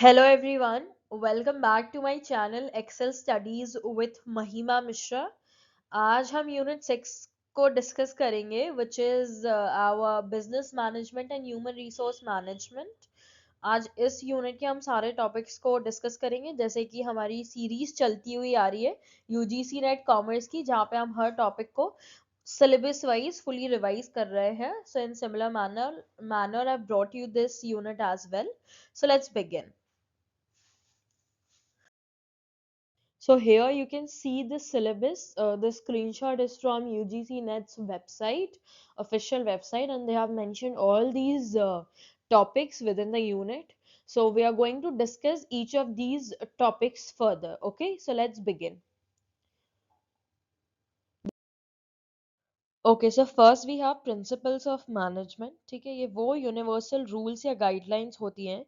Hello everyone, welcome back to my channel Excel Studies with Mahima Mishra. आज हम unit 6 को discuss करेंगे which is our business management and human resource management. आज इस unit के हम सारे टॉपिक्स को डिस्कस करेंगे जैसे कि हमारी सीरीज चलती हुई आ रही है यूजीसी नेट कॉमर्स की, जहाँ पे हम हर टॉपिक को syllabus wise fully revise कर रहे हैं. So in similar manner I've brought you this unit as well. So let's begin. So here you can see the syllabus. The screenshot is from UGC Net's website, official website, and they have mentioned all these topics within the unit. So we are going to discuss each of these topics further. Okay, so let's begin. Okay, so first we have principles of management. ठीक है, ये वो universal rules या guidelines होती हैं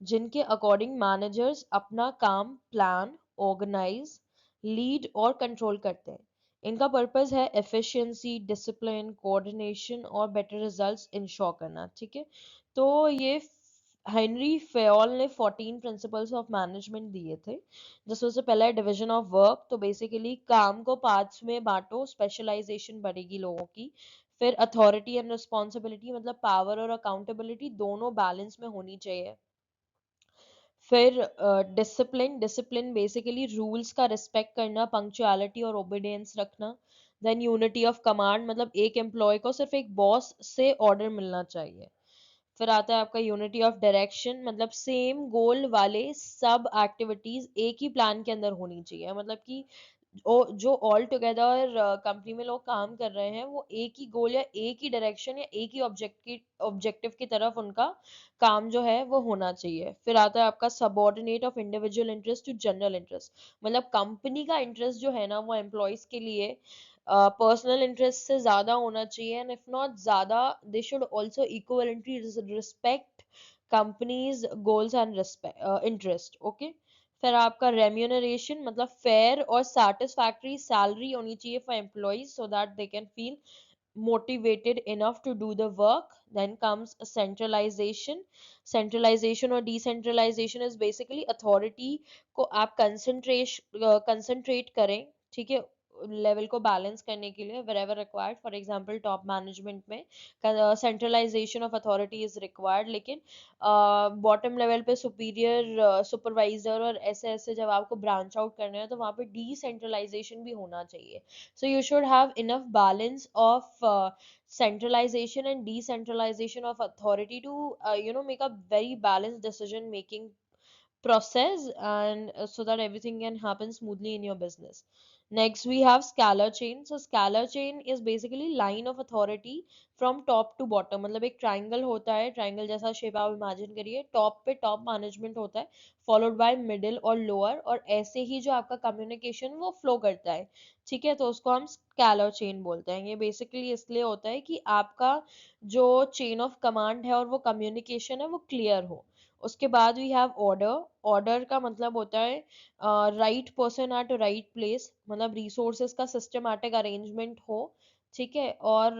जिनके according managers अपना काम प्लान, ऑर्गेनाइज, लीड और कंट्रोल करते हैं. इनका पर्पस है एफिशिएंसी, डिसिप्लिन, कोऑर्डिनेशन और बेटर रिजल्ट्स इंश्योर करना. ठीक है, तो ये हेनरी फेयोल ने 14 प्रिंसिपल्स ऑफ मैनेजमेंट दिए थे, जिसमें से पहला है डिवीजन ऑफ वर्क. तो बेसिकली काम को पार्ट्स में बांटो, स्पेशलाइजेशन बढ़ेगी लोगों की. फिर अथॉरिटी एंड रिस्पॉन्सिबिलिटी, मतलब पावर और अकाउंटेबिलिटी दोनों बैलेंस में होनी चाहिए. फिर डिसिप्लिन, डिसिप्लिन बेसिकली रूल्स का रिस्पेक्ट करना, पंक्चुअलिटी और ओबीडियंस रखना. देन यूनिटी ऑफ कमांड, मतलब एक एम्प्लॉय को सिर्फ एक बॉस से ऑर्डर मिलना चाहिए. फिर आता है आपका यूनिटी ऑफ डायरेक्शन, मतलब सेम गोल वाले सब एक्टिविटीज एक ही प्लान के अंदर होनी चाहिए. मतलब कि जो ऑल टुगेदर कंपनी में लोग काम कर रहे हैं वो एक ही गोल या एक ही डायरेक्शन या एक ही ऑब्जेक्टिव की तरफ उनका काम जो है वो होना चाहिए. फिर आता है आपका subordinate of individual interest to general interest, मतलब कंपनी का इंटरेस्ट जो है ना वो एम्प्लॉयज के लिए पर्सनल इंटरेस्ट से ज्यादा होना चाहिए. एंड इफ नॉट ज्यादा, they should also equivalently respect companies goals and interest. Okay, फिर आपका रेम्यूनरेशन, मतलब फेयर और सैटिस्फैक्टरी सैलरी होनी चाहिए for employees so that they can feel motivated enough to do the work. Then comes centralization. Centralization or decentralization is basically authority को आप concentrate करें, ठीक है, लेवल को बैलेंस करने के लिए wherever required. For example top management में centralization of authority is required, लेकिन बॉटम लेवल पे सुपीरियर सुपरवाइजर और ऐसे ऐसे जब आपको ब्रांच आउट करना है तो वहाँ पे डिसेंट्रलाइजेशन भी होना चाहिए. So you should have enough balance of centralization and decentralization of authority to make a very balanced decision making process, and so that everything can happen smoothly in your business. Next we have scalar chain. So scalar chain is basically line of authority from top to bottom. मतलब एक triangle होता है, triangle जैसा shape आप imagine करिए. Top पे top management होता है, फॉलोड बाय मिडिल और लोअर, और ऐसे ही जो आपका कम्युनिकेशन वो फ्लो करता है. ठीक है, तो उसको हम स्कैलर चेन बोलते हैं. ये बेसिकली इसलिए होता है कि आपका जो चेन ऑफ कमांड है और वो कम्युनिकेशन है वो क्लियर हो. उसके बाद वी हैव ऑर्डर. ऑर्डर का मतलब होता है right person at right place, मतलब रिसोर्सेज का सिस्टमैटिक अरेंजमेंट हो. ठीक है, और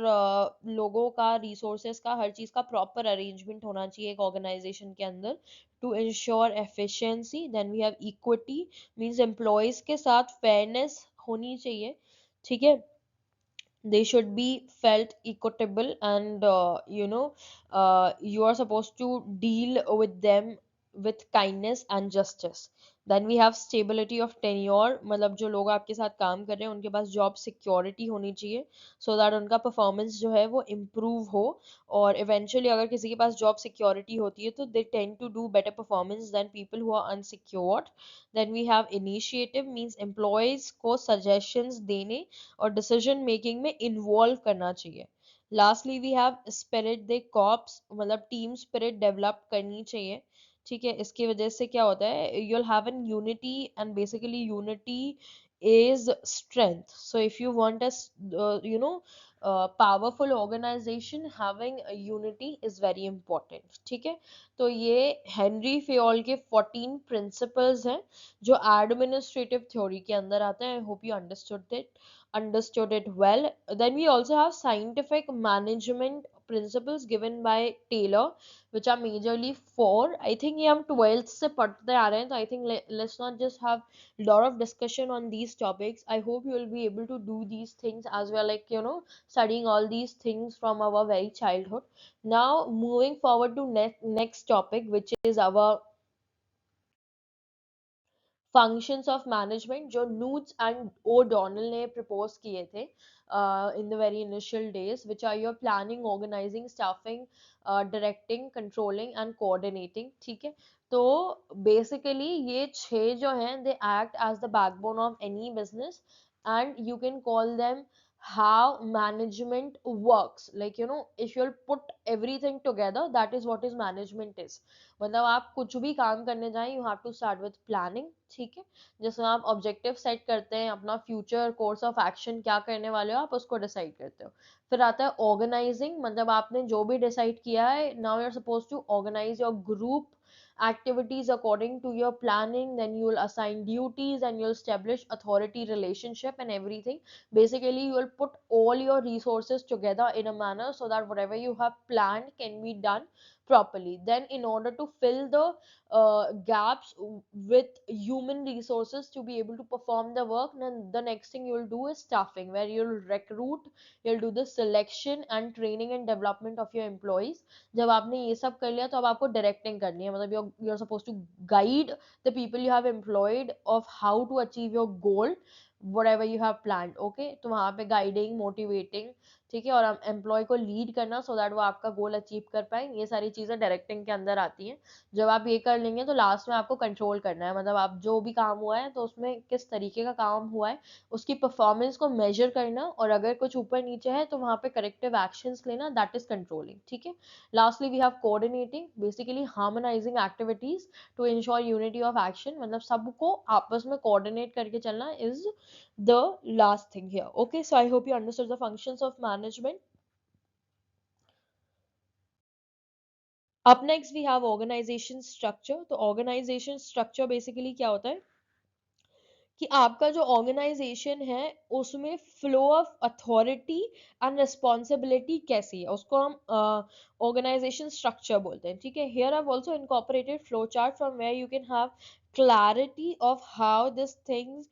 लोगों का, रिसोर्सेज का, हर चीज का प्रॉपर अरेंजमेंट होना चाहिए एक ऑर्गेनाइजेशन के अंदर to ensure efficiency. Then we have equity, means employees के साथ फेयरनेस होनी चाहिए. ठीक है, they should be felt equitable, and you are supposed to deal with them with kindness and justice. Then we have stability of tenure, मतलब जो लोग आपके साथ काम कर रहे हैं उनके पास जॉब सिक्योरिटी होनी चाहिए so that उनका परफॉर्मेंस जो है वो इम्प्रूव हो. और इवेंचुअली अगर किसी के पास जॉब सिक्योरिटी होती है तो they tend to do better performance than people who are unsecured. Then we have initiative, means employees को सजेशंस देने और डिसीजन मेकिंग में इन्वॉल्व करना चाहिए. Lastly we have spirit de corps, मतलब टीम स्पिरिट डेवलप करनी चाहिए. ठीक है, इसकी वजह से क्या होता है, you will have an unity, and basically unity is strength. So if you want a powerful organization, having a unity is very important. ठीक है, तो ये हेनरी फेयोल के 14 प्रिंसिपल्स हैं जो एडमिनिस्ट्रेटिव थ्योरी के अंदर आते हैं. आई hope you understood it. understood it well. Then we also have scientific management principles given by Taylor, which are majorly four. I think ये हम 12th से पढ़ते आ रहे हैं, तो I think let's not just have lot of discussion on these topics. I hope you will be able to do these things as well, like studying all these things from our very childhood. Now moving forward to next topic, which is our functions of management, जो Newts and O'Donnell ने propose किए थे in the very initial days, which are your planning, organizing, staffing, directing, controlling and coordinating. ठीक है, तो basically ये छह जो हैं they act as the backbone of any business, and you can call them how management works. Like if you'll put everything together, that is what is management is. मतलब आप कुछ भी काम करने जाएं, you have to start with planning. ठीक है, जैसे आप ऑब्जेक्टिव सेट करते हैं, अपना फ्यूचर कोर्स ऑफ एक्शन क्या करने वाले हो आप उसको डिसाइड करते हो. फिर आता है ऑर्गेनाइजिंग, मतलब आपने जो भी डिसाइड किया है, now you are suppose to organise your group activities according to your planning. Then you will assign duties and you'll establish authority relationship and everything. Basically you will put all your resources together in a manner so that whatever you have planned can be done properly. Then in order to fill the gaps with human resources to be able to perform the work, then the next thing you'll do is staffing, where you'll recruit, you'll do the selection and training and development of your employees. जब आपने ये सब कर लिया तो अब आपको directing करनी है, मतलब you are suppose to guide the people you have employed of how to achieve your goal whatever you have planned. Okay, तो वहां पे गाइडिंग, मोटिवेटिंग, ठीक है, और एम्प्लॉय को लीड करना सो दैट वो आपका गोल अचीव कर पाए, ये सारी चीजें डायरेक्टिंग के अंदर आती हैं. जब आप ये कर लेंगे तो लास्ट में आपको कंट्रोल करना है, मतलब आप जो भी काम हुआ है तो उसमें किस तरीके का काम हुआ है उसकी परफॉर्मेंस को मेजर करना, और अगर कुछ ऊपर नीचे है तो वहां पे करेक्टिव एक्शंस लेना, दैट इज कंट्रोलिंग. ठीक है, lastly we have coordinating, basically harmonizing activities to ensure unity of action, मतलब सबको आपस में coordinate करके चलना is the last thing here. Okay, so I hope you understood the functions of management. Up next we have organization structure. तो organization structure basically क्या होता है कि आपका जो ऑर्गेनाइजेशन है उसमें flow of authority and responsibility कैसी है, उसको हम ऑर्गेनाइजेशन स्ट्रक्चर बोलते हैं. ठीक है, here I also incorporated flow chart from where you can have clarity of how this things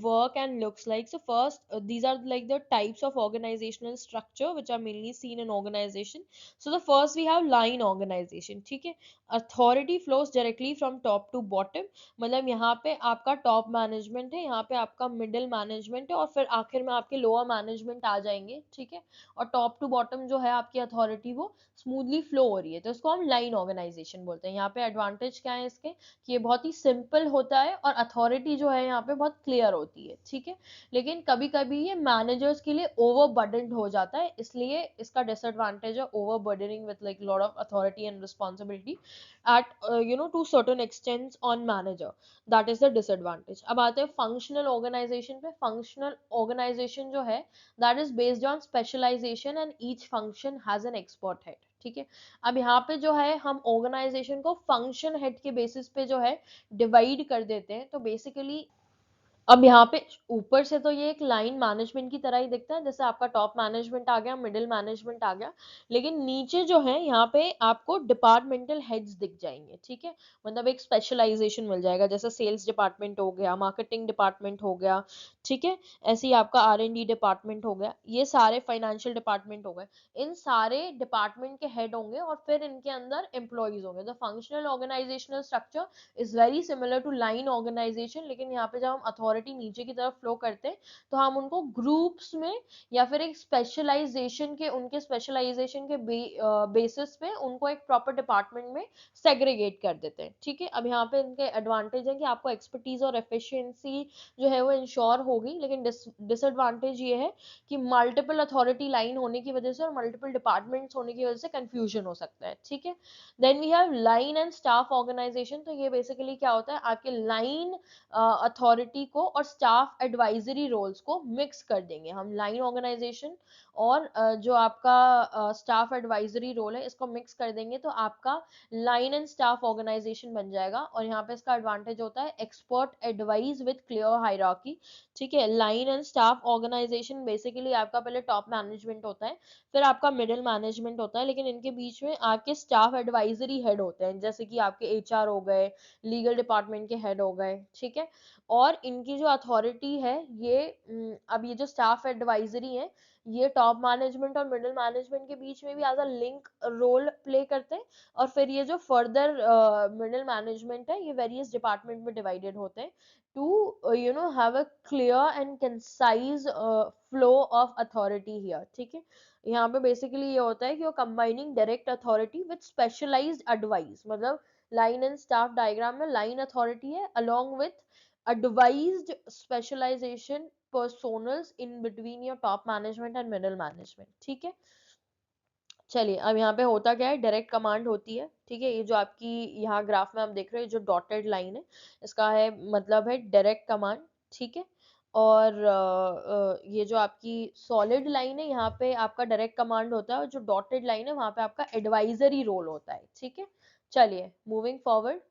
work and looks like. So first these are like the types of organizational structure which are mainly seen in organization. So the first we have line organization. ठीक है, authority flows directly from top to bottom, मतलब यहाँ पे आपका top management है, यहाँ पे आपका मिडिल मैनेजमेंट है, और फिर आखिर में आपके लोअर मैनेजमेंट आ जाएंगे. ठीक है, और टॉप टू बॉटम जो है आपकी अथॉरिटी वो स्मूथली फ्लो हो रही है, तो इसको हम लाइन ऑर्गेनाइजेशन बोलते हैं. यहाँ पे एडवांटेज क्या है इसके कि ये बहुत ही सिंपल होता है और अथॉरिटी जो है यहाँ पे बहुत क्लियर होती है. ठीक है, लेकिन कभी कभी ये मैनेजर्स के लिए ओवर बर्डन हो जाता है, इसलिए इसका डिसएडवांटेज है over burdening with like lot of authority and responsibility at to certain extents on manager. That is the disadvantage. अब आते हैं functional organization पे. functional organization जो है that is based on specialization and each function has an expert head. ठीक है, अब यहाँ पे जो है हम ऑर्गेनाइजेशन को फंक्शन हेड के बेसिस पे जो है डिवाइड कर देते हैं. तो बेसिकली अब यहाँ पे ऊपर से तो ये एक लाइन मैनेजमेंट की तरह ही दिखता है, जैसे आपका टॉप मैनेजमेंट आ गया, मिडिल मैनेजमेंट आ गया, लेकिन नीचे जो है यहाँ पे आपको डिपार्टमेंटल हेड्स दिख जाएंगे. ठीक है, मतलब एक स्पेशलाइजेशन मिल जाएगा, जैसे सेल्स डिपार्टमेंट हो गया, मार्केटिंग डिपार्टमेंट हो गया. ठीक है, ऐसे ही आपका R&D डिपार्टमेंट हो गया, ये सारे फाइनेंशियल डिपार्टमेंट हो गए, इन सारे डिपार्टमेंट के हेड होंगे और फिर इनके अंदर एम्प्लॉयज होंगे. The functional organisational structure is very similar to line organisation, लेकिन यहाँ पे जब हम अथॉरिटी नीचे की तरफ फ्लो करते हैं तो हम उनको ग्रुप्स में या फिर एक स्पेशलाइजेशन के उनके स्पेशलाइजेशन के बेसिस पे उनको एक प्रॉपर डिपार्टमेंट में सेग्रीगेट कर देते हैं. ठीक है, अब यहाँ पे इनके एडवांटेज है कि आपको एक्सपर्टीज और एफिशिएंसी जो है वो इंश्योर होगी, लेकिन डिसएडवांटेज ये है कि मल्टीपल अथॉरिटी लाइन होने की वजह से और मल्टीपल डिपार्टमेंट्स होने की वजह से कंफ्यूजन हो सकता है. ठीक है, then we have line and staff organisation. तो ये बेसिकली क्या होता है, आपके लाइन अथॉरिटी को और स्टाफ एडवाइजरी रोल्स को मिक्स कर देंगे हम. लाइन ऑर्गेनाइजेशन और जो आपका स्टाफ एडवाइजरी रोल है इसको मिक्स कर देंगे तो आपका लाइन एंड स्टाफ ऑर्गेनाइजेशन बन जाएगा. और यहाँ पे इसका एडवांटेज होता है expert advice with clear hierarchy. ठीक है। Line and staff organisation basically आपका पहले टॉप मैनेजमेंट होता है, फिर आपका मिडिल मैनेजमेंट होता है, लेकिन इनके बीच में आपके स्टाफ एडवाइजरी हेड होते हैं, जैसे कि आपके एचआर हो गए, लीगल डिपार्टमेंट के हेड हो गए, ठीक है। और इनकी जो अथॉरिटी है ये अब ये जो स्टाफ एडवाइजरी है ये टॉप मैनेजमेंट और मिडिल मैनेजमेंट के बीच में भी as a link role play करते हैं। और फिर ये जो फर्दर मिडिल मैनेजमेंट है ये वेरियस डिपार्टमेंट में डिवाइडेड होते हैं to have a clear and concise flow of authority here, ठीक है। यहाँ पे बेसिकली ये होता है कि वो combining direct authority with specialised advice, मतलब लाइन एंड स्टाफ डायग्राम में लाइन अथॉरिटी है along with advised specialisation personnels in between your top management and middle management, ठीक है। चलिए अब यहाँ पे होता क्या है, डायरेक्ट कमांड होती है, ठीक है। ये जो आपकी यहाँ ग्राफ में आप देख रहे हो जो डॉटेड लाइन है इसका है मतलब है डायरेक्ट कमांड, ठीक है। और ये जो आपकी सॉलिड लाइन है यहाँ पे आपका डायरेक्ट कमांड होता है, और जो डॉटेड लाइन है वहां पे आपका एडवाइजरी रोल होता है, ठीक है। चलिए मूविंग फॉरवर्ड।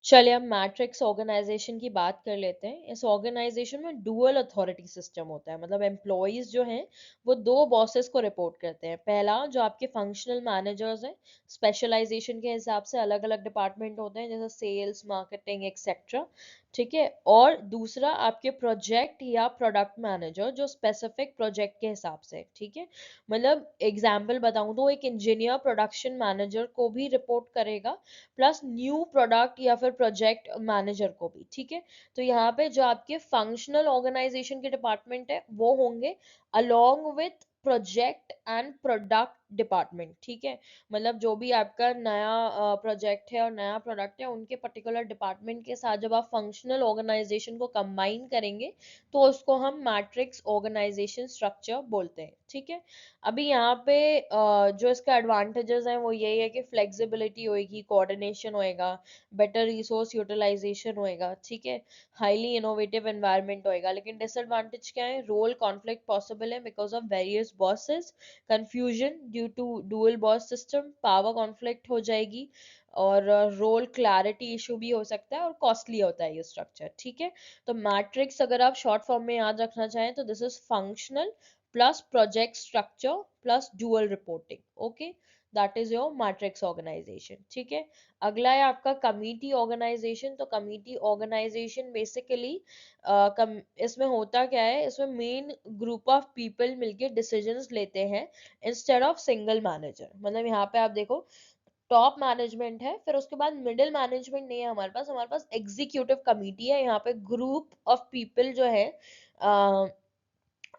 चलिए अब मैट्रिक्स ऑर्गेनाइजेशन की बात कर लेते हैं। इस ऑर्गेनाइजेशन में डुअल अथॉरिटी सिस्टम होता है, मतलब एम्प्लॉयज जो हैं वो दो बॉसेस को रिपोर्ट करते हैं। पहला जो आपके फंक्शनल मैनेजर्स हैं, स्पेशलाइजेशन के हिसाब से अलग अलग डिपार्टमेंट होते हैं जैसे सेल्स, मार्केटिंग एक्सेट्रा, ठीक है। और दूसरा आपके प्रोजेक्ट या प्रोडक्ट मैनेजर जो स्पेसिफिक प्रोजेक्ट के हिसाब से, ठीक है। मतलब एग्जाम्पल बताऊं तो एक इंजीनियर प्रोडक्शन मैनेजर को भी रिपोर्ट करेगा, प्लस न्यू प्रोडक्ट या फिर प्रोजेक्ट मैनेजर को भी, ठीक है। तो यहाँ पे जो आपके फंक्शनल ऑर्गेनाइजेशन के डिपार्टमेंट है वो होंगे along with project and product department, ठीक है। मतलब जो भी आपका नया प्रोजेक्ट है और नया प्रोडक्ट है उनके पर्टिकुलर डिपार्टमेंट के साथ जब आप फंक्शनल ऑर्गेनाइजेशन को कंबाइन करेंगे तो उसको हम मैट्रिक्स ऑर्गेनाइजेशन स्ट्रक्चर बोलते हैं, ठीक है। अभी यहाँ पे जो इसका एडवांटेजेस हैं वो यही है कि फ्लेक्सिबिलिटी होएगी, कोऑर्डिनेशन होएगा, बेटर रिसोर्स यूटिलाइजेशन होएगा, ठीक है। हाईली इनोवेटिव एनवायरनमेंट होएगा। लेकिन डिसएडवांटेज क्या है, रोल कॉन्फ्लिक्ट पॉसिबल है because of various bosses, confusion due to dual boss system, power conflict हो जाएगी, और रोल क्लैरिटी इशू भी हो सकता है, और कॉस्टली होता है ये स्ट्रक्चर, ठीक है। तो मैट्रिक्स अगर आप शॉर्ट फॉर्म में याद रखना चाहें तो this is functional plus project structure plus dual reporting, okay, that is your matrix organisation, ठीक है। अगला है आपका कमिटी ऑर्गेनाइजेशन। तो कमिटी ऑर्गेनाइजेशन बेसिकली इसमें होता क्या है, इसमें मेन ग्रुप ऑफ पीपल मिलके डिसीजंस लेते हैं इंस्टेड ऑफ सिंगल मैनेजर। मतलब यहाँ पे आप देखो टॉप मैनेजमेंट है, फिर उसके बाद मिडिल मैनेजमेंट नहीं है हमारे पास एग्जीक्यूटिव कमिटी है। यहाँ पे ग्रुप ऑफ पीपल जो है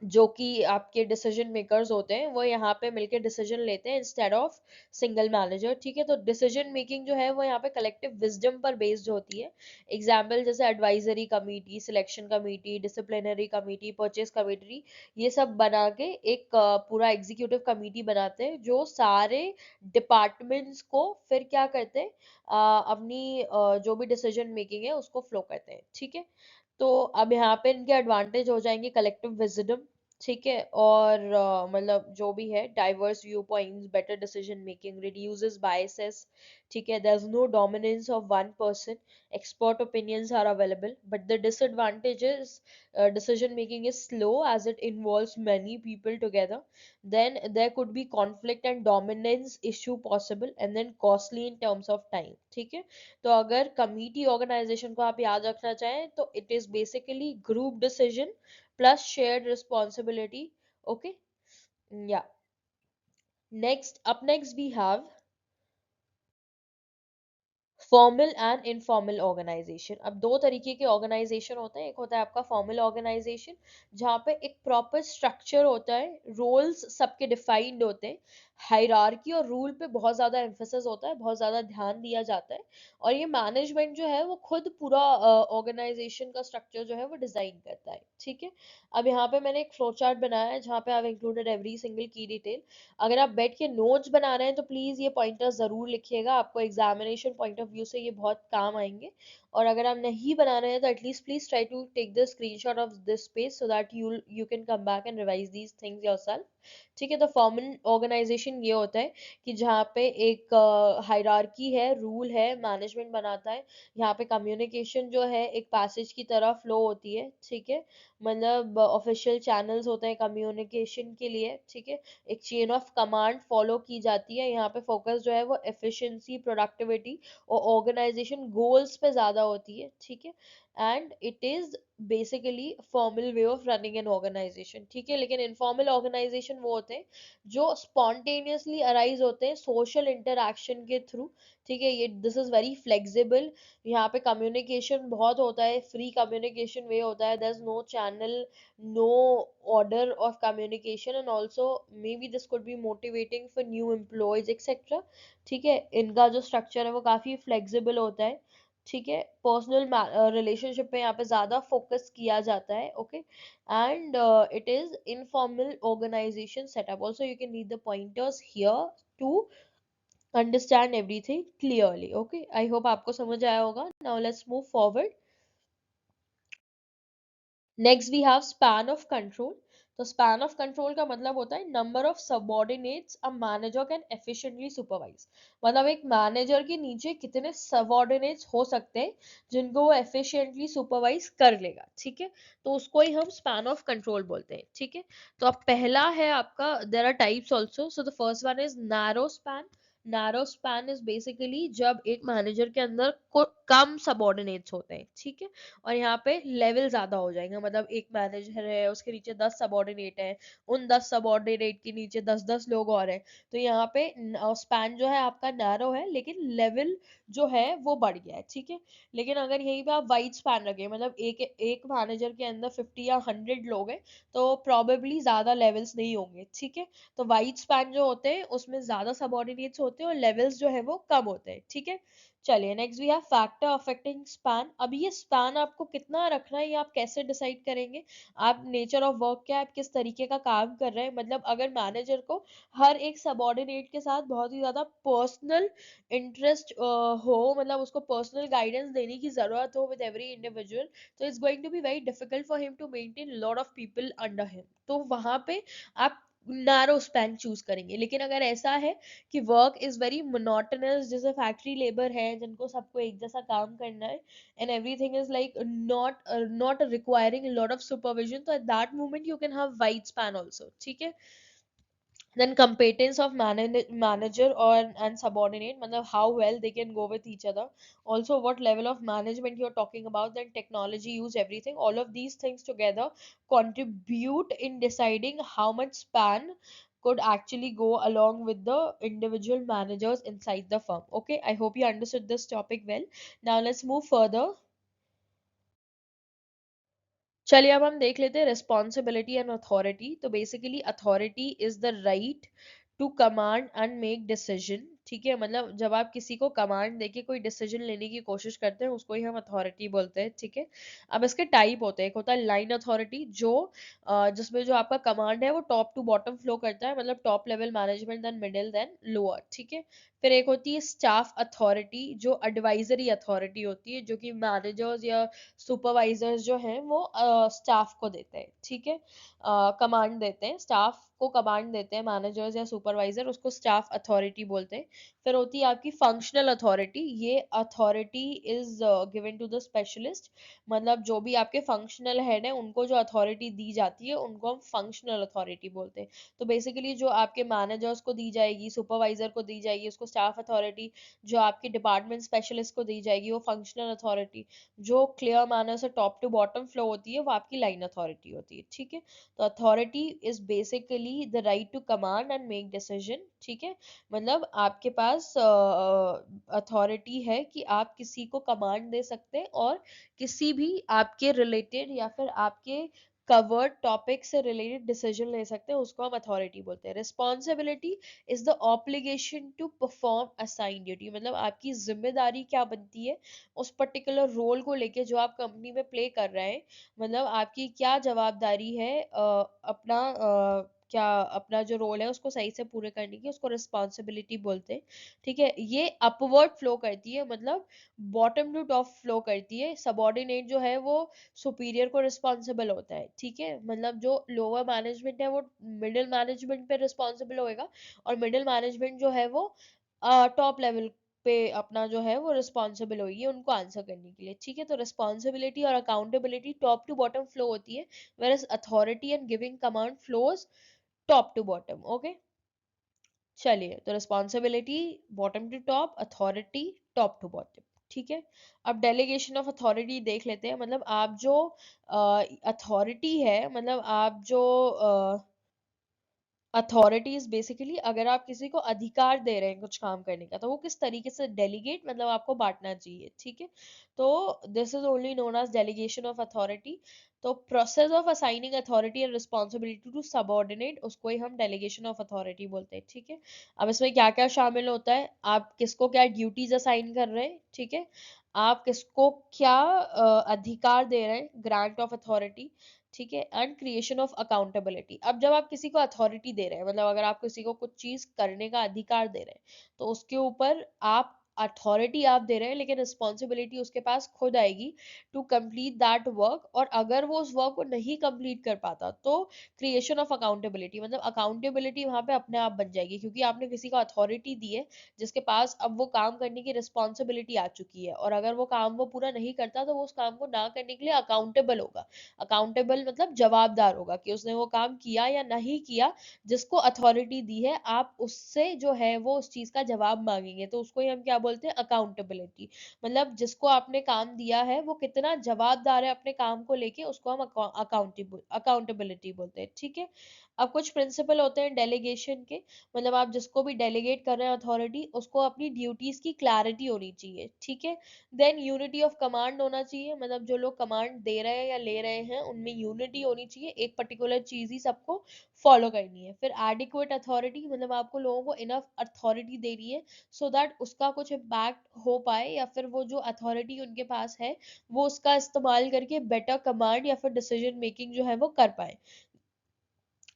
जो कि आपके डिसीजन मेकर्स होते हैं वो यहाँ पे मिलके डिसीजन लेते हैं इंस्टेड ऑफ सिंगल मैनेजर, ठीक है। तो डिसीजन मेकिंग जो है वो यहाँ पे कलेक्टिव विजडम पर बेस्ड होती है। एग्जाम्पल जैसे advisory committee, selection committee, disciplinary committee, purchase committee, ये सब बना के एक पूरा एग्जीक्यूटिव कमेटी बनाते हैं जो सारे डिपार्टमेंट्स को फिर क्या करते हैं, अपनी जो भी डिसीजन मेकिंग है उसको फ्लो करते हैं, ठीक है। तो अब यहाँ पे इनके एडवांटेज हो जाएंगे कलेक्टिव विजडम, ठीक है। और मतलब जो भी है diverse view points, better decision making, reduces biases, ठीक है। There is no dominance of one person, expert opinions are available, but the disadvantages decision making is slow as it involves many people together, then there could be conflict and dominance issue possible, and then costly in terms of time, ठीक है। तो अगर committee organisation को आप याद रखना चाहें तो it is basically group decision plus shared responsibility, okay, या next up next we have formal and informal organization. अब दो तरीके के ऑर्गेनाइजेशन होते हैं, एक होता है आपका फॉर्मल ऑर्गेनाइजेशन जहाँ पे एक प्रॉपर स्ट्रक्चर होता है, रोल्स सबके डिफाइंड होते हैं, हायरार्की और रूल पे बहुत ज्यादा एम्फेसिस होता है, बहुत ज्यादा ध्यान दिया जाता है, और ये मैनेजमेंट जो है वो खुद पूरा ऑर्गेनाइजेशन का स्ट्रक्चर जो है वो डिजाइन करता है, ठीक है। अब यहाँ पे मैंने एक फ्लो चार्ट बनाया है जहाँ पे आई इंक्लूडेड एवरी सिंगल की डिटेल। अगर आप बैठ के नोट्स बना रहे हैं तो प्लीज ये पॉइंटर्स जरूर लिखिएगा, आपको एग्जामिनेशन पॉइंट ऑफ व्यू से ये बहुत काम आएंगे। और अगर आप नहीं बना रहे हैं तो at least please try to take the screenshot of this page so that you can come back and revise these things yourself. ठीक है। तो फॉर्मल ऑर्गेनाइजेशन ये होता है कि जहाँ पे एक हायरार्की है, रूल है, मैनेजमेंट बनाता है। यहाँ पे कम्युनिकेशन जो है एक पैसेज की तरह फ्लो होती है, ठीक है। मतलब ऑफिशियल चैनल्स होते हैं कम्युनिकेशन के लिए, ठीक है। एक चेन ऑफ कमांड फॉलो की जाती है। यहाँ पे फोकस जो है वो एफिशिएंसी, प्रोडक्टिविटी और ऑर्गेनाइजेशन गोल्स पे ज्यादा होती है, ठीक है। And it is basically formal way of running an organisation, ठीक है। लेकिन इनफॉर्मल ऑर्गेनाइजेशन वो होते हैं जो स्पॉन्टेनियसली अराइज होते हैं सोशल इंटरैक्शन के थ्रू, ठीक है। ये दिस इज वेरी फ्लेक्सिबल। यहाँ पे कम्युनिकेशन बहुत होता है, फ्री कम्युनिकेशन वे होता है, there is no channel, no order of communication, and also maybe this could be motivating for new employees etc, ठीक है। इनका जो स्ट्रक्चर है वो काफी फ्लेक्सिबल होता है, ठीक है। पर्सनल रिलेशनशिप पे यहाँ पे ज्यादा फोकस किया जाता है, okay. And it is informal organisation setup also, you can read the pointers here to understand everything clearly, okay. I hope आपको समझ आया होगा। Now let's move forward. Next we have span of control. तो span of control का मतलब होता है number of subordinates a manager can efficiently supervise. मतलब एक मैनेजर के नीचे कितने सबॉर्डिनेट्स हो सकते हैं जिनको वो एफिशिएंटली सुपरवाइज कर लेगा, ठीक है। तो उसको ही हम स्पैन ऑफ कंट्रोल बोलते हैं, ठीक है। तो अब पहला है आपका, there are types also. So the first one is narrow span. Narrow span is basically जब एक मैनेजर के अंदर कम सबॉर्डिनेट्स होते हैं, ठीक है। और यहाँ पे लेवल ज्यादा हो जाएंगे, मतलब एक मैनेजर है, उसके नीचे 10 सबॉर्डिनेट है, उन 10 सबॉर्डिनेट के नीचे 10-10 लोग और हैं। तो यहाँ पे स्पैन जो है आपका नैरो है, लेकिन लेवल जो है वो बढ़ गया है, ठीक है। लेकिन अगर यहीं पे आप वाइड स्पैन रखें, मतलब एक एक मैनेजर के अंदर 50 या 100 लोग हैं, तो प्रोबेबली ज्यादा लेवल्स नहीं होंगे, ठीक है। तो वाइड स्पैन जो होते हैं उसमें ज्यादा सबॉर्डिनेट्स होते हैं और लेवल्स जो है वो कम होते हैं, ठीक है। चलिए next we have factor affecting span. अब ये स्पैन आपको कितना रखना है ये आप कैसे डिसाइड करेंगे? आप नेचर ऑफ वर्क क्या है, आप किस तरीके का काम कर रहे हैं। मतलब अगर मैनेजर को हर एक सबॉर्डिनेट के साथ बहुत ही ज्यादा पर्सनल इंटरेस्ट हो, मतलब उसको पर्सनल गाइडेंस देने की जरूरत हो विद एवरी इंडिविजुअल, तो it's going to be very difficult for him to maintain lot of people under him. तो वहां पे आप नैरो स्पैन चूज करेंगे। लेकिन अगर ऐसा है कि वर्क इज वेरी मोनोटोनस, जैसे फैक्ट्री लेबर है जिनको सबको एक जैसा काम करना है, and everything is like not requiring lot of supervision, तो at that moment you can have wide span also, ठीक है। Then competence of manager or and subordinate, matlab how well they can go with each other. Also what level of management you're talking about, then technology use, everything, all of these things together contribute in deciding how much span could actually go along with the individual managers inside the firm, okay। I hope you understood this topic well. Now let's move further। चलिए अब हम देख लेते हैं responsibility and authority. तो basically authority is the right to command and make decision, ठीक है। मतलब जब आप किसी को कमांड देके कोई डिसीजन लेने की कोशिश करते हैं उसको ही हम अथॉरिटी बोलते हैं, ठीक है। अब इसके टाइप होते हैं, एक होता है लाइन अथॉरिटी जो जिसमें जो आपका कमांड है वो टॉप टू बॉटम फ्लो करता है, मतलब top level management then middle then lower, ठीक है। फिर एक होती है स्टाफ अथॉरिटी जो एडवाइजरी अथॉरिटी होती है, जो कि मैनेजर्स या सुपरवाइजर्स जो हैं वो स्टाफ को देते हैं, ठीक है। कमांड देते हैं, स्टाफ को कमांड देते हैं मैनेजर्स या सुपरवाइजर, उसको स्टाफ अथॉरिटी बोलते हैं। फिर होती है आपकी फंक्शनल अथॉरिटी। ये authority is given to the specialist, मतलब जो भी आपके फंक्शनल हेड है उनको जो अथॉरिटी दी जाती है उनको हम फंक्शनल अथॉरिटी बोलते हैं। तो बेसिकली जो आपके मैनेजर्स को दी जाएगी, सुपरवाइजर को दी जाएगी, उसको स्टाफ अथॉरिटी, जो आपकी डिपार्टमेंट स्पेशलिस्ट को दी जाएगी वो फंक्शनल अथॉरिटी, जो क्लियर मैनर से टॉप टू बॉटम फ्लो होती है वो आपकी लाइन अथॉरिटी होती है, ठीक है। तो authority is basically the right to command and make decision, ठीक है। मतलब आपके पास अथॉरिटी है कि आप किसी को कमांड दे सकते हैं और किसी भी आपके रिलेटेड या फिर आपके कवर्ड टॉपिक से रिलेटेड डिसीजन ले सकते हैं, उसको हम अथॉरिटी बोलते हैं। Responsibility is the obligation to perform assign duty, मतलब आपकी जिम्मेदारी क्या बनती है उस पर्टिकुलर रोल को लेके जो आप कंपनी में प्ले कर रहे हैं। मतलब आपकी क्या जवाबदारी है अपना क्या अपना जो रोल है उसको सही से पूरे करने की, उसको रिस्पॉन्सिबिलिटी बोलते हैं। ठीक है, ये अपवर्ड फ्लो करती है, मतलब बॉटम टू टॉप फ्लो करती है। सबॉर्डिनेट जो है वो सुपीरियर को रिस्पॉन्सिबल होता है। ठीक है, मतलब जो लोअर मैनेजमेंट है वो मिडिल मैनेजमेंट पे रिस्पॉन्सिबल होएगा, और मिडिल मैनेजमेंट जो है वो टॉप लेवल पे अपना जो है वो रिस्पॉन्सिबल होगी उनको आंसर करने के लिए। ठीक है, तो रिस्पॉन्सिबिलिटी और accountability top to bottom flow होती है, whereas authority and giving command flows top to bottom. Okay, चलिए, तो responsibility bottom to top, authority top to bottom. ठीक है, अब डेलीगेशन ऑफ अथॉरिटी देख लेते हैं। मतलब आप जो अथॉरिटी है, मतलब आप जो अथॉरिटीज बेसिकली, अगर आप किसी को अधिकार दे रहे हैं कुछ काम करने का, तो वो किस तरीके से डेलीगेट, मतलब आपको बांटना चाहिए। ठीक है, तो this is only known as delegation of authority. तो process of assigning authority and responsibility to subordinate, उसको ही हम डेलीगेशन ऑफ अथॉरिटी बोलते हैं। ठीक है, अब इसमें क्या क्या शामिल होता है, आप किसको क्या ड्यूटीज असाइन कर रहे हैं। ठीक है, आप किसको क्या अधिकार दे रहे हैं, ग्रांट ऑफ अथॉरिटी। ठीक है, एंड क्रिएशन ऑफ अकाउंटेबिलिटी। अब जब आप किसी को अथॉरिटी दे रहे हैं, मतलब अगर आप किसी को कुछ चीज करने का अधिकार दे रहे हैं, तो उसके ऊपर आप अथॉरिटी आप दे रहे हैं, लेकिन रिस्पॉन्सिबिलिटी उसके पास खुद आएगी टू कंप्लीट दैट वर्क। और अगर वो उस वर्क को नहीं कंप्लीट कर पाता, तो क्रिएशन ऑफ अकाउंटेबिलिटी, मतलब अकाउंटेबिलिटी वहां पे अपने आप बन जाएगी, क्योंकि आपने किसी को अथॉरिटी दी है जिसके पास अब वो काम करने की रिस्पॉन्सिबिलिटी आ चुकी है, और अगर वो काम वो पूरा नहीं करता, तो वो उस काम को ना करने के लिए अकाउंटेबल होगा। अकाउंटेबल मतलब जवाबदार होगा कि उसने वो काम किया या नहीं किया। जिसको अथॉरिटी दी है, आप उससे जो है वो उस चीज का जवाब मांगेंगे, तो उसको ही हम क्या बोलते हैं, अकाउंटेबिलिटी। मतलब जिसको आपने काम दिया है वो कितना जवाबदार है अपने काम को लेके, उसको हम अकाउंटेबिलिटी बोलते हैं। ठीक है, अब कुछ प्रिंसिपल होते हैं डेलीगेशन के। मतलब आप जिसको भी डेलीगेट कर रहे हैं अथॉरिटी, उसको अपनी ड्यूटीज की क्लैरिटी होनी चाहिए। ठीक है, देन यूनिटी ऑफ कमांड होना चाहिए, मतलब जो लोग कमांड दे रहे हैं या ले रहे हैं उनमें यूनिटी होनी चाहिए, एक पर्टिकुलर चीज ही सबको फॉलो करनी है। फिर एडिक्वेट अथॉरिटी, मतलब आपको लोगों को इनफ अथॉरिटी देनी है सो दैट उसका कुछ इम्पैक्ट हो पाए, या फिर वो जो अथॉरिटी उनके पास है वो उसका इस्तेमाल करके बेटर कमांड या फिर डिसीजन मेकिंग जो है वो कर पाए।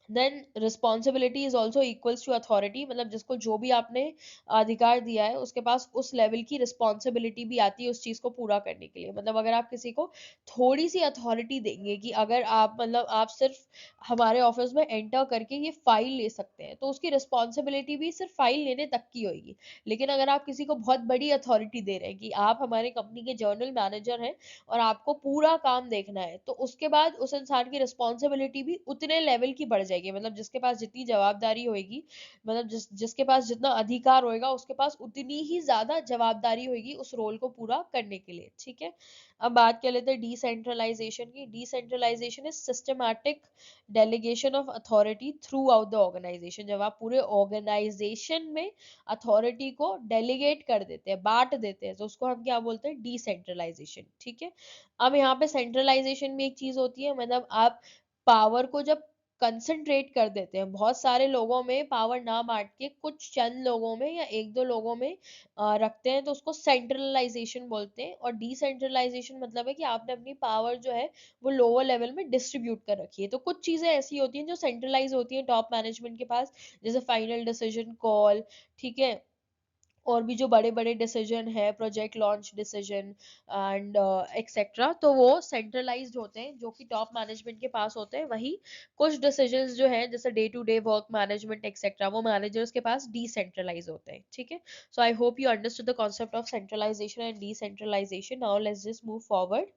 Then responsibility is also equals to authority, मतलब जिसको जो भी आपने अधिकार दिया है उसके पास उस लेवल की रिस्पॉन्सिबिलिटी भी आती है उस चीज को पूरा करने के लिए। मतलब अगर आप किसी को थोड़ी सी अथॉरिटी देंगे कि अगर आप, मतलब आप सिर्फ हमारे ऑफिस में एंटर करके ये फाइल ले सकते हैं, तो उसकी रिस्पॉन्सिबिलिटी भी सिर्फ फाइल लेने तक की होगी। लेकिन अगर आप किसी को बहुत बड़ी अथॉरिटी दे रहे हैं कि आप हमारे कंपनी के जर्नल मैनेजर हैं और आपको पूरा काम देखना है, तो उसके बाद उस इंसान की रिस्पॉन्सिबिलिटी भी उतने लेवल की बढ़ जाएगी। मतलब जिसके पास जितनी जवाबदारी होगी, मतलब जिसके पास जितना अधिकार होएगा, उसके पास उतनी ही ज्यादा जवाबदारी होगी उस रोल को पूरा करने के लिए। ठीक है, अब बात कर लेते हैं डिसेंट्रलाइजेशन की। Decentralisation is systematic delegation of authority throughout the organisation. जब आप पूरे ऑर्गेनाइजेशन में अथॉरिटी को डेलीगेट कर देते हैं, बांट देते हैं, तो उसको हम क्या बोलते हैं, डिसेंट्रलाइजेशन। ठीक है, अब यहाँ पे सेंट्रलाइजेशन भी एक चीज होती है, मतलब आप पावर को जब कंसंट्रेट कर देते हैं, बहुत सारे लोगों में पावर ना बांट के कुछ चंद लोगों में या एक दो लोगों में रखते हैं, तो उसको सेंट्रलाइजेशन बोलते हैं। और डिसेंट्रलाइजेशन मतलब है कि आपने अपनी पावर जो है वो लोअर लेवल में डिस्ट्रीब्यूट कर रखी है। तो कुछ चीजें ऐसी होती हैं जो सेंट्रलाइज होती हैं टॉप मैनेजमेंट के पास, जैसे फाइनल डिसीजन कॉल। ठीक है, और भी जो बड़े बड़े डिसीजन है, project launch decision and etcetera, तो वो सेंट्रलाइज्ड होते हैं, जो कि टॉप मैनेजमेंट के पास होते हैं। वही कुछ डिसीजंस जो है जैसे day to day work management etcetera, वो मैनेजर्स के पास डिसेंट्रलाइज होते हैं। ठीक है, so I hope you understood the concept of centralization and decentralization. Now let's just move forward.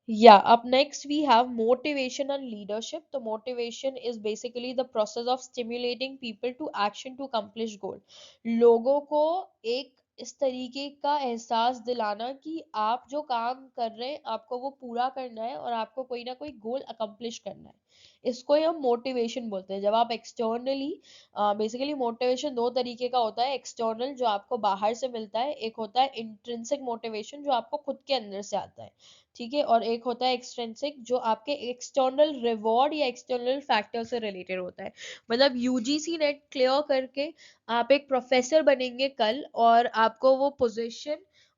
Yeah, up next we have motivation and leadership. The motivation is basically the process of stimulating people to action to accomplish goal. लोगों को एक इस तरीके का एहसास दिलाना कि आप जो काम कर रहे हैं आपको वो पूरा करना है और आपको कोई ना कोई गोल अकम्प्लिश करना है, इसको ही हम मोटिवेशन बोलते हैं। जब आप एक्सटर्नली, बेसिकली मोटिवेशन दो तरीके का होता है, एक्सटर्नल जो आपको बाहर से मिलता है, एक होता है इंट्रिंसिक मोटिवेशन जो आपको खुद के अंदर से आता है। ठीक है, और एक होता है एक्सट्रिंसिक जो आपके एक्सटर्नल रिवॉर्ड या एक्सटर्नल फैक्टर से रिलेटेड होता है। मतलब यूजीसी नेट क्लियर करके आप एक प्रोफेसर बनेंगे कल, और आपको वो पोजीशन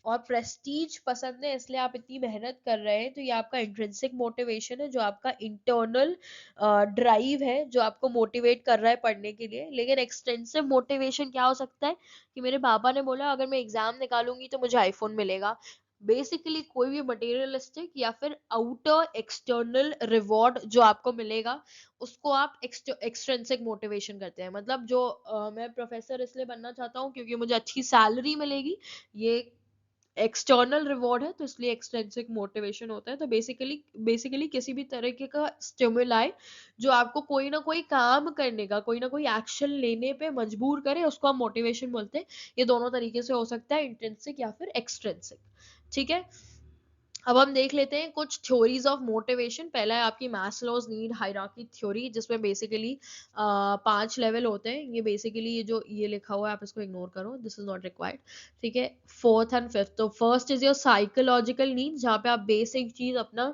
और प्रेस्टीज पसंद है इसलिए आप इतनी मेहनत कर रहे हैं, तो ये आपका इंट्रिंसिक मोटिवेशन है, जो आपका इंटरनल ड्राइव है, जो आपको मोटिवेट कर रहा है पढ़ने के लिए। लेकिन एक्सटेंसिव मोटिवेशन क्या हो सकता है कि मेरे पापा ने बोला अगर मैं एग्जाम निकालूंगी तो मुझे आईफोन मिलेगा। बेसिकली कोई भी मटेरियलिस्टिक या फिर आउटर एक्सटर्नल रिवॉर्ड जो आपको मिलेगा, उसको आप एक्सट्रिंसिक मोटिवेशन करते हैं। मतलब जो मैं प्रोफेसर इसलिए बनना चाहता हूँ क्योंकि मुझे अच्छी सैलरी मिलेगी, ये एक्सटर्नल रिवॉर्ड है, तो इसलिए एक्सट्रिंसिक मोटिवेशन होता है। तो बेसिकली किसी भी तरीके का स्टिमुलाई जो आपको कोई ना कोई काम करने का, कोई ना कोई एक्शन लेने पे मजबूर करे, उसको हम मोटिवेशन बोलते हैं। ये दोनों तरीके से हो सकता है, इंट्रिंसिक या फिर एक्सट्रिंसिक। ठीक है, अब हम देख लेते हैं कुछ थ्योरीज ऑफ मोटिवेशन। पहला है आपकी मैस्लोज नीड हायरार्की थ्योरी, जिसमें बेसिकली 5 लेवल होते हैं। ये बेसिकली ये जो ये लिखा हुआ है आप इसको इग्नोर करो, दिस इज नॉट रिक्वायर्ड। ठीक है, फोर्थ एंड फिफ्थ। तो first is your psychological need, जहाँ पे आप बेसिक चीज अपना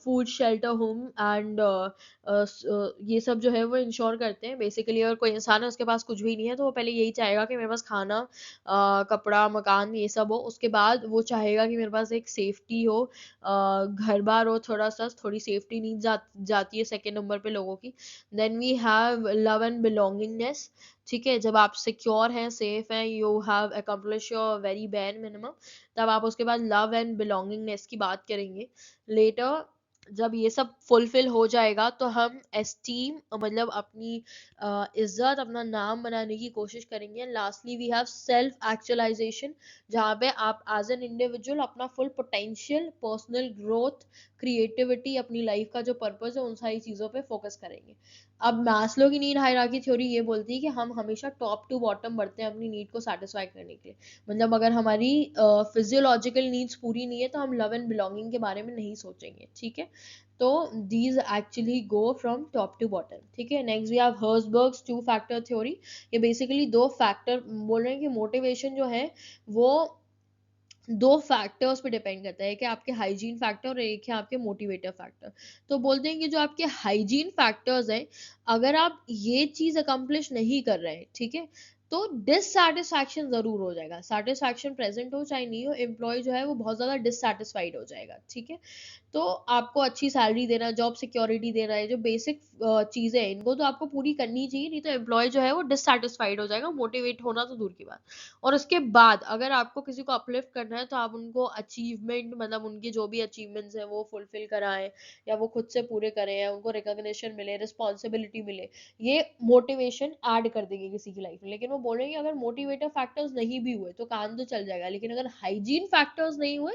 फूड शेल्टर होम एंड ये सब जो है वो इंश्योर करते हैं। बेसिकली अगर कोई इंसान है उसके पास कुछ भी नहीं है, तो वो पहले यही चाहेगा कि मेरे पास खाना, कपड़ा, मकान, ये सब हो। उसके बाद वो चाहेगा कि मेरे पास एक सेफ्टी हो, घर बार हो, थोड़ा सा थोड़ी सेफ्टी नीड जाती है सेकेंड नंबर पे लोगों की। Then we have love and belongingness. ठीक है, जब आप सिक्योर हैं, सेफ हैं, you have accomplish your very bare minimum, तब आप उसके बाद लव एंड बिलोंगिंगनेस की बात करेंगे। लेटर जब ये सब फुलफिल हो जाएगा तो हम एस्टीम, मतलब अपनी इज्जत, अपना नाम बनाने की कोशिश करेंगे। Lastly we have self actualisation, जहाँ पे आप एज एन इंडिविजुअल अपना full potential, personal growth, creativity, अपनी लाइफ का जो पर्पस है, उन सारी चीजों पे फोकस करेंगे। अब मैस्लो की नीड हायरार्की थ्योरी ये बोलती है कि हम हमेशा टॉप टू बॉटम बढ़ते हैं अपनी नीड को सेटिस्फाई करने के लिए। मतलब अगर हमारी फिजियोलॉजिकल नीड्स पूरी नहीं है तो हम लव एंड बिलोंगिंग के बारे में नहीं सोचेंगे। ठीक है, तो these actually go from top to bottom। ठीक है, next we have Herzberg's 2 factor theory. ये बेसिकली 2 फैक्टर बोल रहे हैं कि मोटिवेशन जो है वो 2 फैक्टर्स पे डिपेंड करता है, कि आपके हाइजीन फैक्टर और एक है आपके मोटिवेटर फैक्टर। तो बोलते हैं कि जो आपके हाइजीन फैक्टर्स हैं, अगर आप ये चीज अकम्प्लिश नहीं कर रहे हैं, ठीक है, तो डिससेटिस्फैक्शन जरूर हो जाएगा। सेटिस्फैक्शन प्रेजेंट हो चाहे नहीं हो, एम्प्लॉय जो है वो बहुत ज्यादा डिससेटिस्फाइड हो जाएगा। ठीक है, तो आपको अच्छी सैलरी देना, जॉब सिक्योरिटी देना है, जो बेसिक चीजें हैं, इनको तो आपको पूरी करनी चाहिए, नहीं तो एम्प्लॉय जो है वो डिससेटिस्फाइड हो जाएगा, मोटिवेट होना तो दूर की बात। और उसके बाद अगर आपको किसी को अपलिफ्ट करना है तो आप उनको अचीवमेंट, मतलब उनके जो भी अचीवमेंट्स हैं वो फुलफिल कराएं, या वो खुद से पूरे करें, या उनको रिकॉग्निशन मिले, रिस्पॉन्सिबिलिटी मिले। ये मोटिवेशन ऐड कर देंगे किसी की लाइफ में। लेकिन वो बोलेंगे अगर मोटिवेटर फैक्टर्स नहीं भी हुए तो काम तो चल जाएगा, लेकिन अगर हाइजीन फैक्टर्स नहीं हुए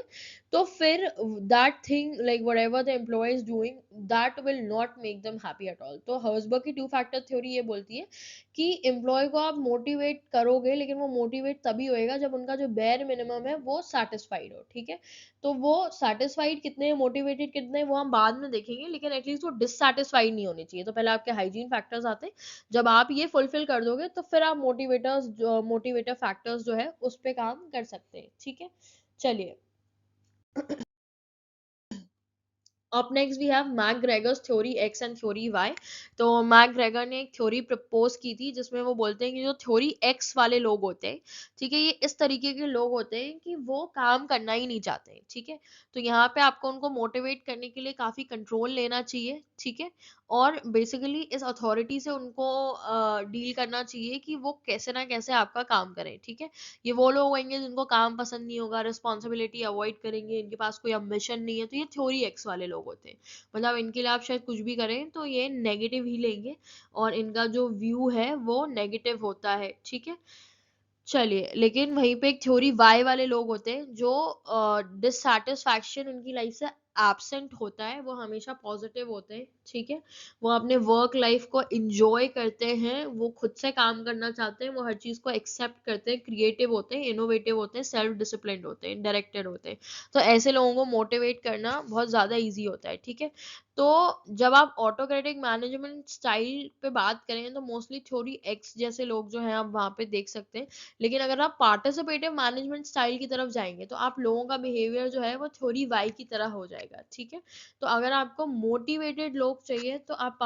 तो फिर that thing, like whatever the employee is doing, that will not make them happy at all। तो हर्सबर्ग की 2 फैक्टर थ्योरी ये बोलती है कि एम्प्लॉय को आप मोटिवेट करोगे, लेकिन वो मोटिवेट तभी होएगा जब उनका जो बेयर मिनिमम है वो सेटिस्फाइड हो। ठीक है, तो वो सेटिस्फाइड कितने, मोटिवेटेड कितने, वो हम बाद में देखेंगे, लेकिन एटलीस्ट वो डिससेटिस्फाइड नहीं होने चाहिए। तो पहले आपके हाइजीन फैक्टर्स आते हैं, जब आप ये फुलफिल कर दोगे तो फिर आप मोटिवेटर फैक्टर्स जो है उस पर काम कर सकते हैं। ठीक है, चलिए, up next we have McGregor's theory X and theory Y. तो मैकग्रेगर ने एक थ्योरी प्रपोज की थी जिसमें वो बोलते हैं कि जो थ्योरी एक्स वाले लोग होते हैं, ठीक है, ये इस तरीके के लोग होते हैं कि वो काम करना ही नहीं चाहते हैं। ठीक है, तो यहाँ पे आपको उनको मोटिवेट करने के लिए काफी कंट्रोल लेना चाहिए। ठीक है, और बेसिकली इस अथॉरिटी से उनको डील करना चाहिए कि वो कैसे ना कैसे आपका काम करें। ठीक है, ये वो लोग होंगे जिनको काम पसंद नहीं होगा, रिस्पॉन्सिबिलिटी अवॉइड करेंगे, इनके पास कोई अम्बिशन नहीं है, तो ये थ्योरी एक्स वाले लोग होते हैं। मतलब इनके लिए आप शायद कुछ भी करें तो ये नेगेटिव ही लेंगे, और इनका जो व्यू है वो नेगेटिव होता है। ठीक है, चलिए, लेकिन वहीं पे एक थ्योरी वाई वाले लोग होते हैं जो डिससैटिस्फैक्शन उनकी लाइफ से एब्सेंट होता है, वो हमेशा पॉजिटिव होते हैं। ठीक है, वो अपने वर्क लाइफ को इंजॉय करते हैं, वो खुद से काम करना चाहते हैं, वो हर चीज को एक्सेप्ट करते हैं, क्रिएटिव होते हैं, इनोवेटिव होते हैं, सेल्फ डिसिप्लिन्ड होते हैं, डायरेक्टेड होते हैं। तो ऐसे लोगों को मोटिवेट करना बहुत ज्यादा ईजी होता है। ठीक है, तो जब आप ऑटोक्रेटिक मैनेजमेंट स्टाइल पे बात करें तो मोस्टली थ्योरी एक्स जैसे लोग जो हैं आप वहां पे देख सकते हैं। लेकिन अगर आप पार्टिसिपेटिव मैनेजमेंट स्टाइल की तरफ जाएंगे तो आप लोगों का बिहेवियर जो है वो थ्योरी वाई की तरह हो जाएगा। ठीक है, तो अगर आपको मोटिवेटेड लोग चाहिए तो आप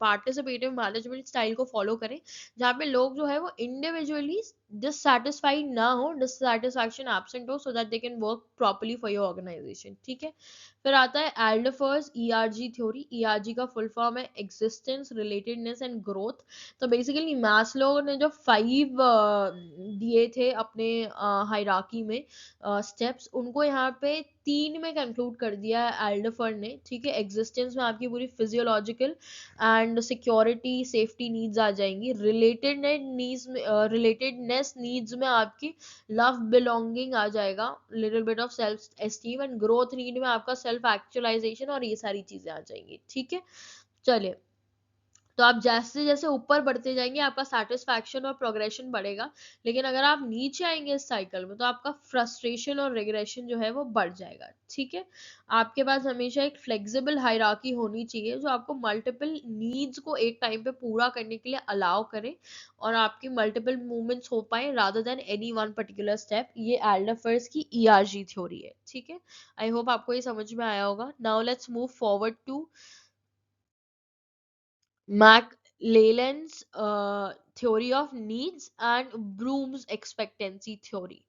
पार्टिसिपेटिव मैनेजमेंट स्टाइल को फॉलो करें, जहाँ पे लोग जो है वो इंडिविजुअली डिससैटिस्फाइड ना हो, डिससैटिस्फैक्शन एब्सेंट हो, so that they can work properly for your organisation, ठीक है। फिर आता है एल्डफर्स ईआरजी थ्योरी। ईआरजी का फुल फॉर्म है एग्जिस्टेंस, रिलेटेडनेस एंड ग्रोथ। तो बेसिकली मैस्लो ने जो 5 दिए थे अपने हायरार्की में स्टेप्स, उनको यहाँ पे 3 में कंक्लूड कर दिया है एल्डफर ने, ठीक है। एग्जिस्टेंस में आपकी पूरी physiological and security safety needs आ जाएंगी। रिलेटेडनेस नीड्स में आपकी लव बिलोंगिंग आ जाएगा, little bit of self esteem, and growth need में आपका सेल्फ एक्चुअलाइजेशन और ये सारी चीजें आ जाएंगी, ठीक है। चलिए, तो आप जैसे जैसे ऊपर बढ़ते जाएंगे आपका सेटिस्फैक्शन और प्रोग्रेशन बढ़ेगा, लेकिन अगर आप नीचे आएंगे इस साइकिल में तो आपका फ्रस्ट्रेशन और रिग्रेशन जो है वो बढ़ जाएगा, ठीक है। आपके पास हमेशा एक फ्लेक्सिबल हायरार्की होनी चाहिए जो आपको मल्टीपल नीड्स को एक टाइम पे पूरा करने के लिए अलाउ करे और आपकी मल्टीपल मूवमेंट्स हो पाए rather than any one particular step. ये एल्डरफर्स की ईआरजी थ्योरी है, ठीक है। आई होप आपको ये समझ में आया होगा। Now let's move forward to McLellan's theory of needs and Bloom's expectancy theory।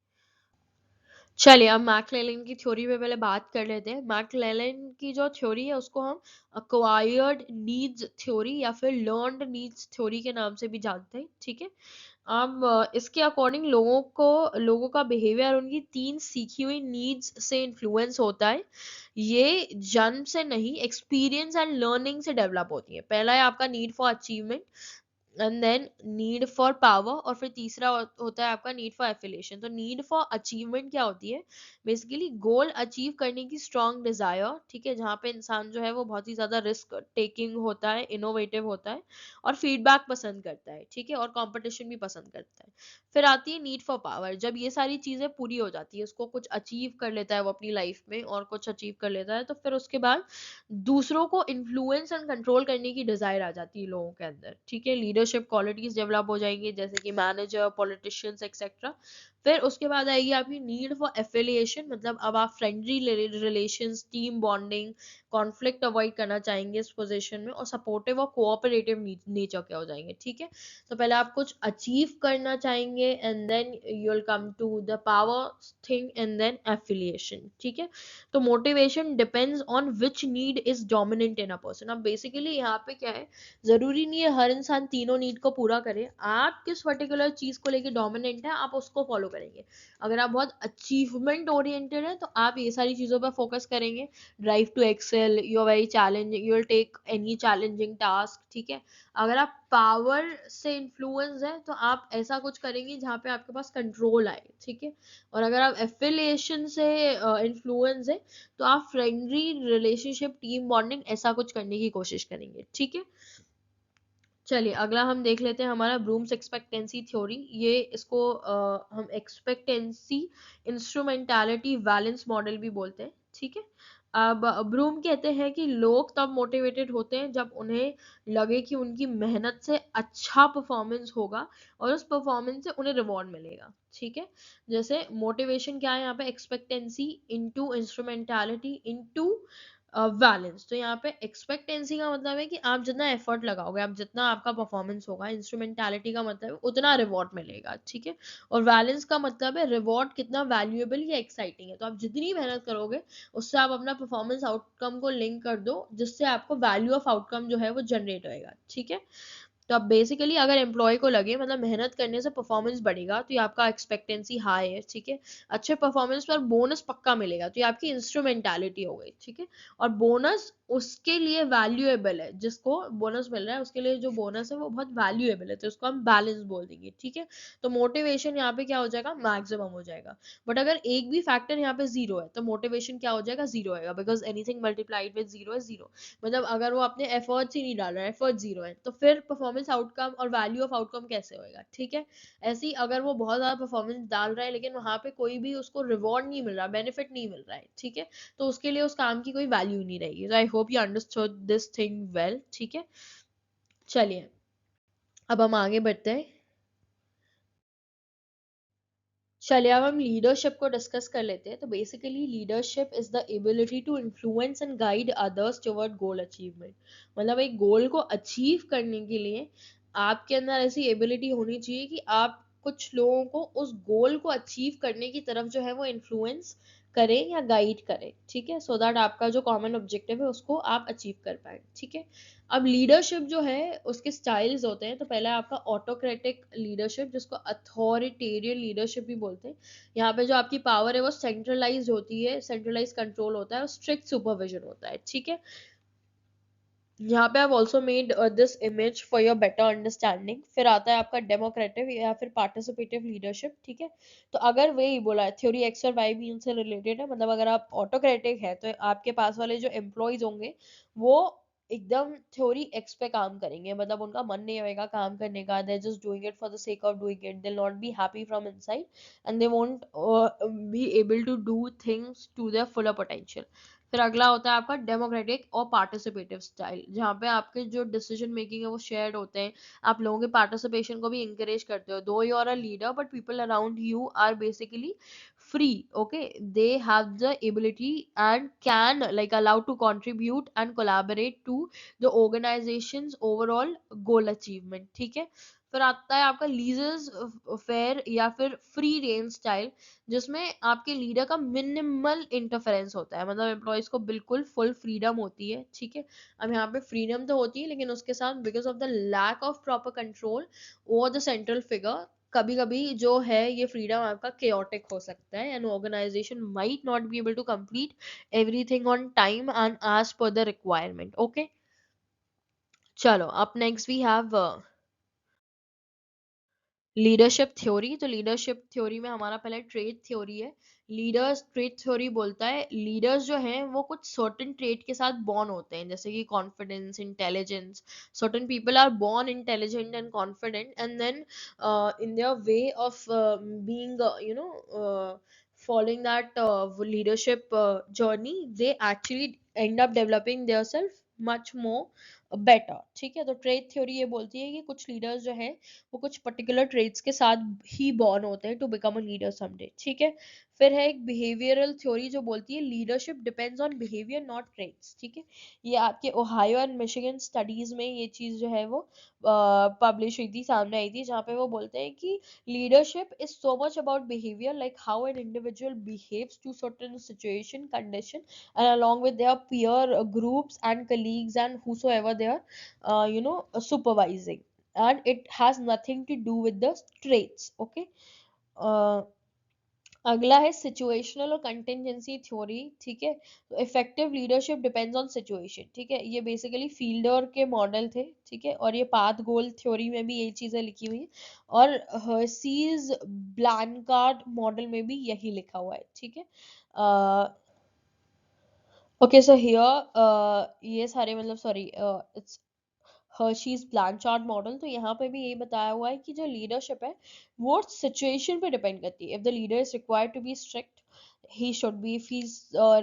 चलिए, अब मैकलेलन की थ्योरी पे पहले बात कर लेते हैं। मैकलेलन की जो थ्योरी है उसको हम अक्वायर्ड नीड्स थ्योरी या फिर लर्नड नीड्स थ्योरी के नाम से भी जानते हैं, ठीक है। अब इसके अकॉर्डिंग लोगों का बिहेवियर उनकी 3 सीखी हुई नीड्स से इन्फ्लुएंस होता है। ये जन्म से नहीं, एक्सपीरियंस एंड लर्निंग से डेवलप होती है। पहला है आपका need for achievement, and then need for power, और फिर तीसरा होता है आपका नीड फॉर एफिलिएशन। तो नीड फॉर अचीवमेंट क्या होती है? बेसिकली गोल अचीव करने की स्ट्रॉन्ग डिजायर, ठीक है, जहाँ पे इंसान जो है वो बहुत ही ज्यादा रिस्क टेकिंग होता है, इनोवेटिव होता है और फीडबैक पसंद करता है, ठीक है, और कंपटीशन भी पसंद करता है। फिर आती है नीड फॉर पावर। जब ये सारी चीजें पूरी हो जाती है, उसको कुछ अचीव कर लेता है वो अपनी लाइफ में और कुछ अचीव कर लेता है, तो फिर उसके बाद दूसरों को इन्फ्लुएंस एंड कंट्रोल करने की डिजायर आ जाती है लोगों के अंदर, ठीक है। लीडरशिप क्वालिटीज डेवलप हो जाएंगी जैसे कि मैनेजर, पॉलिटिशियंस एक्सेट्रा। फिर उसके बाद आएगी आपकी नीड फॉर एफिलिएशन, मतलब अब आप friendly relations, team bonding, conflict avoid करना चाहेंगे इस पोजीशन में, और सपोर्टिव और कोऑपरेटिव नेचर के हो जाएंगे, ठीक है। तो पहले आप कुछ अचीव करना चाहेंगे and then you will come to the power thing and then affiliation, ठीक है। तो motivation depends on which need is dominant in a person. अब बेसिकली यहाँ पे क्या है, जरूरी नहीं है हर इंसान तीनों नीड को पूरा करे। आप किस पर्टिकुलर चीज को लेके डोमिनेंट है आप उसको फॉलो करेंगे। अगर आप बहुत अचीवमेंट ओरिएंटेड है तो आप ये सारी चीजों पर फोकस करेंगे। Drive to excel, you are very challenging, you will take any challenging task, ठीक है। अगर आप पावर से इन्फ्लुएंस है तो आप ऐसा कुछ करेंगे जहाँ पे आपके पास कंट्रोल आए, ठीक है। और अगर आप एफिलिएशन से इन्फ्लुएंस है तो आप फ्रेंडली रिलेशनशिप, टीम बॉन्डिंग, ऐसा कुछ करने की कोशिश करेंगे, ठीक है। चलिए, अगला हम देख लेते हैं हमारा ब्रूम्स एक्सपेक्टेंसी थ्योरी। ये इसको हम एक्सपेक्टेंसी इंस्ट्रूमेंटालिटी बैलेंस मॉडल भी बोलते हैं, ठीक है। अब ब्रूम कहते हैं कि लोग तब मोटिवेटेड होते हैं जब उन्हें लगे कि उनकी मेहनत से अच्छा परफॉर्मेंस होगा और उस परफॉर्मेंस से उन्हें रिवॉर्ड मिलेगा, ठीक है। जैसे मोटिवेशन क्या है यहाँ पे, expectancy into instrumentality into balance. तो यहाँ पे एक्सपेक्टेंसी का मतलब है कि आप जितना एफर्ट लगाओगे, आप जितना आपका परफॉर्मेंस होगा, इंस्ट्रूमेंटालिटी का मतलब है उतना रिवॉर्ड मिलेगा, ठीक है। और बैलेंस का मतलब है रिवॉर्ड कितना वैल्यूएबल या एक्साइटिंग है। तो आप जितनी मेहनत करोगे उससे आप अपना परफॉर्मेंस आउटकम को लिंक कर दो, जिससे आपको वैल्यू ऑफ आउटकम जो है वो जनरेट होएगा, ठीक है। तो अब बेसिकली अगर एम्प्लॉय को लगे मतलब मेहनत करने से परफॉर्मेंस बढ़ेगा तो ये आपका एक्सपेक्टेंसी हाई है, ठीक है। अच्छे परफॉर्मेंस पर बोनस पक्का मिलेगा तो ये आपकी इंस्ट्रूमेंटालिटी हो गई, ठीक है। और बोनस उसके लिए वैल्यूएबल है, जिसको बोनस मिल रहा है उसके लिए जो बोनस है वो बहुत वैल्यूएबल है, तो उसको हम बैलेंस बोल देंगे, ठीक है। तो मोटिवेशन यहाँ पे क्या हो जाएगा, मैक्सिमम हो जाएगा। बट अगर एक भी फैक्टर यहाँ पे जीरो है तो मोटिवेशन क्या हो जाएगा, जीरो आएगा, because anything multiplied with zero is zero. मतलब अगर वो अपने एफर्ट्स ही नहीं डाल रहा है, एफर्ट जीरो है, तो फिर परफॉर्मेंस आउटकम और वैल्यू ऑफ आउटकम कैसे होएगा, ठीक है। ऐसे ही अगर वो बहुत ज्यादा परफॉर्मेंस डाल रहा है लेकिन वहां पे कोई भी उसको रिवॉर्ड नहीं मिल रहा, बेनिफिट नहीं मिल रहा है, ठीक है, तो उसके लिए उस काम की कोई वैल्यू नहीं रहेगी। तो I hope you understood this thing well, ठीक है। चलिए, अब हम आगे बढ़ते हैं। चलिए, अब हम लीडरशिप को डिस्कस कर लेते हैं। तो basically leadership is the ability to influence and guide others toward goal achievement. मतलब एक गोल को अचीव करने के लिए आपके अंदर ऐसी एबिलिटी होनी चाहिए कि आप कुछ लोगों को उस गोल को अचीव करने की तरफ जो है वो इन्फ्लुएंस करे या गाइड करे, ठीक है, सो दैट आपका जो कॉमन ऑब्जेक्टिव है उसको आप अचीव कर पाए, ठीक है। अब लीडरशिप जो है उसके स्टाइल्स होते हैं, तो पहला है आपका ऑटोक्रेटिक लीडरशिप, जिसको अथॉरिटेरियन लीडरशिप भी बोलते हैं। यहाँ पे जो आपकी पावर है वो सेंट्रलाइज होती है, सेंट्रलाइज कंट्रोल होता है और स्ट्रिक्ट सुपरविजन होता है, ठीक है। यहाँ पे I've also made this image for your better understanding। फिर आता है आपका डेमोक्रेटिव या फिर पार्टिसिपेटिव लीडरशिप, ठीक है। तो अगर वही बोला है थ्योरी एक्स और वाई भी से रिलेटेड है, मतलब अगर आप ऑटोक्रेटिक है तो आपके पास वाले जो एम्प्लॉयज होंगे वो एकदम थ्योरी एक्स पे काम करेंगे, मतलब उनका मन नहीं होएगा काम करने का, they just doing it for the sake of doing it, they not be happy from inside and they won't be able to do things to their full potential. फिर अगला होता है आपका डेमोक्रेटिक और पार्टिसिपेटिव स्टाइल, जहाँ पे आपके जो डिसीजन मेकिंग है वो शेयर्ड होते हैं, आप लोगों के पार्टिसिपेशन को भी इंकरेज करते हो, though you are a leader but people around you are basically free, okay, they have the ability and can like allow to contribute and collaborate to the organization's overall goal achievement, ठीक है। फिर आता है आपका lizards fair या फिर free range style, जिसमें आपके लीडर का मिनिमल इंटरफेरेंस होता है, मतलब एम्प्लॉयज को बिल्कुल फुल फ्रीडम होती है, ठीक है। अब यहाँ पे फ्रीडम तो होती है लेकिन उसके साथ because of the lack of proper control over the central figure, कभी कभी जो है ये फ्रीडम आपका केओटिक हो सकता है and organisation might not be able to complete everything on time and as per the requirement, okay. चलो अब next we have leadership theory. तो लीडरशिप थ्योरी में हमारा पहले ट्रेट थ्योरी है। लीडर्स ट्रेट थ्योरी बोलता है लीडर्स जो हैं वो कुछ सर्टेन ट्रेट के साथ बॉर्न होते हैं, जैसे कि confidence, intelligence. Certain people are born intelligent and confident and then in their way of being following that leadership journey, they actually end up developing themselves much more better, ठीक है। तो trade theory ये बोलती है कि कुछ leaders जो है वो कुछ पर्टिकुलर ट्रेड्स के साथ ही बॉर्न होते हैं to become a leader someday, ठीक है। फिर है एक बिहेवियरल थ्योरी जो बोलती है leadership depends on behaviour not traits, ठीक है। ये आपके ओहायो एंड मिशिगन स्टडीज में ये चीज जो है वो पब्लिश हुई थी, सामने आई थी, जहाँ पे वो बोलते हैं कि leadership is so much about behavior, like how an individual behaves to certain situation condition and along with their peer groups and colleagues and whosoever they are supervising, and it has nothing to do with the traits, okay। uh, अगला है situational और contingency theory, ठीक है। तो effective leadership depends on situation, ठीक है। ये basically fielder के मॉडल थे, ठीक है, और ये पाथ गोल थ्योरी में भी यही चीजें लिखी हुई है और हर्सीज ब्लैंकार्ड मॉडल में भी यही लिखा हुआ है, ठीक है। ओके सो हियर ये सारे मतलब सॉरी इट्स हर्शीज ब्लैंचार्ड मॉडल, तो यहाँ पे भी यही बताया हुआ है कि जो लीडरशिप है वो सिचुएशन पे डिपेंड करती है। If the leader is required to be strict he should be, if he's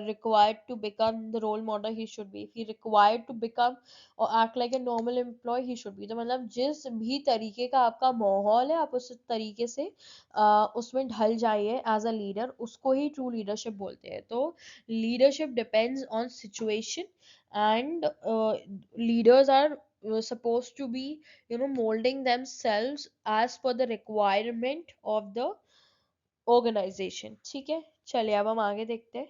required to become the role model he should be, if he required to become or act like a normal employee he should be। तो मतलब जिस भी तरीके का आपका माहौल है आप उस तरीके से उसमें ढल जाइए एज अ लीडर, उसको ही ट्रू लीडरशिप बोलते हैं। तो leadership depends on situation and leaders are supposed to be molding themselves as per the requirement of the organization, ठीक है। चलिए अब हम आगे देखते हैं।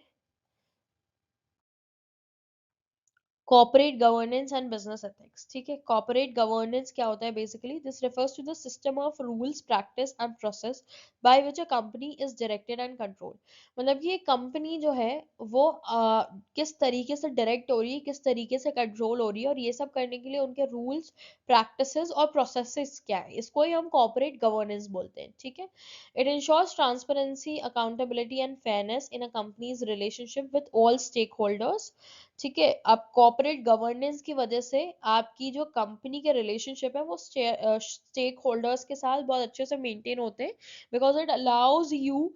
Corporate governance and business ethics, ठीक है। कॉर्पोरेट गवर्नेंस क्या होता है basically, this refers to the system of rules, practice and process by which a company is directed and control. मतलब कि ये कंपनी जो है वो किस तरीके से डायरेक्ट हो रही है, किस तरीके से कंट्रोल हो रही है, और ये सब करने के लिए उनके रूल्स, प्रैक्टिसेस और प्रोसेसेस क्या है, इसको ही हम कॉर्पोरेट गवर्नेंस बोलते हैं, ठीक है। It ensures transparency, accountability and fairness in a company's relationship with all stakeholders, ठीक है। अब कॉर्पोरेट गवर्नेंस की वजह से आपकी जो कंपनी के रिलेशनशिप है वो स्टेक होल्डर्स के साथ बहुत अच्छे से मेंटेन होते हैं, because it allows you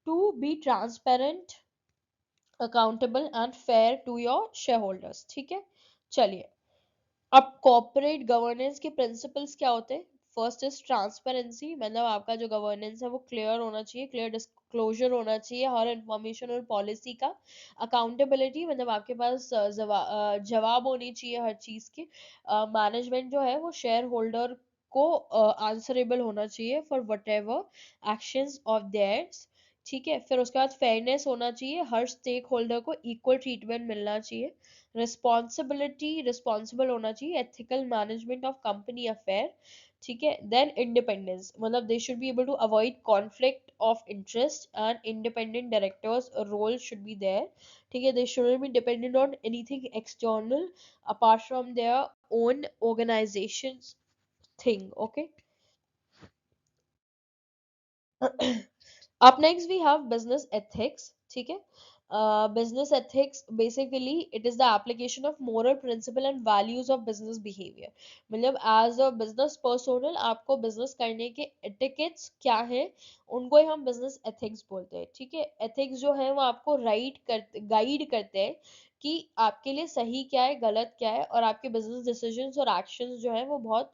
to be transparent, accountable and fair to your shareholders, ठीक है। चलिए अब कॉर्पोरेट गवर्नेंस के प्रिंसिपल्स क्या होते हैं। फर्स्ट इज ट्रांसपेरेंसी, मतलब आपका जो गवर्नेंस है वो क्लियर होना चाहिए, क्लियर डिस्क्लोजर होना चाहिए हर इंफॉर्मेशन और पॉलिसी का। अकाउंटेबिलिटी, मतलब आपके पास जवाब होनी चाहिए हर चीज की। मैनेजमेंट जो है वो शेयर होल्डर को आंसरेबल होना चाहिए for whatever actions of theirs, ठीक है। फिर उसके बाद फेयरनेस होना चाहिए, हर स्टेक होल्डर को इक्वल ट्रीटमेंट मिलना चाहिए। रिस्पॉन्सिबिलिटी, रिस्पॉन्सिबल होना चाहिए, ethical management of company affair, ठीक है। देन इंडिपेंडेंस, मतलब they should be able to avoid conflict of interest and independent directors role should be there, ठीक है। They should be dependent on anything external apart from their own organizations thing, okay. Up next we have business ethics, ठीक है। Business ethics basically it is the application of moral principle and values of business behavior, मतलब as a business personnel आपको business करने के etiquettes क्या है, उनको ही हम business ethics बोलते हैं, ठीक है। ethics जो है वो आपको गाइड करते हैं कि आपके लिए सही क्या है, गलत क्या है, और आपके business decisions और actions जो है वो बहुत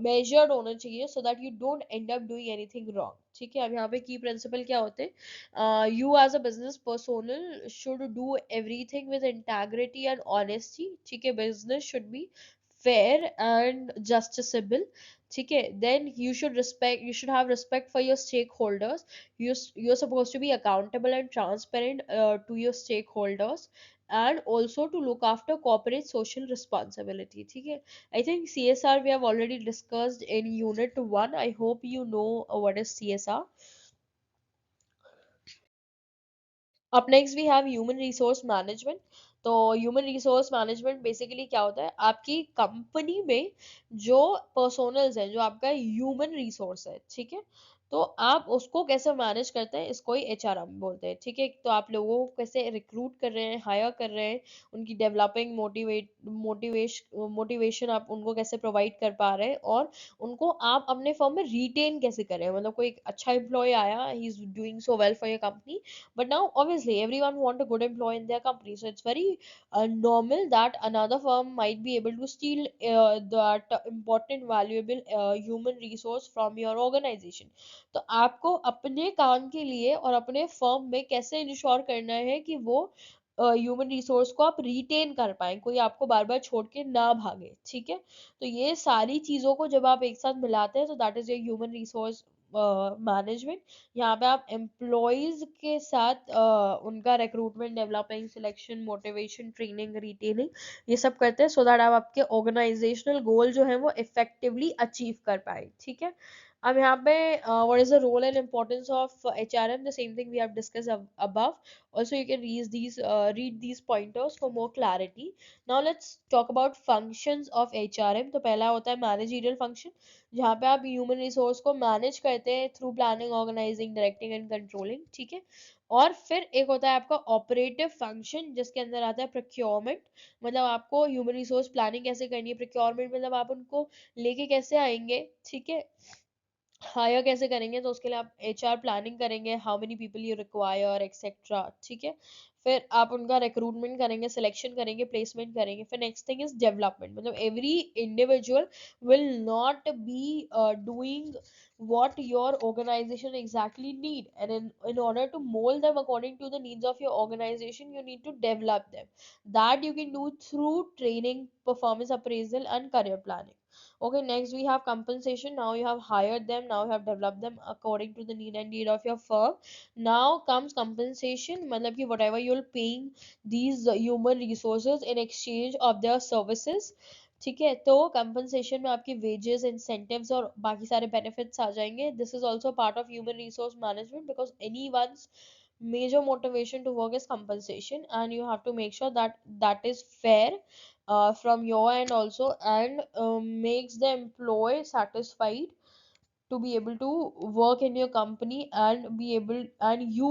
मेजर्ड होना चाहिए सो that you don't and up doing anything wrong, ठीक है। अब यहाँ पे की प्रिंसिपल क्या होते हैं, you as a business personal should do everything with integrity and honesty, ठीक है। Business should be fair and justiciable, ठीक है। then you should have respect for your stakeholders, you're supposed to be accountable and transparent to your stakeholders, and also to look after corporate social responsibility, ठीक है। I think CSR we have already discussed in unit 1. I hope you know what is CSR. Up next we have human resource management. तो human resource management basically क्या होता है, आपकी company में जो personnels है, जो आपका ह्यूमन रिसोर्स है, ठीक है, तो आप उसको कैसे मैनेज करते हैं, इसको ही एचआरएम बोलते हैं, ठीक है। तो आप लोगों को कैसे रिक्रूट कर रहे हैं, हायर कर रहे हैं, उनकी डेवलपिंग मोटिवेशन आप उनको कैसे प्रोवाइड कर पा रहे हैं, और उनको आप अपने फर्म में रिटेन कैसे करें, मतलब कोई एक अच्छा एम्प्लॉय आया, he is doing so well for your company, but now obviously everyone want a good employee in their company, so it's very normal that another firm might be able to steal that important valuable human resource from your organization. तो आपको अपने काम के लिए और अपने firm में कैसे इंश्योर करना है कि वो ह्यूमन रिसोर्स को आप रिटेन कर पाए, कोई आपको बार बार छोड़ के ना भागे, ठीक है। तो ये सारी चीजों को जब आप एक साथ मिलाते हैं तो that is your human resource management. यहाँ पे आप एम्प्लॉयज के साथ उनका recruitment, developing, selection, motivation, training, retaining, ये सब करते हैं सो दैट आप आपके ऑर्गेनाइजेशनल गोल जो है वो इफेक्टिवली अचीव कर पाए, ठीक है। अब यहाँ पे what is the role and importance of HRM, the same thing we have discuss above. Also you can read these pointers for more clarity. Now let's talk about functions of HRM. तो पहला होता है managerial function, जहाँ पे आप human resource को manage करते हैं through planning, organising, directing and controlling, ठीक है। और फिर एक होता है आपका ऑपरेटिव फंक्शन, जिसके अंदर आता है प्रोक्योरमेंट, मतलब आपको ह्यूमन रिसोर्स प्लानिंग कैसे करनी है, प्रोक्योरमेंट मतलब आप उनको लेके कैसे आएंगे, ठीक है, हायर कैसे करेंगे, तो उसके लिए आप एचआर प्लानिंग करेंगे, how many people you require etcetera, ठीक है। फिर आप उनका रिक्रूटमेंट करेंगे, सिलेक्शन करेंगे, प्लेसमेंट करेंगे। फिर नेक्स्ट थिंग इज डेवलपमेंट, मतलब every individual will not be doing what your organization exactly need, and in order to mold them according to the needs of your organization, you need to develop them. That you can do through training, performance appraisal and career planning. Okay, next we have compensation. Now you have hired them, now you have developed them according to the need of your firm. Now comes compensation, मतलब कि whatever you're paying these human resources in exchange of their services, ठीक है। तो compensation में आपकी wages, incentives और बाकी सारे बेनिफिट्स आ जाएंगे। This is also part of human resource management because any one's major motivation to work is compensation, and you have to make sure that that is fair from your end also, and makes the employee satisfied to be able to work in your company, and be able, and you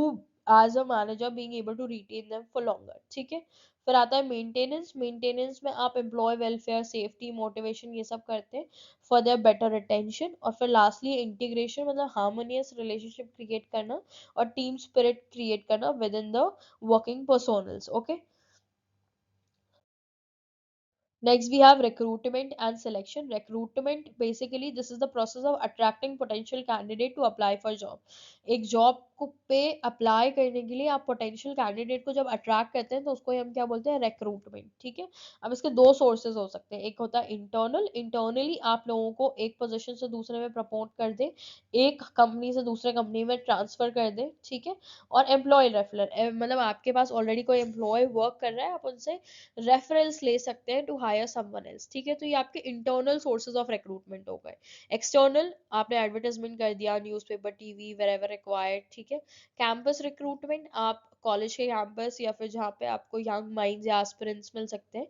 as a manager being able to retain them for longer, ठीक है। फिर आता है maintenance, maintenance में आप employ welfare, safety, motivation, ये सब करते हैं फॉर देयर बेटर रिटेंशन। और फिर लास्टली इंटीग्रेशन, मतलब हार्मोनियस रिलेशनशिप क्रिएट करना और टीम स्पिरिट क्रिएट करना with in the working personnels, okay. Next, we have recruitment and selection. Recruitment, basically, this is the process of attracting potential candidate to apply for job. एक job को पे apply करने के लिए आप potential candidate को जब अट्रैक्ट करते हैं तो उसको हम क्या बोलते हैं, रिक्रूटमेंट, ठीक है। अब इसके दो सोर्सेज हो सकते हैं, एक होता है इंटरनल, इंटरनली आप लोगों को एक पोजीशन से दूसरे में प्रमोट कर दे, एक कंपनी से दूसरे कंपनी में ट्रांसफर कर दे, ठीक है। और एम्प्लॉय रेफरल, मतलब आपके पास ऑलरेडी कोई एम्प्लॉय वर्क कर रहा है, आप उनसे रेफरेंस ले सकते हैं टू हायर समवन एल्स, ठीक है। तो ये आपके इंटरनल सोर्सेज ऑफ रिक्रूटमेंट हो गए। एक्सटर्नल, आपने एडवर्टाइजमेंट कर दिया न्यूज़पेपर, टीवी, वेरेवर रिक्वायर्ड, ठीक है। कैंपस रिक्रूटमेंट, आप कॉलेज के कैंपस या फिर जहाँ पे आपको यंग माइंड्स या एस्पिरेंट्स मिल सकते हैं,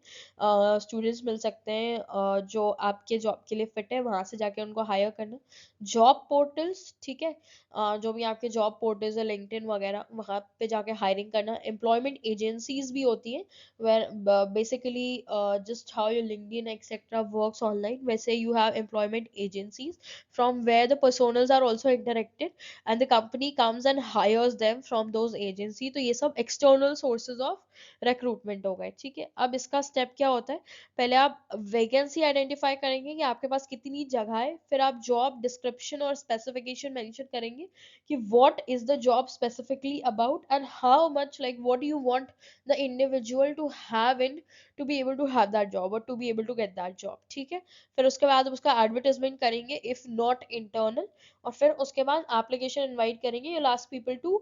स्टूडेंट्स मिल सकते हैं, जो आपके जॉब के लिए फिट है, वहां से जाके उनको हायर करना। जॉब पोर्टल्स, ठीक है, जो भी आपके जॉब पोर्टल्स है, लिंक्डइन वगैरह, वहां पे जाके हायरिंग करना। एम्प्लॉयमेंट एजेंसीज भी होती हैं, where basically just how your LinkedIn etc works online, वैसे you have employment agencies from where the personas are also interacted and the company comes and hires them from those agency। तो ये सब external sources of recruitment हो गए, ठीक है। अब इसका स्टेप क्या होता है, पहले आप वैकेंसी आइडेंटिफाई करेंगे कि आपके पास कितनी जगह है, फिर आप जॉब डिस्क्रिप्शन और स्पेसिफिकेशन मेंशन करेंगे कि what is the job specifically about and how much, like what do you want the individual to have in to be able to have that job or to be able to get that job, ठीक है। फिर उसके बाद उसका advertisement करेंगे if not internal, और फिर उसके बाद एप्लीकेशन इनवाइट करेंगे, you'll ask people to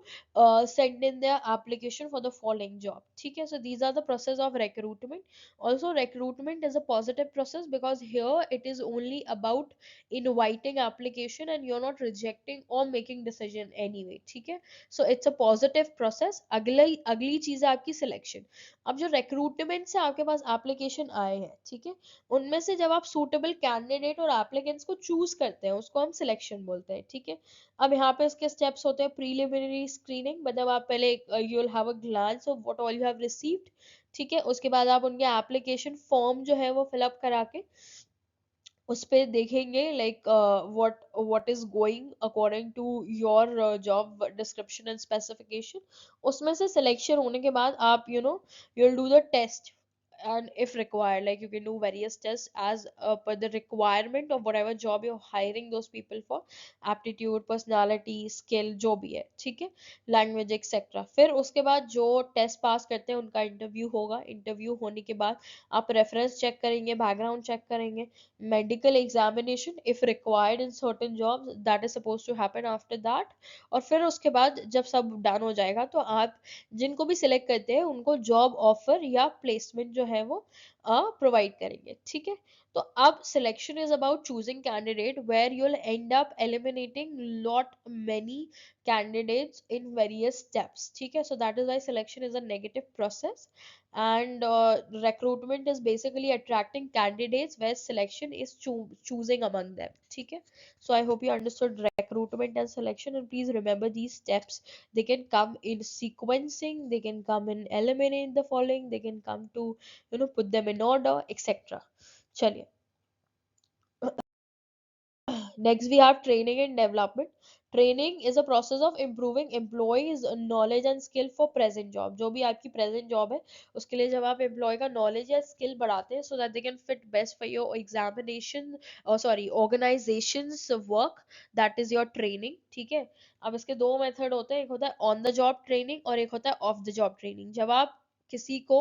send in their application for the following job, ठीक है। So these are the process of recruitment। Also recruitment is a positive process because here it is only about inviting application and you're not rejecting or making decision anyway, ठीक है। सो it's a positive process. अगली चीज है आपकी selection. अब जो recruitment से आपके पास एप्लीकेशन आए हैं, ठीक है, उनमें से जब आप सूटेबल कैंडिडेट और एप्लीकेंट्स को चूज करते हैं, उसको हम सिलेक्शन बोलते हैं, ठीक है। अब यहाँ पे इसके स्टेप्स होते हैं, प्रीलिमिनरी स्क्रीनिंग, मतलब आप पहले you will have a glance of what all you have received, ठीक है। उसके बाद आप उनके एप्लीकेशन फॉर्म जो है वो फिलअप करा के उस पे देखेंगे like what is going according to your job description and specification. उसमें से सिलेक्शन होने के बाद आप you will do the test and if required, like you can do various tests as per the requirement of whatever job you're hiring those people for, aptitude, personality, skill, जो भी है, ठीक है, लैंग्वेज एक्सेट्रा। फिर उसके बाद जो test pass करते हैं उनका इंटरव्यू होगा। इंटरव्यू होने के बाद आप रेफरेंस चेक करेंगे, बैकग्राउंड चेक करेंगे, medical examination if required in certain jobs that is supposed to happen after that। और फिर उसके बाद जब सब डन हो जाएगा तो आप जिनको भी सिलेक्ट करते हैं उनको जॉब ऑफर या प्लेसमेंट जो है वो प्रोवाइड करेंगे, ठीक है। तो अब selection is about choosing candidate where you will end up eliminating lot many candidates in various steps, ठीक है। So that is why selection is a negative process and recruitment is basically attracting candidates where selection is choosing among them, ठीक है। So I hope you understood recruitment and selection, and please remember these steps, they can come in sequencing, they can come in eliminate the following, they can come to put them in order etc। चलिए, next we have training and development। training is a process of improving employees knowledge and skill for present job। जो भी आपकी present job है उसके लिए जब आप employee का knowledge या skill बढ़ाते हैं so that they can fit best for your examination organizations work, that is your training, ठीक है। अब इसके दो मेथड होते हैं, एक होता है ऑन द जॉब ट्रेनिंग और एक होता है ऑफ द जॉब ट्रेनिंग। जब आप किसी को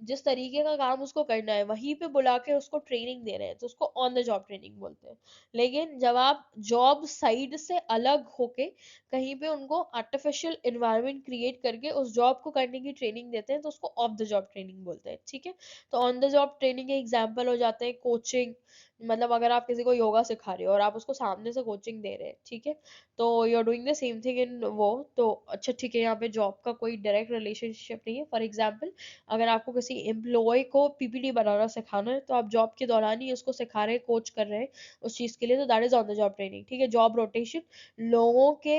जिस तरीके का काम उसको करना है वहीं पे बुला के उसको ट्रेनिंग दे रहे हैं तो उसको ऑन द जॉब ट्रेनिंग बोलते हैं। लेकिन जब आप जॉब साइड से अलग होके कहीं पे उनको आर्टिफिशियल इन्वायरमेंट क्रिएट करके उस जॉब को करने की ट्रेनिंग देते हैं तो उसको ऑफ द जॉब ट्रेनिंग बोलते हैं, ठीक है। तो ऑन द जॉब ट्रेनिंग के एग्जांपल हो जाते हैं कोचिंग, मतलब अगर आप किसी को योगा सिखा रहे हो और आप उसको सामने से कोचिंग दे रहे हैं, ठीक है, तो you are doing the same thing in वो, तो अच्छा ठीक है, यहाँ पे जॉब का कोई डायरेक्ट रिलेशनशिप नहीं है। फॉर एग्जाम्पल, अगर आपको किसी एम्प्लॉय को पीपीटी बनाना सिखाना है तो आप जॉब के दौरान ही उसको सिखा रहे हैं, कोच कर रहे हैं उस चीज के लिए, तो that is on the job training, ठीक है। जॉब रोटेशन, लोगों के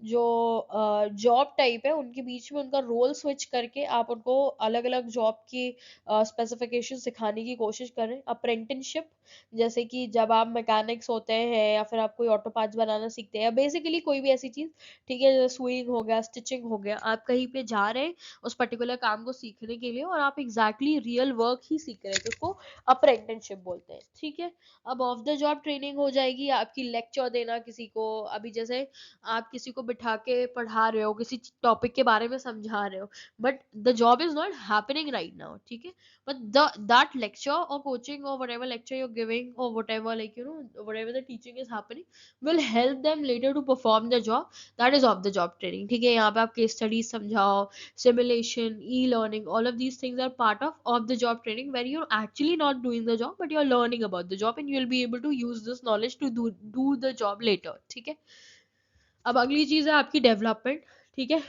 जो जॉब टाइप है उनके बीच में उनका रोल स्विच करके आप उनको अलग अलग जॉब की स्पेसिफिकेशन सिखाने की कोशिश कर रहे हैं। अप्रेंटिसशिप, जैसे कि जब आप मैकेनिक्स होते हैं या फिर आप कोई ऑटो पार्ट्स बनाना सीखते हैं या बेसिकली कोई भी ऐसी चीज, ठीक है, जैसे सुइंग हो गया, स्टिचिंग हो गया, आप कहीं पे जा रहे हैं उस पर्टिकुलर काम को सीखने के लिए और आप एग्जैक्टली रियल वर्क ही सीख रहे हैं, तो उसको अप्रेंटिसशिप बोलते हैं, ठीक है। अब ऑफ द जॉब ट्रेनिंग हो जाएगी आपकी लेक्चर देना किसी को। अभी जैसे आप किसी को बिठा के पढ़ा रहे हो, किसी टॉपिक के बारे में समझा रहे हो, but the job is not happening right now, ठीक है, but that lecture or coaching or whatever lecture you're giving or whatever, like you know, whatever the teaching is happening will help them later to perform the job. That is of the job training, ठीक है, यहाँ पे आप case studies समझाओ, simulation, e-learning, all of these things are part of the job training, where you're actually not doing the job but you're learning about the job, and you'll be able to use this knowledge to do the job later, ठीक है। अब अगली चीज है आपकी development, ठीक है।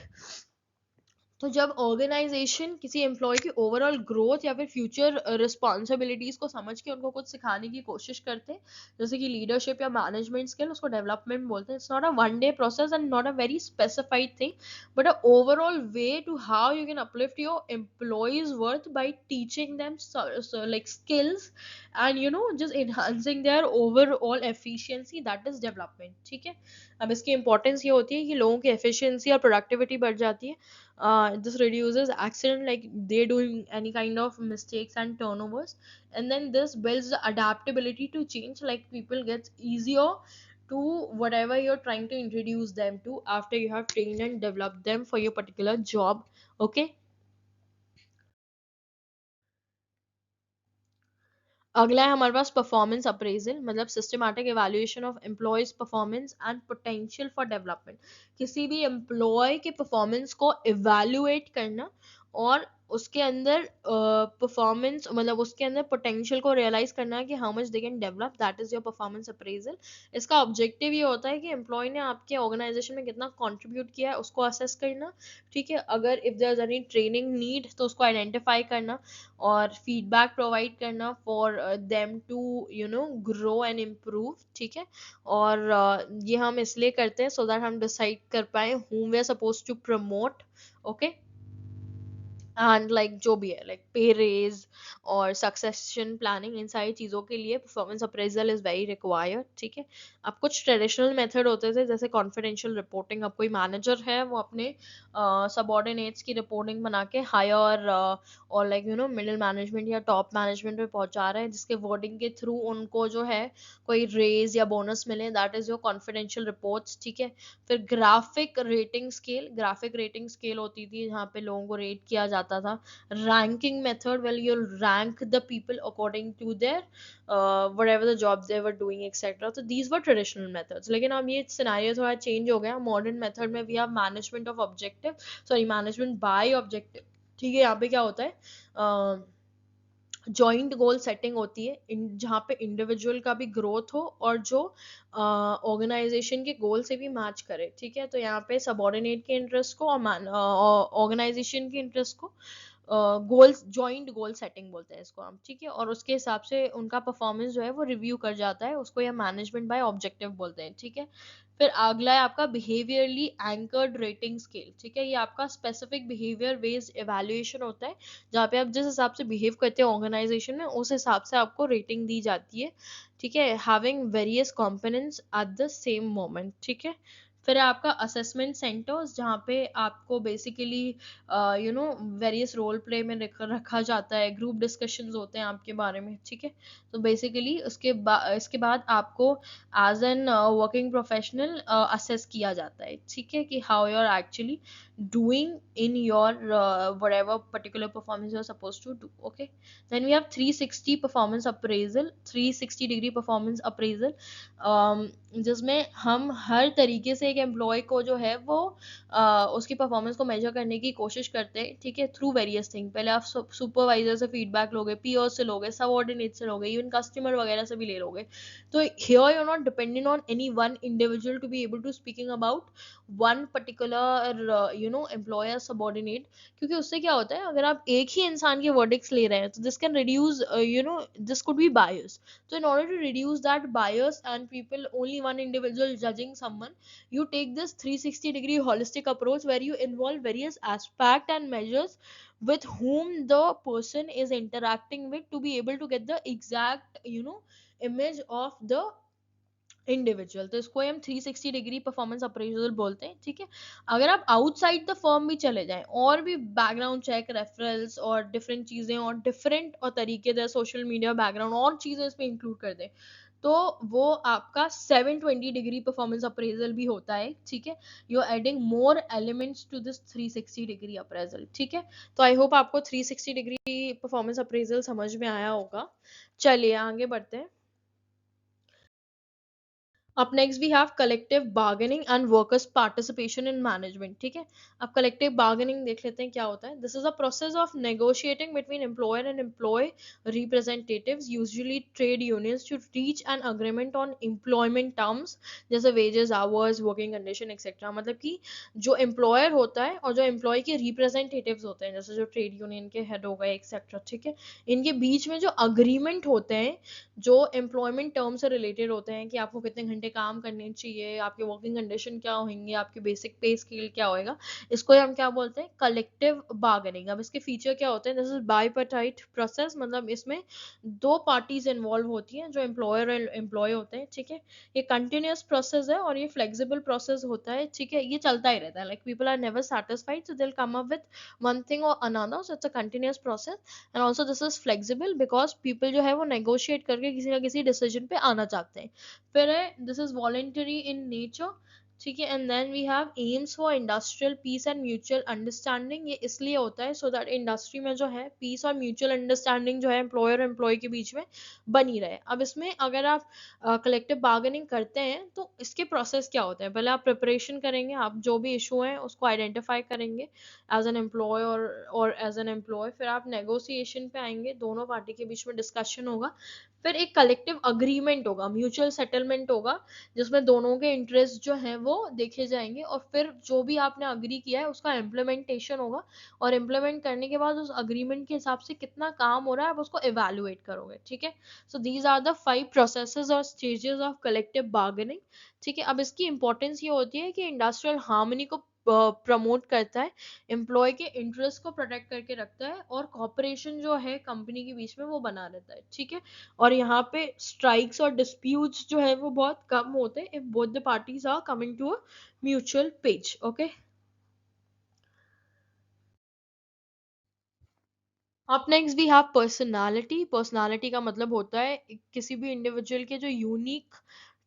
तो जब ऑर्गेनाइजेशन किसी एम्प्लॉय की ओवरऑल ग्रोथ या फिर फ्यूचर रिस्पॉन्सिबिलिटीज को समझ के उनको कुछ सिखाने की कोशिश करते हैं, जैसे कि लीडरशिप या मैनेजमेंट स्किल, उसको डेवलपमेंट बोलते हैं। It's not a one day process and not a very specified thing, but a overall way to how you can uplift your employees worth by teaching them like skills and you know just enhancing their overall efficiency, that is development, ठीक है। अब इसकी importance ये होती है कि लोगों की एफिशिएंसी और प्रोडक्टिविटी बढ़ जाती है। This reduces accident, like they doing any kind of mistakes and turnovers, and then this builds the adaptability to change, like people get easier to whatever you're trying to introduce them to after you have trained and developed them for your particular job, okay। अगला है हमारे पास performance appraisal, मतलब systematic evaluation of employees performance and potential for development. किसी भी employ के performance को evaluate करना और उसके अंदर परफॉर्मेंस मतलब उसके अंदर पोटेंशियल को रियलाइज करना कि how much they can develop, that is your performance appraisal. इसका ऑब्जेक्टिव ये होता है कि एम्प्लॉय ने आपके ऑर्गेनाइजेशन में कितना कंट्रीब्यूट किया है उसको असेस करना, ठीक है। अगर if there is any training need तो उसको आइडेंटिफाई करना और फीडबैक प्रोवाइड करना for them to you know grow and improve, ठीक है। और ये हम इसलिए करते हैं सो दैट हम डिसाइड कर पाए whom we are supposed to promote, okay। And like जो भी है लाइक पे रेज और सक्सेशन प्लानिंग, इन सारी चीज़ों के लिए performance appraisal is very required, ठीक है। अब कुछ ट्रेडिशनल मेथड होते थे जैसे कॉन्फिडेंशियल रिपोर्टिंग। अब कोई मैनेजर है वो अपने सबॉर्डिनेट्स की रिपोर्टिंग बना के हायर और like you no middle management या टॉप मैनेजमेंट पे पहुंचा रहे हैं, जिसके वर्डिंग के थ्रू उनको जो है कोई रेज या बोनस मिले, that is your confidential reports, ठीक है। फिर graphic rating scale, graphic rating scale होती थी जहाँ पे लोगों को रेट किया जाता था। Ranking method, well you rank the people according to their whatever the jobs they were doing etc, so these were traditional methods। लेकिन अब ये सिनेरियो थोड़ा चेंज हो गया। मॉडर्न मेथड में we have management of objective, sorry management by objective, ठीक है। यहाँ पे क्या होता है, जॉइंट गोल सेटिंग होती है जहाँ पे इंडिविजुअल का भी ग्रोथ हो और जो ऑर्गेनाइजेशन के गोल से भी मैच करे, ठीक है। तो यहाँ पे सबॉर्डिनेट के इंटरेस्ट को और ऑर्गेनाइजेशन के इंटरेस्ट को गोल जॉइंट गोल सेटिंग बोलते हैं इसको हम, ठीक है। और उसके हिसाब से उनका परफॉर्मेंस जो है वो रिव्यू कर जाता है, उसको यह मैनेजमेंट बाय ऑब्जेक्टिव बोलते हैं, ठीक है। फिर अगला है आपका बिहेवियरली एंकर्ड रेटिंग स्केल, ठीक है। ये आपका स्पेसिफिक बिहेवियर बेस्ड एवेल्युएशन होता है जहाँ पे आप जिस हिसाब से बिहेव करते हैं ऑर्गेनाइजेशन में उस हिसाब से आपको रेटिंग दी जाती है, ठीक है। Having various components at the same moment, ठीक है। फिर है आपका असेसमेंट सेंटर्स जहाँ पे आपको basically you know various role play में रखा जाता है, ग्रुप डिस्कशंस होते हैं आपके बारे में, ठीक है। तो बेसिकली इसके बाद आपको as an working professional assess किया जाता है, ठीक है, कि how you are actually doing in your whatever particular performance you're supposed to do, okay। Then we have 360 performance appraisal, 360 degree performance appraisal, जिसमें हम हर तरीके से एक एम्प्लॉय को जो है वो उसकी परफॉर्मेंस को मेजर करने की कोशिश करते हैं, ठीक है, थ्रू वेरियस थिंग। पहले आप सुपरवाइजर से फीडबैक लोगे, पीओ से लोगे, सबऑर्डिनेट से लोगे, इवन कस्टमर वगैरह से भी ले लोगे। तो here you are not dependent on any one individual to be able to speaking about one particular you know employer subordinate, क्योंकि उससे क्या होता है अगर आप एक ही इंसान के वर्डिक्स ले रहे हैं तो this can reduce you know this could be bias. So in order to reduce that bias and people only one individual judging someone, you take this 360-degree holistic approach where you involve various aspects and measures with whom the person is interacting with to be able to get the exact you know image of the individual. तो इसको हम 360 degree performance appraisal बोलते हैं, ठीक है। अगर आप outside the firm भी चले जाएं और भी बैकग्राउंड चेक, रेफरल्स और डिफरेंट चीजें और डिफरेंट और तरीके से सोशल मीडिया बैकग्राउंड और चीजें इसमें इंक्लूड कर दें तो वो आपका 720 डिग्री परफॉर्मेंस अप्रेजल भी होता है, ठीक है। You are adding more elements to this 360 degree appraisal, ठीक है। तो आई होप आपको 360 डिग्री परफॉर्मेंस अप्रेजल समझ में आया होगा। चलिए आगे बढ़ते हैं। अब next we have collective bargaining and workers participation in management, ठीक है। अब कलेक्टिव बार्गेनिंग देख लेते हैं क्या होता है। This is a process of negotiating between employer and employee representatives, usually trade unions, to reach an agreement on employment terms, जैसे wages, hours, working condition etcetera. मतलब कि जो एम्प्लॉयर होता है और जो एम्प्लॉय के रिप्रेजेंटेटिव्स होते हैं, जैसे जो ट्रेड यूनियन के हेड हो गए एक्सेट्रा, ठीक है, इनके बीच में जो अग्रीमेंट होते हैं जो एम्प्लॉयमेंट टर्म से रिलेटेड होते हैं कि आपको कितने घंटे काम करने चाहिए, आपके वर्किंग कंडीशन क्या होंगे, आपके बेसिक पे स्केल क्या होएगा, इसको हम क्या बोलते हैं, कलेक्टिव बार्गेनिंग। अब इसके फीचर क्या होते हैं, दिस इज बाइपार्टाइट प्रोसेस, मतलब इसमें दो पार्टीज इन्वॉल्व होती हैं, जो एम्प्लॉयर और एम्प्लॉय होते हैं, ठीक है। ये कंटिन्यूस प्रोसेस है और ये फ्लेक्सिबल प्रोसेस होता है, ठीक है। ये चलता ही रहता है, like people are never satisfied, so they will come up with one thing और another, so it's a continuous process. And also this is flexible because people जो है वो नेगोशिएट करके किसी ना किसी डिसीजन पे आना चाहते हैं। फिर है this is voluntary in nature, ठीक है। And then we have aims for industrial peace and mutual understanding. ये इसलिए होता है सो दैट इंडस्ट्री में जो है पीस और म्यूचुअल अंडरस्टैंडिंग जो है एम्प्लॉयर और एम्प्लॉय के बीच में बनी रहे। अब इसमें अगर आप कलेक्टिव बार्गेनिंग करते हैं तो इसके प्रोसेस क्या होते हैं, पहले आप प्रिपरेशन करेंगे, आप जो भी इशू है उसको आइडेंटिफाई करेंगे एज एन एम्प्लॉय और एज एन एम्प्लॉय। फिर आप नेगोशिएशन पे आएंगे, दोनों पार्टी के बीच में डिस्कशन होगा, फिर एक कलेक्टिव अग्रीमेंट होगा, म्यूचुअल सेटलमेंट होगा, जिसमें दोनों के इंटरेस्ट जो है वो देखे जाएंगे, और फिर जो भी आपने अग्री किया है उसका इम्प्लीमेंटेशन होगा, और इम्प्लीमेंट करने के बाद उस अग्रीमेंट के हिसाब से कितना काम हो रहा है आप उसको इवेलुएट करोगे, ठीक है। So these are the 5 processes और स्टेजेस ऑफ कलेक्टिव बार्गेनिंग, ठीक है। अब इसकी इंपॉर्टेंस ये होती है कि इंडस्ट्रियल हार्मनी को प्रमोट करता है, एम्प्लॉय के इंटरेस्ट को प्रोटेक्ट करके रखता है, और कॉपरेशन जो है कंपनी के बीच में वो बना रहता है, ठीक है। और यहाँ पे स्ट्राइक्स और डिस्प्यूट्स जो है वो बहुत कम होते हैं if both the parties are coming to a mutual page, okay. अब next we have personality. Personality का मतलब होता है किसी भी इंडिविजुअल के जो यूनिक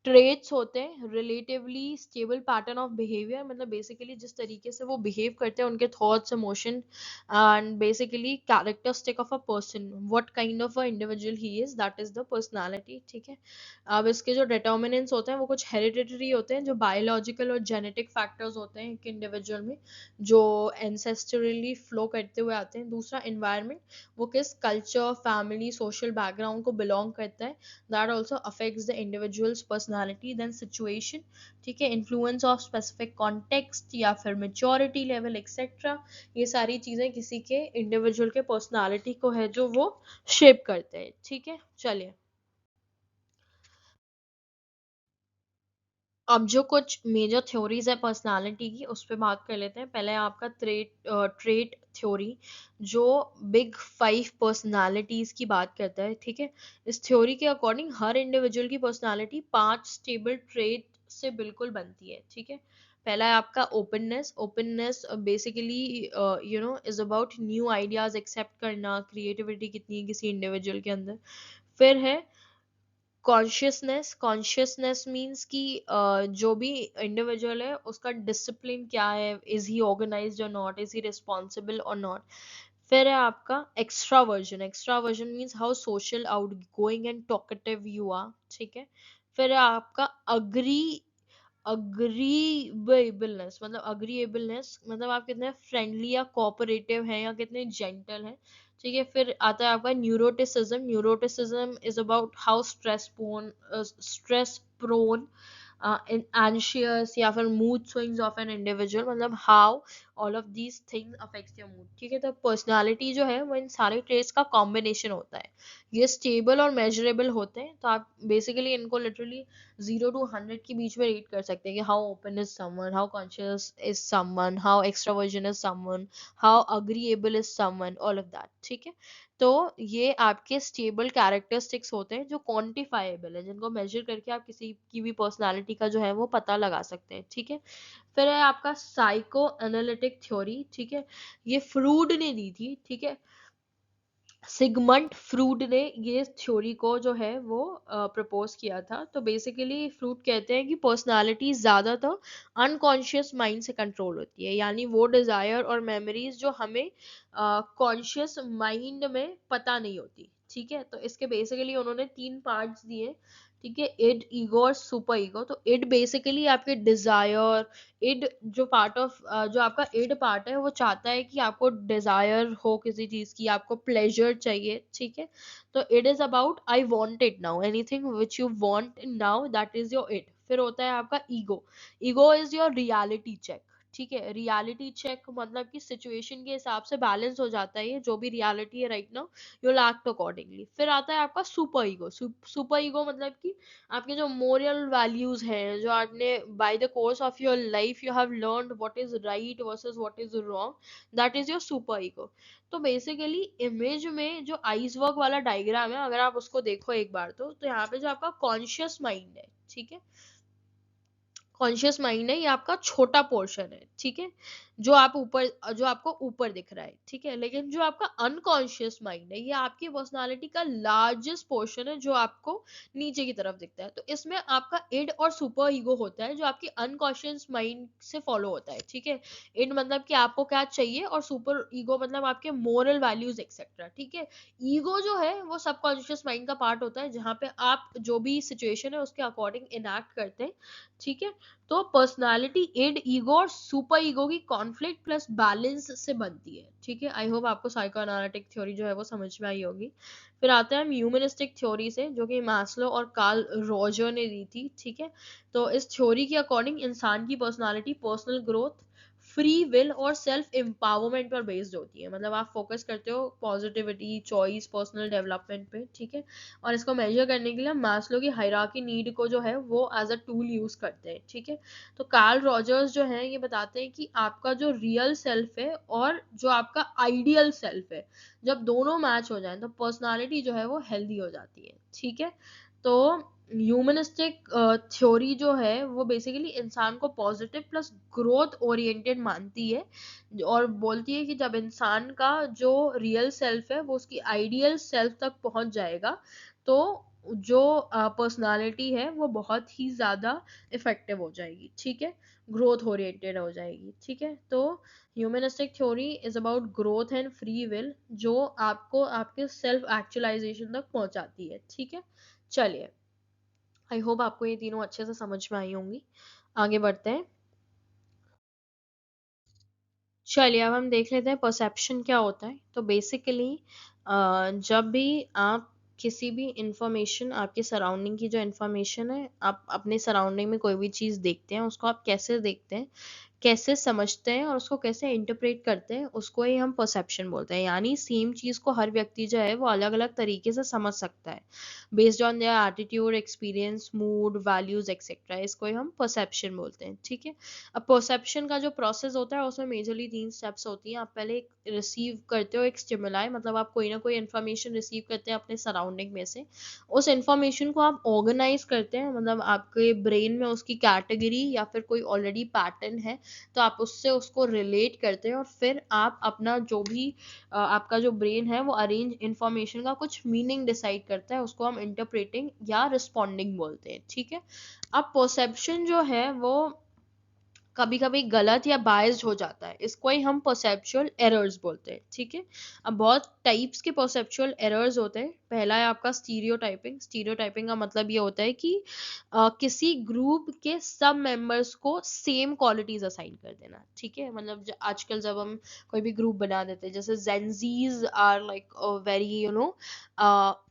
ट्रेट्स होते हैं, relatively stable pattern of behaviour, मतलब बेसिकली जिस तरीके से वो बिहेव करते हैं, उनके thoughts, emotion, and basically characteristic of a person, what kind of a individual he is, that is the personality, ठीक है। अब इसके जो डिटर्मिनेंट्स होते हैं वो कुछ हेरिडिटरी होते हैं, जो बायोलॉजिकल और जेनेटिक फैक्टर्स होते हैं एक इंडिविजुअल में, जो एंसेस्टरली फ्लो करते हुए आते हैं। दूसरा एनवायरनमेंट, वो किस कल्चर, फैमिली, सोशल बैकग्राउंड को बिलोंग करता है, that also affects the individual's personality. Then situation, ठीक है, इन्फ्लुएंस ऑफ स्पेसिफिक कॉन्टेक्स्ट या फिर मेच्योरिटी लेवल एक्सेट्रा, ये सारी चीजें किसी के इंडिविजुअल के पर्सनालिटी को है जो वो शेप करते हैं, ठीक है। चलिए अब जो कुछ मेजर थ्योरीज है पर्सनालिटी की उस पर बात कर लेते हैं। पहले आपका ट्रेट थ्योरी, जो बिग 5 पर्सनालिटीज की बात करता है, ठीक है। इस थ्योरी के अकॉर्डिंग हर इंडिविजुअल की पर्सनालिटी 5 स्टेबल ट्रेट से बिल्कुल बनती है, ठीक है। पहला है आपका openness. Openness basically is about new ideas accept करना, क्रिएटिविटी कितनी है किसी इंडिविजुअल के अंदर। फिर है कॉन्शियसनेस। कॉन्शियसनेस मीन्स कि जो भी इंडिविजुअल है उसका डिसिप्लिन क्या है, इज ही ऑर्गेनाइज्ड और नॉट, इज ही रिस्पॉन्सिबल और नॉट। फिर है आपका extraversion. Extraversion means how social, outgoing and talkative you are, ठीक है। फिर है आपका अग्रीएबलनेस, मतलब अग्रीएबलनेस मतलब आप कितने फ्रेंडली या कोऑपरेटिव हैं या कितने जेंटल हैं, ठीक है। फिर आता है आपका neuroticism. Neuroticism is about how stress prone anxious या फिर mood swings of an individual, मतलब how all of these things affects your mood, ठीक है। तो पर्सनालिटी जो है वो इन सारे ट्रेट्स का कॉम्बिनेशन होता है। ये स्टेबल और मेजरेबल होते हैं, तो आप बेसिकली इनको लिटरली 0 to 100 के बीच में रेट कर सकते हैं कि how open is someone, how conscious is someone, how extraversion is someone, how agreeable is someone, all of that, ठीक है। तो ये आपके स्टेबल कैरेक्टरिस्टिक्स होते हैं जो क्वांटिफाइबल है, जिनको मेजर करके आप किसी की भी पर्सनालिटी का जो है वो पता लगा सकते हैं, ठीक है। फिर है आपका साइको एनालिटिक थ्योरी, ठीक है। ये फ्रूड ने दी थी, ठीक है। सिगमंड फ्रूड ने ये थ्योरी को जो है वो प्रपोज किया था। तो बेसिकली फ्रूड कहते हैं कि पर्सनालिटी ज़्यादातर अनकॉन्शियस माइंड से कंट्रोल होती है, यानी वो डिज़ायर और मेमोरीज जो हमें कॉन्शियस माइंड में पता नहीं होती। ठीक है, तो इसके बेसिकली उन्होंने 3 पार्ट्स दिए। ठीक है, इड, ईगो और सुपर ईगो। तो इड बेसिकली आपके डिज़ायर, इड जो पार्ट ऑफ जो आपका इड पार्ट है वो चाहता है कि आपको डिजायर हो किसी चीज की, आपको प्लेजर चाहिए। ठीक है, तो it is about I want it now, anything which you want now, that is your id. फिर होता है आपका ego. Ego is your reality check. ठीक है, रियलिटी चेक मतलब कि सिचुएशन के हिसाब से बैलेंस हो जाता है, ये जो भी रियलिटी है right now you will act accordingly. फिर आता है आपका सुपर ईगो। सुपर ईगो मतलब कि आपके जो मोरल वैल्यूज हैं, जो आपने by the course of your life you have learned what is right versus what is wrong, that is your super ego. तो बेसिकली इमेज में जो आइस वर्क वाला डायग्राम है, अगर आप उसको देखो एक बार तो यहाँ पे जो आपका कॉन्शियस माइंड है, ठीक है, कॉन्शियस माइंड है, ये आपका छोटा पोर्शन है। ठीक है, जो आप ऊपर, जो आपको ऊपर दिख रहा है। ठीक है, लेकिन जो आपका अनकॉन्शियस माइंड है, ये आपकी पर्सनालिटी का लार्जेस्ट पोर्शन है, जो आपको नीचे की तरफ दिखता है। तो इसमें आपका इड और सुपर ईगो होता है, जो आपकी अनकॉन्शियस माइंड से फॉलो होता है। ठीक है, इड मतलब कि आपको क्या चाहिए, और सुपर ईगो मतलब आपके मोरल वैल्यूज एक्सेट्रा। ठीक है, ईगो जो है वो सबकॉन्शियस माइंड का पार्ट होता है, जहाँ पे आप जो भी सिचुएशन है उसके अकॉर्डिंग इनैक्ट करते हैं। ठीक है, तो पर्सनालिटी इड, ईगो और सुपर ईगो की कॉन्फ्लिक्ट प्लस बैलेंस से बनती है। ठीक है, आई होप आपको साइकोएनालिटिक थ्योरी जो है वो समझ में आई होगी। फिर आते हैं हम ह्यूमनिस्टिक थ्योरी से, जो कि मैस्लो और कार्ल रॉजर ने दी थी। ठीक है, तो इस थ्योरी के अकॉर्डिंग इंसान की personality personal growth, free will और सेल्फ एम्पावरमेंट पर बेस्ड होती है। मतलब आप फोकस करते हो पॉजिटिविटी, चॉइस, पर्सनल डेवलपमेंट पे। ठीक है, और इसको मेजर करने के लिए हम मास्लो की हायरार्की नीड को जो है वो एज अ टूल यूज करते हैं। ठीक है, तो कार्ल रॉजर्स जो है ये बताते हैं कि आपका जो रियल सेल्फ है और जो आपका आइडियल सेल्फ है, जब दोनों मैच हो जाएं तो पर्सनालिटी जो है वो हेल्दी हो जाती है। ठीक है, तो ह्यूमनिस्टिक थ्योरी जो है वो बेसिकली इंसान को पॉजिटिव प्लस ग्रोथ ओरिएंटेड मानती है, और बोलती है कि जब इंसान का जो रियल सेल्फ है वो उसकी आइडियल सेल्फ तक पहुंच जाएगा, तो जो पर्सनालिटी है वो बहुत ही ज़्यादा इफेक्टिव हो जाएगी। ठीक है, ग्रोथ ओरिएंटेड हो जाएगी। ठीक है, तो humanistic theory is about growth and free will, जो आपको आपके सेल्फ एक्चुअलाइजेशन तक पहुंचाती है। ठीक है, चलिए, आई होप आपको ये तीनों अच्छे से समझ में आई होंगी। आगे बढ़ते हैं। चलिए अब हम देख लेते हैं परसेप्शन क्या होता है। तो बेसिकली जब भी आप किसी भी इंफॉर्मेशन, आपके सराउंडिंग की जो इंफॉर्मेशन है, आप अपने सराउंडिंग में कोई भी चीज़ देखते हैं, उसको आप कैसे देखते हैं, कैसे समझते हैं और उसको कैसे इंटरप्रेट करते हैं, उसको ही हम परसेप्शन बोलते हैं। यानी सेम चीज़ को हर व्यक्ति जो है वो अलग अलग तरीके से समझ सकता है, based on their attitude, experience, mood, values etcetera. इसको ही हम परसेप्शन बोलते हैं। ठीक है, अब परसेप्शन का जो प्रोसेस होता है उसमें मेजरली 3 स्टेप्स होती हैं। आप पहले रिसीव करते हो एक स्टिमुलाई, मतलब आप कोई ना कोई इन्फॉर्मेशन रिसीव करते हैं अपने सराउंडिंग में से। उस इन्फॉर्मेशन को आप ऑर्गेनाइज करते हैं, मतलब आपके ब्रेन में उसकी कैटेगरी या फिर कोई ऑलरेडी पैटर्न है तो आप उससे उसको रिलेट करते हैं, और फिर आप अपना जो भी आपका जो ब्रेन है वो अरेंज इन्फॉर्मेशन का कुछ मीनिंग डिसाइड करता है, उसको हम इंटरप्रेटिंग या रिस्पॉन्डिंग बोलते हैं। ठीक है, अब परसेप्शन जो है वो कभी कभी गलत या बायस्ड हो जाता है, इसको ही हम परसेप्चुअल एरर्स बोलते हैं। ठीक है, अब बहुत टाइप्स के परसेप्चुअल एरर्स होते हैं। पहला है आपका स्टीरियोटाइपिंग। स्टीरियोटाइपिंग का मतलब ये होता है कि किसी ग्रुप के सब मेंबर्स को सेम क्वालिटीज असाइन कर देना। ठीक है, मतलब आजकल जब हम कोई भी ग्रुप बना देते हैं, जैसे Gen Zs are like very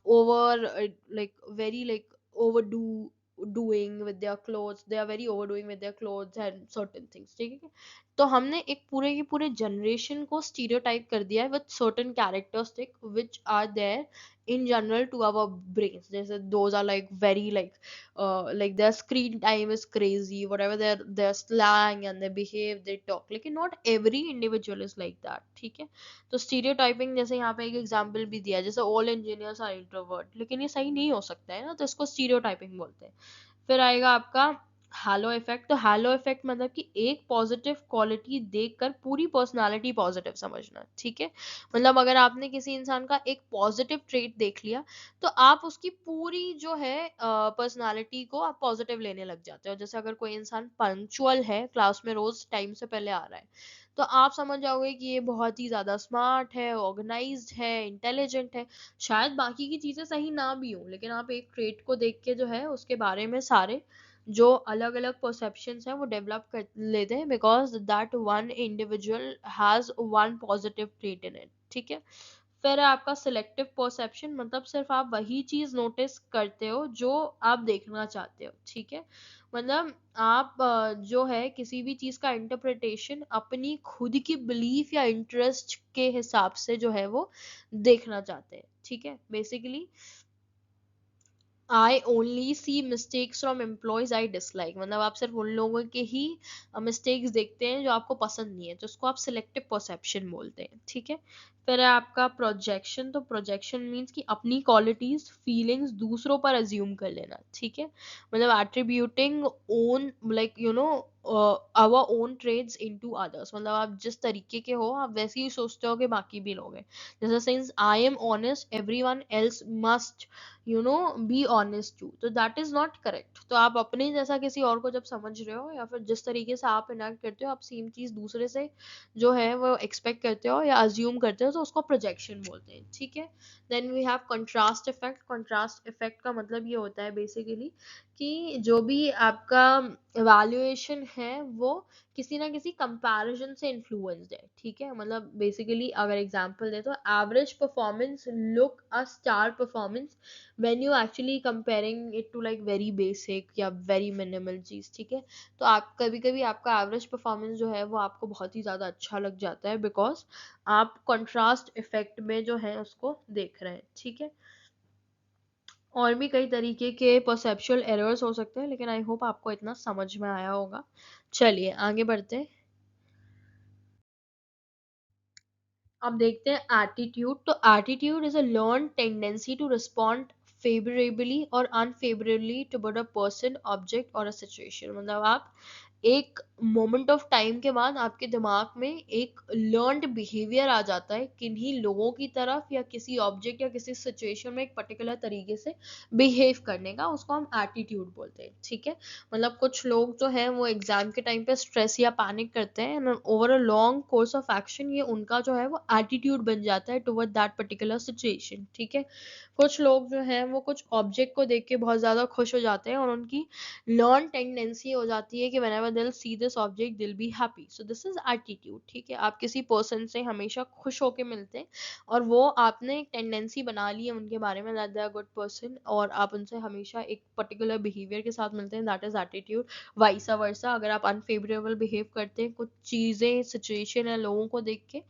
over like very like overdo doing with their clothes, they are very overdoing with their clothes and certain things। ठीक है, तो हमने एक पूरे के पूरे जनरेशन को स्टीरियोटाइप कर दिया है with certain characteristic which are there in general to our brains, जैसे those are like very like their screen time is crazy, whatever their slang and their behave, they talk, लेकिन not every individual is like that। ठीक है, तो stereotyping जैसे यहाँ पे एक example भी दिया है, जैसे all engineers are introvert, लेकिन ये सही नहीं हो सकता है ना, तो इसको stereotyping बोलते हैं। फिर आएगा आपका हैलो इफेक्ट, तो हैलो इफेक्ट मतलब कि एक पॉजिटिव क्वालिटी देखकर पूरी पर्सनालिटी पॉजिटिव समझना, ठीक है। मतलब अगर आपने किसी इंसान का एक पॉजिटिव ट्रेट देख लिया, तो आप उसकी पूरी जो है पर्सनालिटी को आप पॉजिटिव लेने लग जाते हो। जैसे अगर कोई इंसान पंक्चुअल है, क्लास में रोज टाइम से पहले आ रहा है, तो आप समझ जाओगे कि ये बहुत ही ज्यादा स्मार्ट है, ऑर्गेनाइज्ड है, इंटेलिजेंट है। शायद बाकी की चीजें सही ना भी हो, लेकिन आप एक ट्रेट को देख के जो है उसके बारे में सारे जो अलग अलग परसेप्शंस हैं वो डेवलप कर लेते हैं, because that one individual has one positive trait in it, ठीक है। फिर है आपका सिलेक्टिव परसेप्शन, मतलब सिर्फ आप वही चीज नोटिस करते हो जो आप देखना चाहते हो, ठीक है। मतलब आप जो है किसी भी चीज का इंटरप्रिटेशन अपनी खुद की बिलीफ या इंटरेस्ट के हिसाब से जो है वो देखना चाहते हैं, ठीक है। Basically I only see mistakes from employees I dislike, मतलब आप सिर्फ उन लोगों के ही मिस्टेक्स देखते हैं जो आपको पसंद नहीं है, तो उसको आप सिलेक्टिव परसेप्शन बोलते हैं, ठीक है। फिर है आपका प्रोजेक्शन, तो प्रोजेक्शन मीन्स कि अपनी क्वालिटीज फीलिंग्स दूसरों पर अज्यूम कर लेना, ठीक है। मतलब attributing own like you know our own traits into others, मतलब आप जिस तरीके के हो आप वैसे ही सोचते हो कि बाकी भी लोग हैं। जैसे since I am honest everyone else must be honest too, तो दैट इज नॉट करेक्ट। तो आप अपने जैसा किसी और को जब समझ रहे हो, या फिर जिस तरीके से आप इनैक्ट करते हो आप सेम चीज दूसरे से जो है वो एक्सपेक्ट करते हो या अज्यूम करते हो, तो उसको प्रोजेक्शन बोलते हैं, ठीक है। Then we have contrast effect. Contrast effect का मतलब ये होता है बेसिकली कि जो भी आपका वैल्यूएशन है वो किसी ना किसी कंपैरिजन से इन्फ्लुएंस्ड है, ठीक है। मतलब बेसिकली अगर एग्जांपल दे तो average performance look a star performance when you actually comparing it to like very basic या वेरी मिनिमल चीज, ठीक है। तो आप कभी कभी आपका एवरेज परफॉर्मेंस जो है वो आपको बहुत ही ज्यादा अच्छा लग जाता है, बिकॉज आप कंट्रास्ट इफेक्ट में जो है उसको देख रहे हैं, ठीक है। और भी कई तरीके के परसेप्चुअल एरर्स हो सकते हैं, लेकिन आई होप आपको इतना समझ में आया होगा। चलिए आगे बढ़ते हैं। अब देखते हैं एटीट्यूड। तो attitude is a learn tendency to respond favourably और unfavourably to a person, object और अ सिचुएशन। मतलब आप एक मोमेंट ऑफ टाइम के बाद आपके दिमाग में एक लर्नड बिहेवियर आ जाता है किन्हीं लोगों की तरफ या किसी ऑब्जेक्ट या किसी सिचुएशन में एक पर्टिकुलर तरीके से बिहेव करने का, उसको हम एटीट्यूड बोलते हैं, ठीक है। मतलब कुछ लोग जो है वो एग्जाम के टाइम पे स्ट्रेस या पैनिक करते हैं, and over a long course of action ये उनका जो है वो एटीट्यूड बन जाता है टुवर्ड दैट पर्टिकुलर सिचुएशन, ठीक है। कुछ लोग जो है वो कुछ ऑब्जेक्ट को देख के बहुत ज्यादा खुश हो जाते हैं और उनकी लर्न टेंडेंसी हो जाती है कि whenever they'll see this object they'll be happy, so this is attitude, ठीक है। आप किसी पर्सन से हमेशा खुश होके मिलते हैं और वो आपने एक टेंडेंसी बना ली है उनके बारे में that they are good person, और आप उनसे हमेशा एक पर्टिकुलर बिहेवियर के साथ मिलते हैं, दैट इज एटीट्यूड। वाइसा वर्सा, अगर आप अनफेवरेबल बिहेव करते हैं कुछ चीजें सिचुएशन या लोगों को देख के,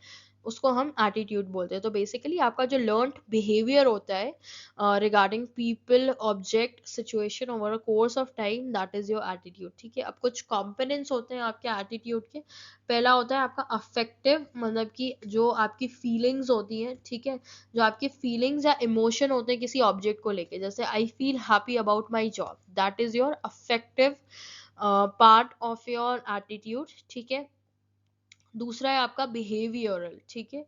उसको हम एटीट्यूड बोलते हैं। तो बेसिकली आपका जो लर्न बिहेवियर होता है regarding people, object, situation over a course of time, that is your attitude, ठीक है। अब कुछ कंपोनेंट्स होते हैं आपके एटीट्यूड के। पहला होता है आपका अफेक्टिव, मतलब कि जो आपकी फीलिंग्स होती हैं, ठीक है। जो आपकी फीलिंग्स या इमोशन होते हैं किसी ऑब्जेक्ट को लेके, जैसे I feel happy about my job, that is your affective part of your attitude, ठीक है। दूसरा है आपका बिहेवियरल, ठीक है।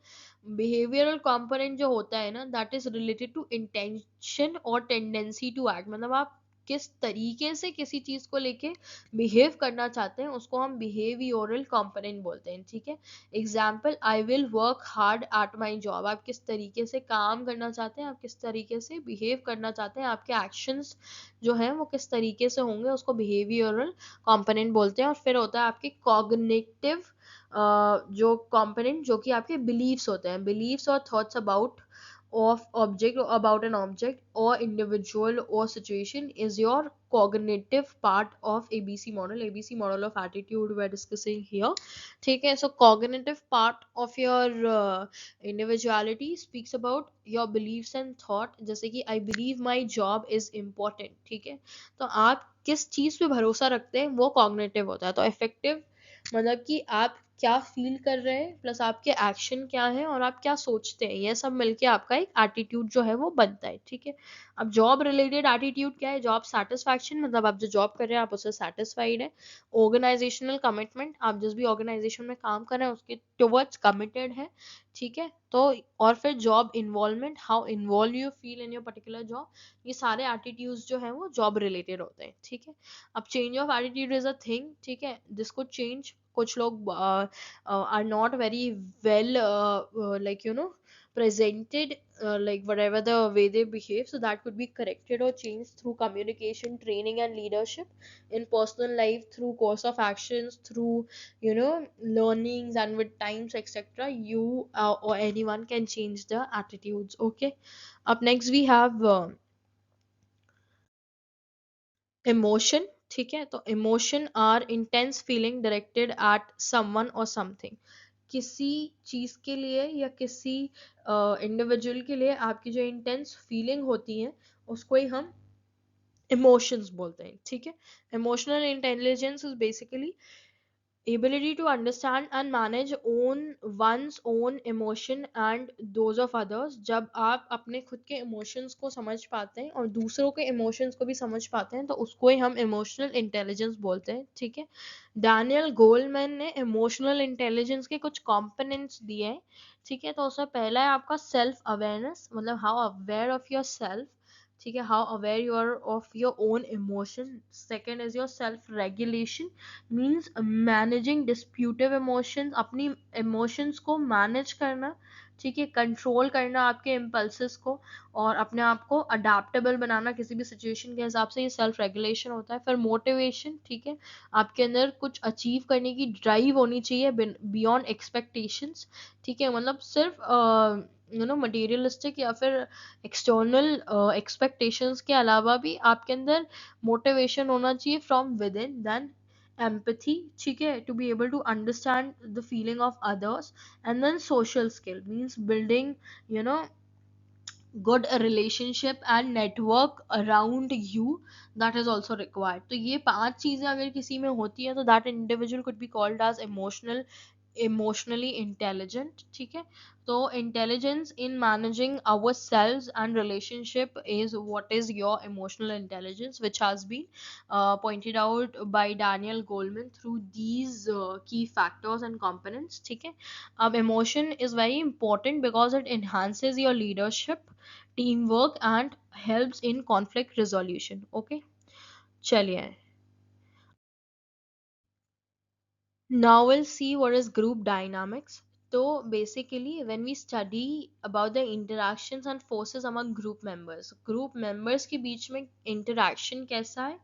बिहेवियरल कंपोनेंट जो होता है ना, that is related to intention और टेंडेंसी टू एक्ट, मतलब आप किस तरीके से किसी चीज को लेके बिहेव करना चाहते हैं उसको हम बिहेवियरल कंपोनेंट बोलते हैं, ठीक है। Example, I will work hard at my job, आप किस तरीके से काम करना चाहते हैं, आप किस तरीके से बिहेव करना चाहते हैं, आपके एक्शंस जो है वो किस तरीके से होंगे, उसको बिहेवियरल कंपोनेंट बोलते हैं। और फिर होता है आपके कॉग्निटिव जो कंपोनेंट, जो कि आपके बिलीव्स होते हैं, बिलीव्स और thoughts about of object or about an object or individual or situation is your cognitive part of ABC model. ABC model of attitude we're discussing here, ठीक है। So cognitive part of your individuality speaks about your beliefs and thought, जैसे कि I believe my job is important, ठीक है। तो आप किस चीज पे भरोसा रखते हैं वो cognitive होता है। तो effective मतलब कि आप क्या फील कर रहे हैं प्लस आपके एक्शन क्या है और आप क्या सोचते हैं, ये सब मिलके आपका एक एटीट्यूड जो है वो बनता है, ठीक है। अब जॉब रिलेटेड एटीट्यूड क्या है, जॉब सेटिस्फैक्शन, मतलब आप जो जॉब कर रहे हैं आप उससे सेटिस्फाइड है। ऑर्गेनाइजेशनल कमिटमेंट, आप जिस भी ऑर्गेनाइजेशन में काम कर रहे हैं उसके टुवर्ड्स कमिटेड है, ठीक है। तो और फिर job involvement, how involve you feel in your particular job, ये सारे एटीट्यूड्स जो है वो जॉब रिलेटेड होते हैं, ठीक है। अब change of attitude is a thing, ठीक है, जिसको चेंज कुछ लोग are not very well like presented, like whatever the way they behave, so that could be corrected or changed through communication, training and leadership in personal life, through course of actions, through learnings, and with times etc. You or anyone can change the attitudes, okay. Up next we have emotion, ठीक है। तो emotion are intense feeling directed at someone और something, किसी चीज के लिए या किसी इंडिविजुअल के लिए आपकी जो इंटेंस फीलिंग होती है उसको ही हम इमोशंस बोलते हैं, ठीक है। Emotional intelligence is basically ability to understand and manage one's own emotion and those of others, जब आप अपने खुद के इमोशंस को समझ पाते हैं और दूसरों के इमोशंस को भी समझ पाते हैं तो उसको ही हम इमोशनल इंटेलिजेंस बोलते हैं, ठीक है। डैनियल गोलमैन ने इमोशनल इंटेलिजेंस के कुछ कंपोनेंट्स दिए हैं, ठीक है। तो उसमें पहला है आपका सेल्फ अवेयरनेस, मतलब how aware of your self, ठीक है, how aware you are of your own emotion. Second is your self regulation, means managing disruptive emotions, अपनी इमोशंस को मैनेज करना, ठीक है, कंट्रोल करना आपके इम्पल्सेस को और अपने आप को अडेप्टेबल बनाना किसी भी सिचुएशन के हिसाब से, ये सेल्फ रेगुलेशन होता है। फिर मोटिवेशन, ठीक है, आपके अंदर कुछ अचीव करने की ड्राइव होनी चाहिए बियॉन्ड एक्सपेक्टेशंस, ठीक है, मतलब सिर्फ मटेरियलिस्टिक या फिर एक्सटर्नल एक्सपेक्टेशंस के अलावा भी आपके अंदर मोटिवेशन होना चाहिए from within. Then empathy, ठीक है, to be able to understand the feeling of others, and then social skill means building you know good relationship and network around you, that is also required। तो ये 5 चीजें अगर किसी में होती है तो that individual could be called as emotionally intelligent, ठीक है। तो intelligence in managing ourselves and relationship is what is your emotional intelligence, which has been pointed out by Daniel Goleman through these key factors and components, ठीक है। अब emotion is very important because it enhances your leadership, teamwork and helps in conflict resolution, okay। चलिए, now we'll see what is group dynamics। तो basically when we study about the interactions and forces among group members के बीच में interaction कैसा है,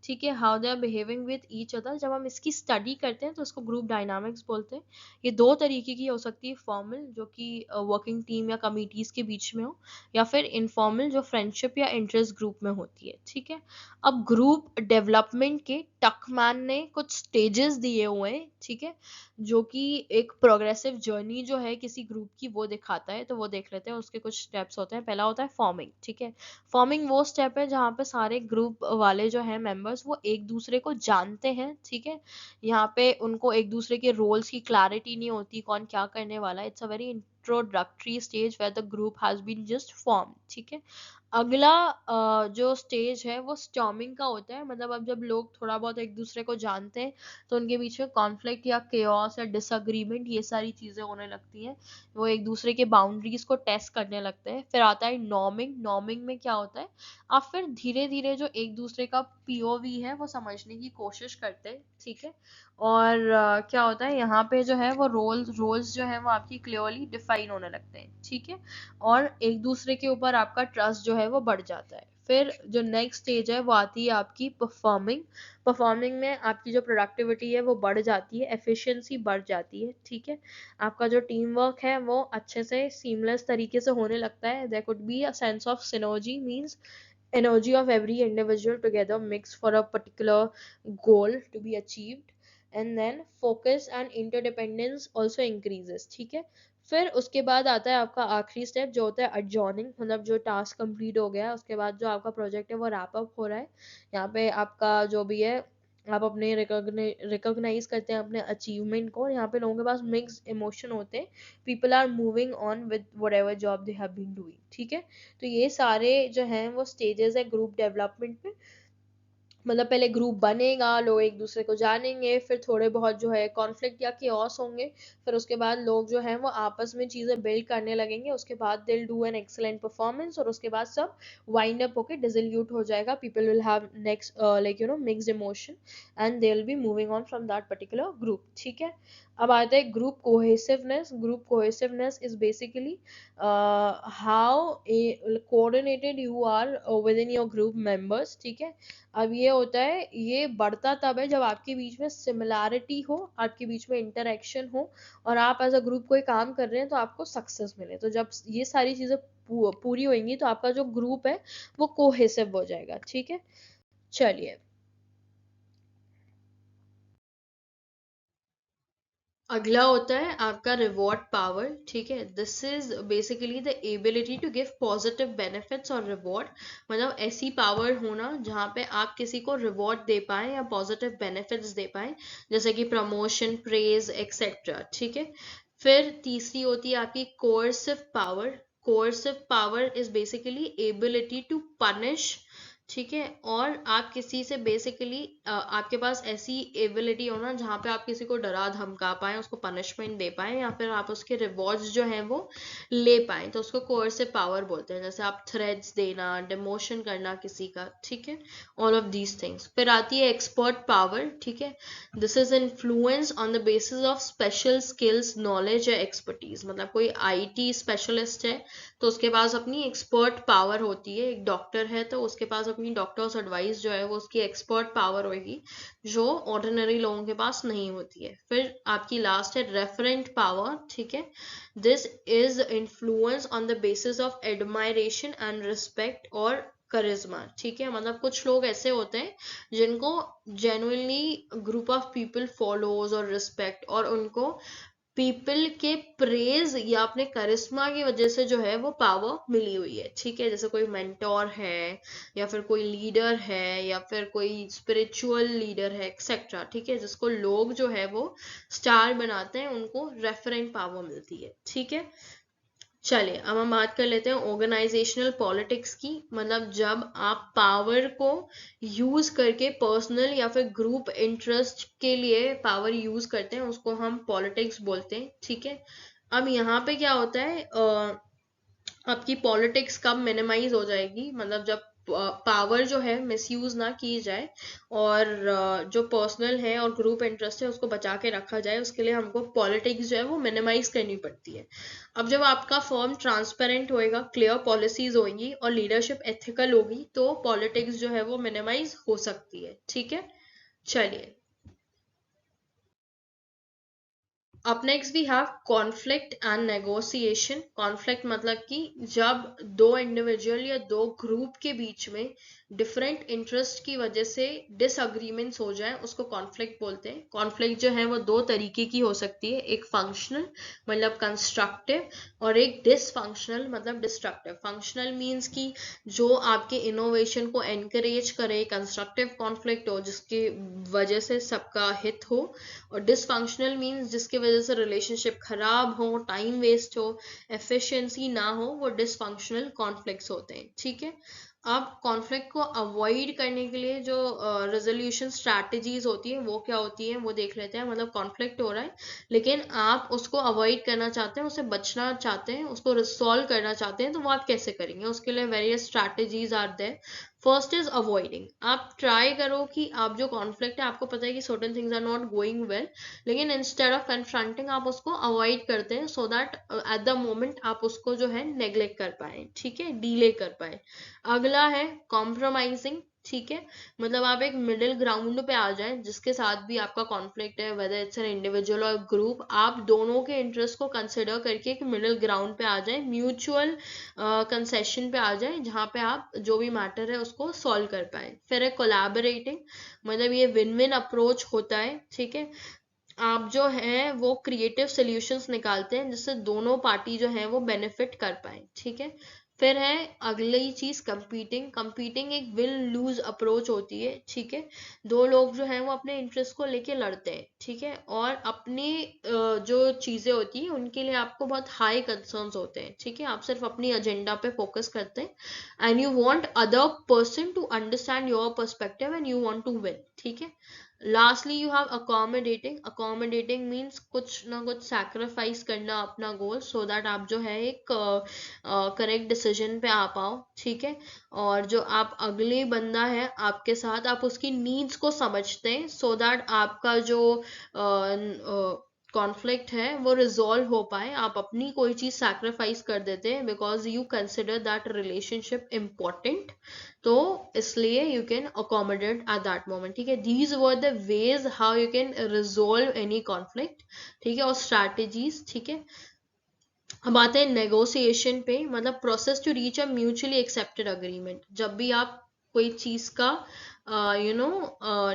ठीक है, how they are behaving with each other, जब हम इसकी स्टडी करते हैं तो इसको ग्रुप डायनामिक्स बोलते हैं। ये दो तरीके की हो सकती है, फॉर्मल जो कि वर्किंग टीम या कमिटीज के बीच में हो, या फिर इनफॉर्मल जो फ्रेंडशिप या इंटरेस्ट ग्रुप में होती है, ठीक है। अब ग्रुप डेवलपमेंट के टकमैन ने कुछ स्टेजेस दिए हुए हैं, ठीक है, जो कि एक प्रोग्रेसिव जर्नी जो है किसी ग्रुप की वो दिखाता है। तो वो देख लेते हैं, उसके कुछ स्टेप्स होते हैं। पहला होता है फॉर्मिंग, ठीक है। फॉर्मिंग वो स्टेप है जहाँ पे सारे ग्रुप वाले जो है मेंबर्स वो एक दूसरे को जानते हैं, ठीक है। यहाँ पे उनको एक दूसरे के रोल्स की क्लैरिटी नहीं होती, कौन क्या करने वाला है। It's a very introductory stage where the group has been just form, ठीक है। अगला जो स्टेज है वो स्टॉर्मिंग का होता है, मतलब अब जब लोग थोड़ा बहुत एक दूसरे को जानते हैं तो उनके बीच में कॉन्फ्लिक्ट या केओस या डिसएग्रीमेंट ये सारी चीजें होने लगती हैं, वो एक दूसरे के बाउंड्रीज को टेस्ट करने लगते हैं। फिर आता है नॉर्मिंग। नॉर्मिंग में क्या होता है, आप फिर धीरे धीरे जो एक दूसरे का पीओवी है वो समझने की कोशिश करते हैं, ठीक है। और क्या होता है यहाँ पे जो है वो रोल्स जो है वो आपकी क्लियरली डिफाइन होने लगते हैं, ठीक है। और एक दूसरे के ऊपर आपका ट्रस्ट जो है वो बढ़ जाता है। फिर जो नेक्स्ट स्टेज है वो आती है आपकी परफॉर्मिंग। परफॉर्मिंग में आपकी जो प्रोडक्टिविटी है वो बढ़ जाती है, एफिशिएंसी बढ़ जाती है, ठीक है। आपका जो टीम वर्क है वो अच्छे से सीमलेस तरीके से होने लगता है। There could be a sense of synergy, means energy of every individual together mixed for a particular goal to be achieved, and then focus and interdependence also increases, ठीक है। फिर उसके बाद आता है आपका आखिरी स्टेप जो होता है adjourning, मतलब जो टास्क कंप्लीट हो गया उसके बाद जो आपका प्रोजेक्ट है वो रैप अप हो रहा है। यहाँ पे आपका जो भी है आप अपने रिकॉग्नाइज करते हैं अपने अचीवमेंट को, और यहाँ पे लोगों के पास मिक्स इमोशन होते हैं, people are moving on with whatever job they have been doing, ठीक है। तो ये सारे जो हैं वो स्टेजेस है ग्रुप डेवलपमेंट में। मतलब पहले ग्रुप बनेगा, लोग एक दूसरे को जानेंगे, फिर थोड़े बहुत जो है कॉन्फ्लिक्ट या किओस होंगे, फिर उसके बाद लोग जो है वो आपस में चीजें बिल्ड करने लगेंगे, उसके बाद दिल डू एन एक्सलेंट परफॉर्मेंस, और उसके बाद सब वाइंड अप होके डिसोल्यूट हो जाएगा, people will have next like mixed emotion, and they will be moving on from that particular group, ठीक है। अब आता है group cohesiveness. Group cohesiveness is basically how coordinated you are within your group members, ठीक है। अब ये होता है, ये बढ़ता तब है जब आपके बीच में सिमिलैरिटी हो, आपके बीच में इंटरेक्शन हो, और आप एज अ ग्रुप कोई काम कर रहे हैं तो आपको सक्सेस मिले। तो जब ये सारी चीजें पूरी होंगी तो आपका जो ग्रुप है वो कोहेसिव हो जाएगा, ठीक है। चलिए, अगला होता है आपका रिवॉर्ड पावर, ठीक है। This is basically the ability to give positive benefits और रिवॉर्ड। मतलब ऐसी पावर होना जहाँ पे आप किसी को रिवॉर्ड दे पाए या पॉजिटिव बेनिफिट्स दे पाए, जैसे कि प्रमोशन, प्रेज एक्सेट्रा, ठीक है। फिर तीसरी होती है आपकी coercive power. Coercive power is basically ability to punish, ठीक है। और आप किसी से बेसिकली आपके पास ऐसी एबिलिटी हो ना जहाँ पे आप किसी को डरा धमका पाए, उसको पनिशमेंट दे पाए, या फिर आप उसके रिवॉर्ड्स जो हैं वो ले पाए, तो उसको कोर्सिव पावर बोलते हैं। जैसे आप थ्रेट्स देना, डिमोशन करना किसी का, ठीक है, ऑल ऑफ दीज थिंग्स। फिर आती है एक्सपर्ट पावर, ठीक है। This is influence on the basis of special skills, knowledge या एक्सपर्टीज। मतलब कोई आईटी स्पेशलिस्ट है तो उसके पास अपनी एक्सपर्ट पावर होती है, एक डॉक्टर है तो उसके पास अपनी डॉक्टर्स एडवाइस जो है वो उसकी एक्सपर्ट पावर होगी, जो ऑर्डिनरी लोगों के पास नहीं होती है। फिर आपकी लास्ट है रेफरेंट पावर, ठीक है। This is influence on the basis of admiration and respect और करिश्मा, ठीक है। मतलब कुछ लोग ऐसे होते हैं जिनको genuinely group of people follows और रिस्पेक्ट, और उनको पीपल के प्रेज या अपने करिश्मा की वजह से जो है वो पावर मिली हुई है, ठीक है। जैसे कोई मेंटोर है, या फिर कोई लीडर है, या फिर कोई स्पिरिचुअल लीडर है एक्सेट्रा, ठीक है, जिसको लोग जो है वो स्टार बनाते हैं, उनको रेफरेंट पावर मिलती है, ठीक है। चलिए, अब हम बात कर लेते हैं ऑर्गेनाइजेशनल पॉलिटिक्स की। मतलब जब आप पावर को यूज करके पर्सनल या फिर ग्रुप इंटरेस्ट के लिए पावर यूज करते हैं, उसको हम पॉलिटिक्स बोलते हैं, ठीक है। अब यहाँ पे क्या होता है, आपकी पॉलिटिक्स कब मिनिमाइज हो जाएगी, मतलब जब पावर जो है मिसयूज ना की जाए, और जो पर्सनल है और ग्रुप इंटरेस्ट है उसको बचा के रखा जाए, उसके लिए हमको पॉलिटिक्स जो है वो मिनिमाइज करनी पड़ती है। अब जब आपका फर्म ट्रांसपेरेंट होएगा, क्लियर पॉलिसीज होंगी और लीडरशिप एथिकल होगी, तो पॉलिटिक्स जो है वो मिनिमाइज हो सकती है, ठीक है। चलिए, अब next we have conflict and negotiation. Conflict मतलब कि जब दो इंडिविजुअल या दो ग्रुप के बीच में डिफरेंट इंटरेस्ट की वजह से डिसअग्रीमेंट्स हो जाए, उसको कॉन्फ्लिक्ट बोलते हैं। कॉन्फ्लिक्ट जो है वो दो तरीके की हो सकती है, एक फंक्शनल मतलब कंस्ट्रक्टिव, और एक डिसफंक्शनल मतलब डिस्ट्रक्टिव। फंक्शनल मीन्स कि जो आपके इनोवेशन को एनकरेज करे, कंस्ट्रक्टिव कॉन्फ्लिक्ट हो जिसकी वजह से सबका हित हो, और डिसफंक्शनल मीन्स जिसकी वजह से रिलेशनशिप खराब हो, टाइम वेस्ट हो, एफिशिएंसी ना हो, वो डिसफंक्शनल कॉन्फ्लिक्ट्स होते हैं, ठीक है। अब कॉन्फ्लिक्ट को अवॉइड करने के लिए जो रेजोल्यूशन स्ट्रैटेजीज होती है वो क्या होती है वो देख लेते हैं। मतलब कॉन्फ्लिक्ट हो रहा है लेकिन आप उसको अवॉइड करना चाहते हैं, उससे बचना चाहते हैं, उसको रिसॉल्व करना चाहते हैं, तो वो आप कैसे करेंगे, उसके लिए various strategies are there. First is avoiding. आप ट्राई करो कि आप जो कॉन्फ्लिक्ट है, आपको पता है कि certain things are not going well, लेकिन इंस्टेड ऑफ कन्फ्रंटिंग आप उसको अवॉइड करते हैं, so that at the moment आप उसको जो है नेग्लेक्ट कर पाए, ठीक है, डीले कर पाए। अगला है कॉम्प्रोमाइजिंग, ठीक है। मतलब आप एक मिडिल ग्राउंड पे आ जाएं, जिसके साथ भी आपका कॉन्फ्लिक्ट है, वेदर इट्स एन इंडिविजुअल और ग्रुप, आप दोनों के इंटरेस्ट को कंसिडर करके एक मिडिल ग्राउंड पे आ जाएं, म्यूचुअल कंसेशन पे आ जाएं, जहाँ पे आप जो भी मैटर है उसको सॉल्व कर पाए। फिर है कोलैबोरेटिंग। मतलब ये विन विन अप्रोच होता है, ठीक है। आप जो है वो क्रिएटिव सॉल्यूशंस निकालते हैं जिससे दोनों पार्टी जो है वो बेनिफिट कर पाए, ठीक है। फिर है अगली चीज कंपीटिंग। कंपीटिंग एक विल लूज अप्रोच होती है, ठीक है। दो लोग जो हैं वो अपने इंटरेस्ट को लेके लड़ते हैं, ठीक है, और अपनी जो चीजें होती हैं उनके लिए आपको बहुत हाई कंसर्न्स होते हैं, ठीक है। आप सिर्फ अपनी एजेंडा पे फोकस करते हैं and you want other person to understand your perspective and you want to win, ठीक है। Lastly you have accommodating. Accommodating means कुछ ना कुछ सैक्रिफाइस करना अपना गोल, सो दैट आप जो है एक करेक्ट डिसीजन पे आ पाओ, ठीक है। और जो आप अगले बंदा है आपके साथ, आप उसकी नीड्स को समझते हैं, सो दैट आपका जो कॉन्फ्लिक्ट है वो रिजॉल्व हो पाए। आप अपनी कोई चीज सैक्रिफाइस कर देते हैं because you consider that relationship important, तो इसलिए you can accommodate eight that moment, ठीक है। These were the ways how you can resolve any conflict, ठीक है, और स्ट्रैटेजीज, ठीक है। अब आते हैं नेगोशिएशन पे, मतलब process to reach a mutually accepted agreement. जब भी आप कोई चीज का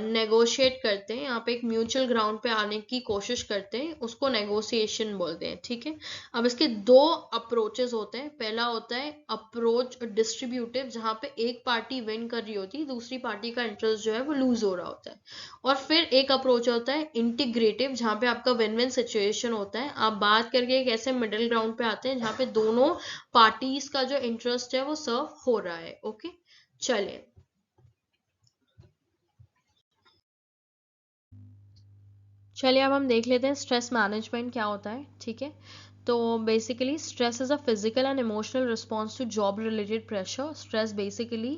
नेगोशिएट करते हैं, आप एक म्यूचुअल ग्राउंड पे आने की कोशिश करते हैं, उसको नेगोशिएशन बोलते हैं, ठीक है। अब इसके दो अप्रोचेस होते हैं। पहला होता है अप्रोच डिस्ट्रीब्यूटिव, जहाँ पे एक पार्टी विन कर रही होती है, दूसरी पार्टी का इंटरेस्ट जो है वो लूज हो रहा होता है। और फिर एक अप्रोच होता है इंटीग्रेटिव, जहाँ पे आपका विन विन सिचुएशन होता है। आप बात करके एक ऐसे मिडिल ग्राउंड पे आते हैं जहाँ पे दोनों पार्टीज का जो इंटरेस्ट है वो सर्व हो रहा है, ओके। चलिए, अब हम देख लेते हैं स्ट्रेस मैनेजमेंट क्या होता है, ठीक है। तो basically stress is a physical and emotional response to job related pressure. Stress basically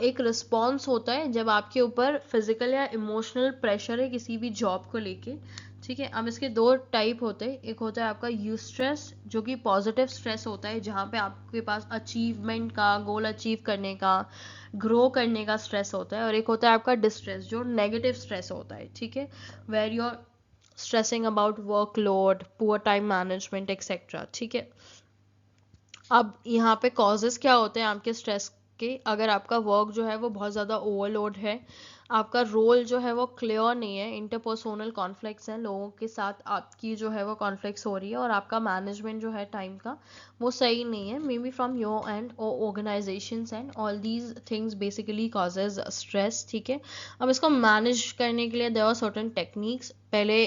एक रिस्पॉन्स होता है जब आपके ऊपर फिजिकल या इमोशनल प्रेशर है किसी भी जॉब को लेके, ठीक है। अब इसके दो टाइप होते हैं। एक होता है आपका यू स्ट्रेस, जो कि पॉजिटिव स्ट्रेस होता है, जहाँ पे आपके पास अचीवमेंट का, गोल अचीव करने का, ग्रो करने का स्ट्रेस होता है। और एक होता है आपका डिस्ट्रेस, जो नेगेटिव स्ट्रेस होता है, ठीक है, where you are stressing about workload, poor time management etcetera, ठीक है। अब यहाँ पे कॉजेस क्या होते हैं आपके स्ट्रेस के? अगर आपका वर्क जो है वो बहुत ज़्यादा ओवरलोड है, आपका रोल जो है वो क्लियर नहीं है, इंटरपर्सोनल कॉन्फ्लिक्ट्स हैं, लोगों के साथ आपकी जो है वो कॉन्फ्लिक्ट्स हो रही है, और आपका मैनेजमेंट जो है टाइम का वो सही नहीं है, may be from your end और organizations and all these things basically causes stress, ठीक है। अब इसको मैनेज करने के लिए देयर आर सर्टेन टेक्निक्स। पहले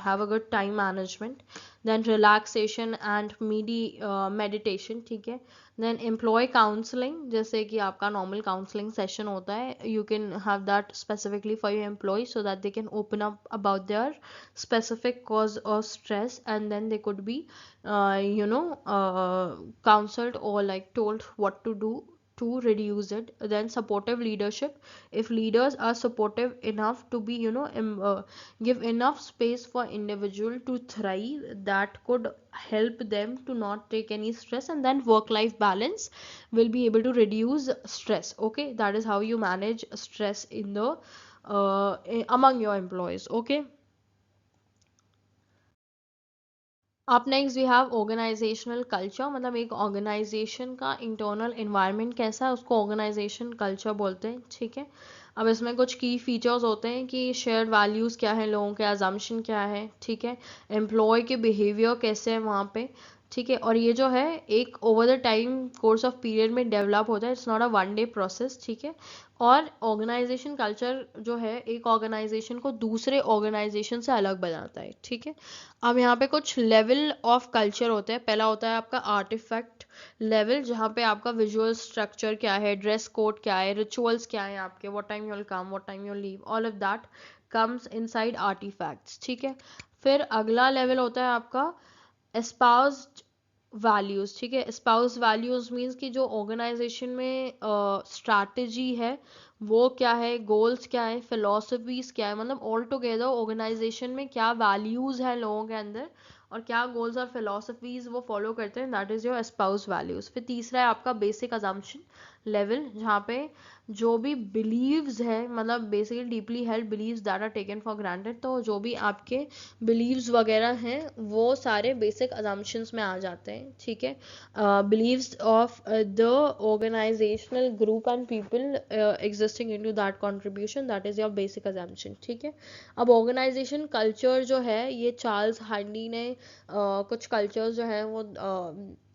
have a good time management, then relaxation and meditation, ठीक है। देन एम्प्लॉय काउंसलिंग, जैसे कि आपका नॉर्मल काउंसलिंग सेशन होता है, you can have that specifically for your employee so that they can open up about their specific cause of stress, and then they could be counseled or like told what to do to reduce it. Then supportive leadership, if leaders are supportive enough to be give enough space for individual to thrive, that could help them to not take any stress. And then work life balance will be able to reduce stress, okay. That is how you manage stress in the among your employees, okay. आप next we have organisational culture, मतलब एक organisation का internal environment कैसा है उसको organization culture बोलते हैं, ठीक है। अब इसमें कुछ की फीचर्स होते हैं कि शेयर्ड वैल्यूज़ क्या है, लोगों के अजम्पशन क्या है, ठीक है, एम्प्लॉय के बिहेवियर कैसे है वहाँ पे, ठीक है। और ये जो है एक over the time course of period में डेवलप होता है, it's not a one day process, ठीक है। और ऑर्गेनाइजेशन कल्चर जो है एक ऑर्गेनाइजेशन को दूसरे ऑर्गेनाइजेशन से अलग बनाता है, ठीक है। अब यहाँ पे कुछ लेवल ऑफ कल्चर होते हैं। पहला होता है आपका आर्टिफैक्ट लेवल, जहाँ पे आपका विजुअल स्ट्रक्चर क्या है, ड्रेस कोड क्या है, रिचुअल्स क्या है आपके, what time you will come, what time you will leave, all of that comes inside artefacts, ठीक है। फिर अगला लेवल होता है आपका एस्पाउस्ड वैल्यूज, ठीक है। स्पाउस वैल्यूज मीन्स कि जो ऑर्गेनाइजेशन में स्ट्रैटेजी है वो क्या है, गोल्स क्या है, फिलोसफीज क्या है, मतलब ऑल टुगेदर ऑर्गेनाइजेशन में क्या वैल्यूज है लोगों के अंदर और क्या गोल्स और फिलोसफीज वो फॉलो करते हैं, that is your spouse values. फिर तीसरा है आपका बेसिक अजम्पशन लेवल, जहाँ पे जो भी बिलीव्स है, मतलब basically deeply held beliefs that are taken for granted, तो जो भी आपके बिलीव्स वगैरह हैं वो सारे बेसिक अजम्पशंस में आ जाते हैं, ठीक है। Beliefs of the organisational group and people existing into that contribution, that is your basic assumption, ठीक है। अब ऑर्गेनाइजेशन कल्चर जो है ये चार्ल्स हार्डी ने कुछ कल्चर्स जो है वो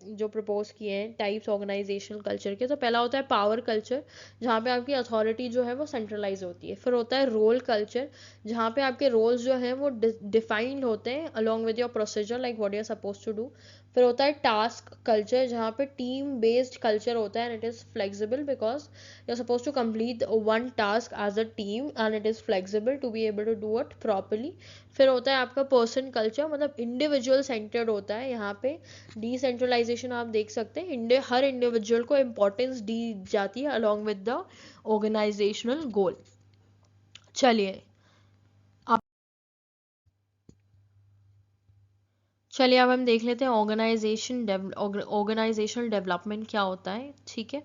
जो प्रपोज किए हैं टाइप्स ऑर्गेनाइजेशनल कल्चर के। तो पहला होता है पावर कल्चर, जहाँ पे आपकी अथॉरिटी जो है वो सेंट्रलाइज होती है। फिर होता है रोल कल्चर, जहाँ पे आपके रोल्स जो हैं वो डिफाइंड होते हैं along with your procedure, like what you are suppose to do. फिर होता है टास्क कल्चर, जहाँ पे टीम बेस्ड कल्चर होता है, and it is flexible because you are suppose to complete one task as a team, and it is flexible to be able to do it properly. फिर होता है आपका person culture, मतलब individual centred होता है। यहाँ पे डिसेंट्रलाइजेशन आप देख सकते हैं, हर इंडिविजुअल को इम्पोर्टेंस दी जाती है अलॉन्ग विद द ऑर्गेनाइजेशनल गोल। चलिए चलिए अब हम देख लेते हैं ऑर्गेनाइजेशनल डेवलपमेंट क्या होता है। ठीक है,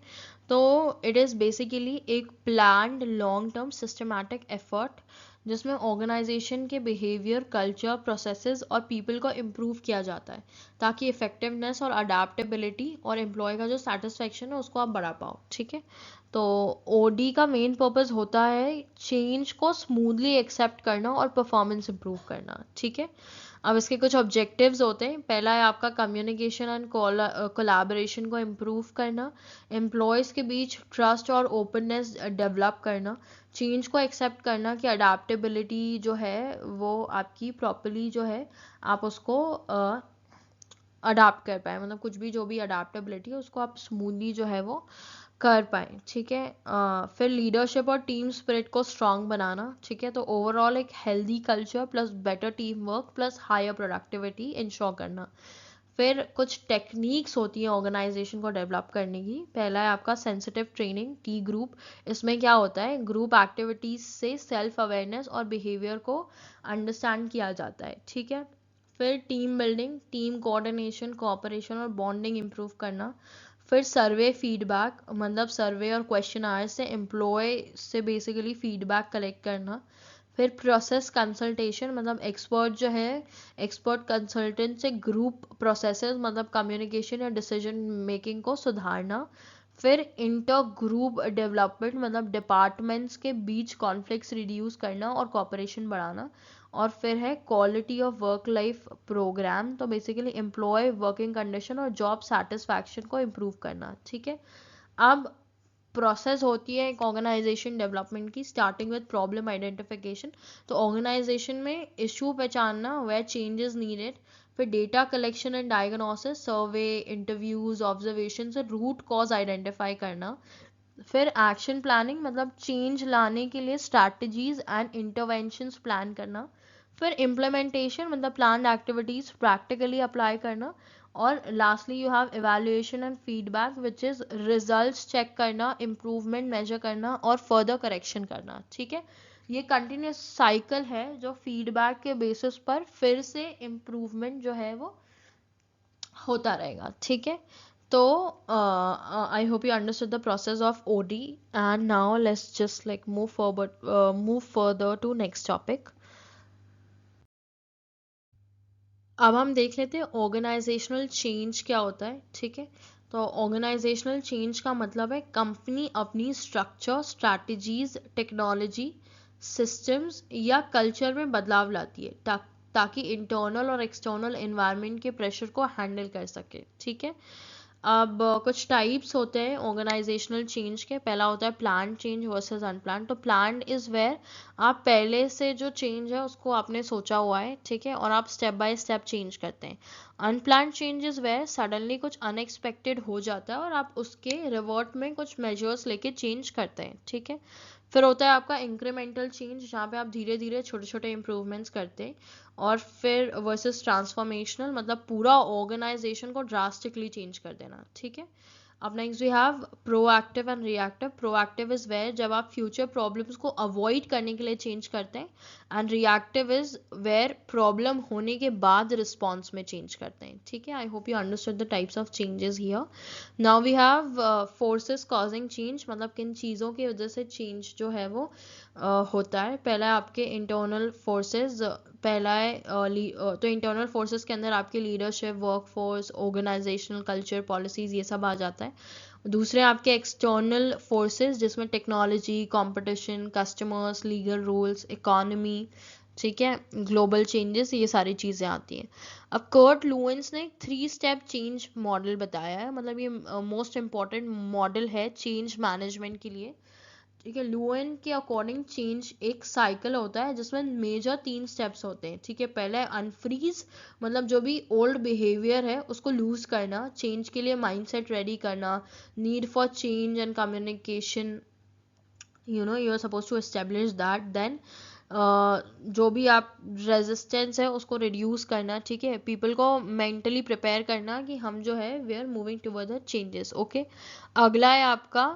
तो इट इज़ बेसिकली एक planned long term systematic effort जिसमें ऑर्गेनाइजेशन के बिहेवियर, कल्चर, प्रोसेसेस और पीपल को इम्प्रूव किया जाता है ताकि इफेक्टिवनेस और अडेप्टेबिलिटी और एम्प्लॉय का जो सेटिस्फेक्शन है उसको आप बढ़ा पाओ। ठीक है, तो ओडी का मेन पर्पस होता है चेंज को स्मूथली एक्सेप्ट करना और परफॉर्मेंस इम्प्रूव करना। ठीक है, अब इसके कुछ ऑब्जेक्टिव्स होते हैं। पहला है आपका कम्युनिकेशन एंड कोलैबोरेशन को इम्प्रूव करना, एम्प्लॉयज़ के बीच ट्रस्ट और ओपननेस डेवलप करना, चेंज को एक्सेप्ट करना कि अडेप्टेबिलिटी जो है वो आपकी प्रॉपरली जो है आप उसको अडाप्ट कर पाए, मतलब कुछ भी जो भी अडेप्टेबिलिटी है उसको आप स्मूथली जो है वो कर पाए। ठीक है, फिर लीडरशिप और टीम स्पिरिट को स्ट्रांग बनाना। ठीक है, तो ओवरऑल एक healthy culture plus better team work plus higher productivity ensure करना। फिर कुछ टेक्निक्स होती हैं ऑर्गेनाइजेशन को डेवलप करने की। पहला है आपका सेंसिटिव ट्रेनिंग, टी ग्रुप। इसमें क्या होता है, ग्रुप एक्टिविटीज से सेल्फ अवेयरनेस और बिहेवियर को अंडरस्टैंड किया जाता है। ठीक है, फिर team building, team coordination, cooperation और बॉन्डिंग इम्प्रूव करना। फिर सर्वे फीडबैक, मतलब सर्वे और क्वेश्चन आवर से एम्प्लॉय से बेसिकली फीडबैक कलेक्ट करना। फिर प्रोसेस कंसल्टेशन, मतलब एक्सपर्ट जो है एक्सपर्ट कंसल्टेंट से ग्रुप प्रोसेसेस मतलब कम्युनिकेशन या डिसीजन मेकिंग को सुधारना। फिर इंटर ग्रुप डेवलपमेंट, मतलब डिपार्टमेंट्स के बीच कॉन्फ्लिक्ट्स रिड्यूस करना और कोऑपरेशन बढ़ाना। और फिर है quality of work life programme, तो बेसिकली एम्प्लॉय वर्किंग कंडीशन और जॉब सेटिस्फैक्शन को इम्प्रूव करना। ठीक है, अब प्रोसेस होती है एक ऑर्गेनाइजेशन डेवलपमेंट की, स्टार्टिंग विद प्रॉब्लम आइडेंटिफिकेशन। तो ऑर्गेनाइजेशन में इशू पहचानना, वेयर चेंजेस नीडेड। फिर data collection and diagnosis, survey, interviews, observation से रूट कॉज आइडेंटिफाई करना। फिर एक्शन प्लानिंग, मतलब चेंज लाने के लिए स्ट्रैटेजीज एंड इंटरवेंशंस प्लान करना। फिर इम्प्लीमेंटेशन, मतलब प्लान एक्टिविटीज प्रैक्टिकली अप्लाई करना। और lastly you have evaluation and feedback which is results check करना, इम्प्रूवमेंट मेजर करना और फर्दर करेक्शन करना। ठीक है, ये कंटिन्यूस साइकिल है जो फीडबैक के बेसिस पर फिर से इम्प्रूवमेंट जो है वो होता रहेगा। ठीक है, तो I hope you understood the process of OD, and now let's just like move further to next topic. अब हम देख लेते हैं ऑर्गेनाइजेशनल चेंज क्या होता है। ठीक है, तो ऑर्गेनाइजेशनल चेंज का मतलब है कंपनी अपनी स्ट्रक्चर, स्ट्रैटेजीज, टेक्नोलॉजी, सिस्टम्स या कल्चर में बदलाव लाती है ताकि इंटरनल और एक्सटर्नल एनवायरनमेंट के प्रेशर को हैंडल कर सके। ठीक है, अब कुछ टाइप्स होते हैं ऑर्गेनाइजेशनल चेंज के। पहला होता है प्लान चेंज वर्सेस अनप्लान। तो प्लान इज वेयर आप पहले से जो चेंज है उसको आपने सोचा हुआ है, ठीक है, और आप स्टेप बाय स्टेप चेंज करते हैं। Unplanned change is where suddenly कुछ अनएक्सपेक्टेड हो जाता है और आप उसके रिवर्ट में कुछ मेजर्स लेके चेंज करते हैं। ठीक है, फिर होता है आपका इंक्रीमेंटल चेंज, जहाँ पे आप धीरे धीरे छोटे छोटे इंप्रूवमेंट्स करते हैं। और फिर वर्सेस ट्रांसफॉर्मेशनल, मतलब पूरा ऑर्गेनाइजेशन को ड्रास्टिकली चेंज कर देना। ठीक है, अब next we have proactive and reactive. Proactive is where जब आप फ्यूचर प्रॉब्लम्स को अवॉइड करने के लिए चेंज करते हैं, and reactive is where problem होने के बाद रिस्पॉन्स में चेंज करते हैं। ठीक है, I hope you understood the types of changes here. Now we have forces causing change, मतलब किन चीज़ों की वजह से चेंज जो है वो होता है। पहला है आपके इंटरनल फोर्सेस। पहला है तो इंटरनल फोर्सेस के अंदर आपके leadership, workforce, organisational culture, policies, ये सब आ जाता है। दूसरे आपके एक्सटर्नल फोर्सेस जिसमें technology, competition, customers, legal rules, economy, ठीक है, ग्लोबल चेंजेस, ये सारी चीज़ें आती हैं। अब कर्ट लुएंस ने एक 3 स्टेप चेंज मॉडल बताया है, मतलब ये मोस्ट इम्पॉर्टेंट मॉडल है चेंज मैनेजमेंट के लिए। ठीक है, लुएन के अकॉर्डिंग चेंज एक साइकिल होता है जिसमें मेजर 3 स्टेप्स होते हैं। ठीक है, पहले अनफ्रीज, मतलब जो भी ओल्ड बिहेवियर है उसको लूज करना, चेंज के लिए माइंडसेट रेडी करना, need for change and communication, you are suppose to establish that. Then जो भी आप रेजिस्टेंस है उसको रिड्यूस करना। ठीक है, पीपल को मेंटली प्रिपेयर करना कि हम जो है we are moving toward the changes. Okay, अगला है आपका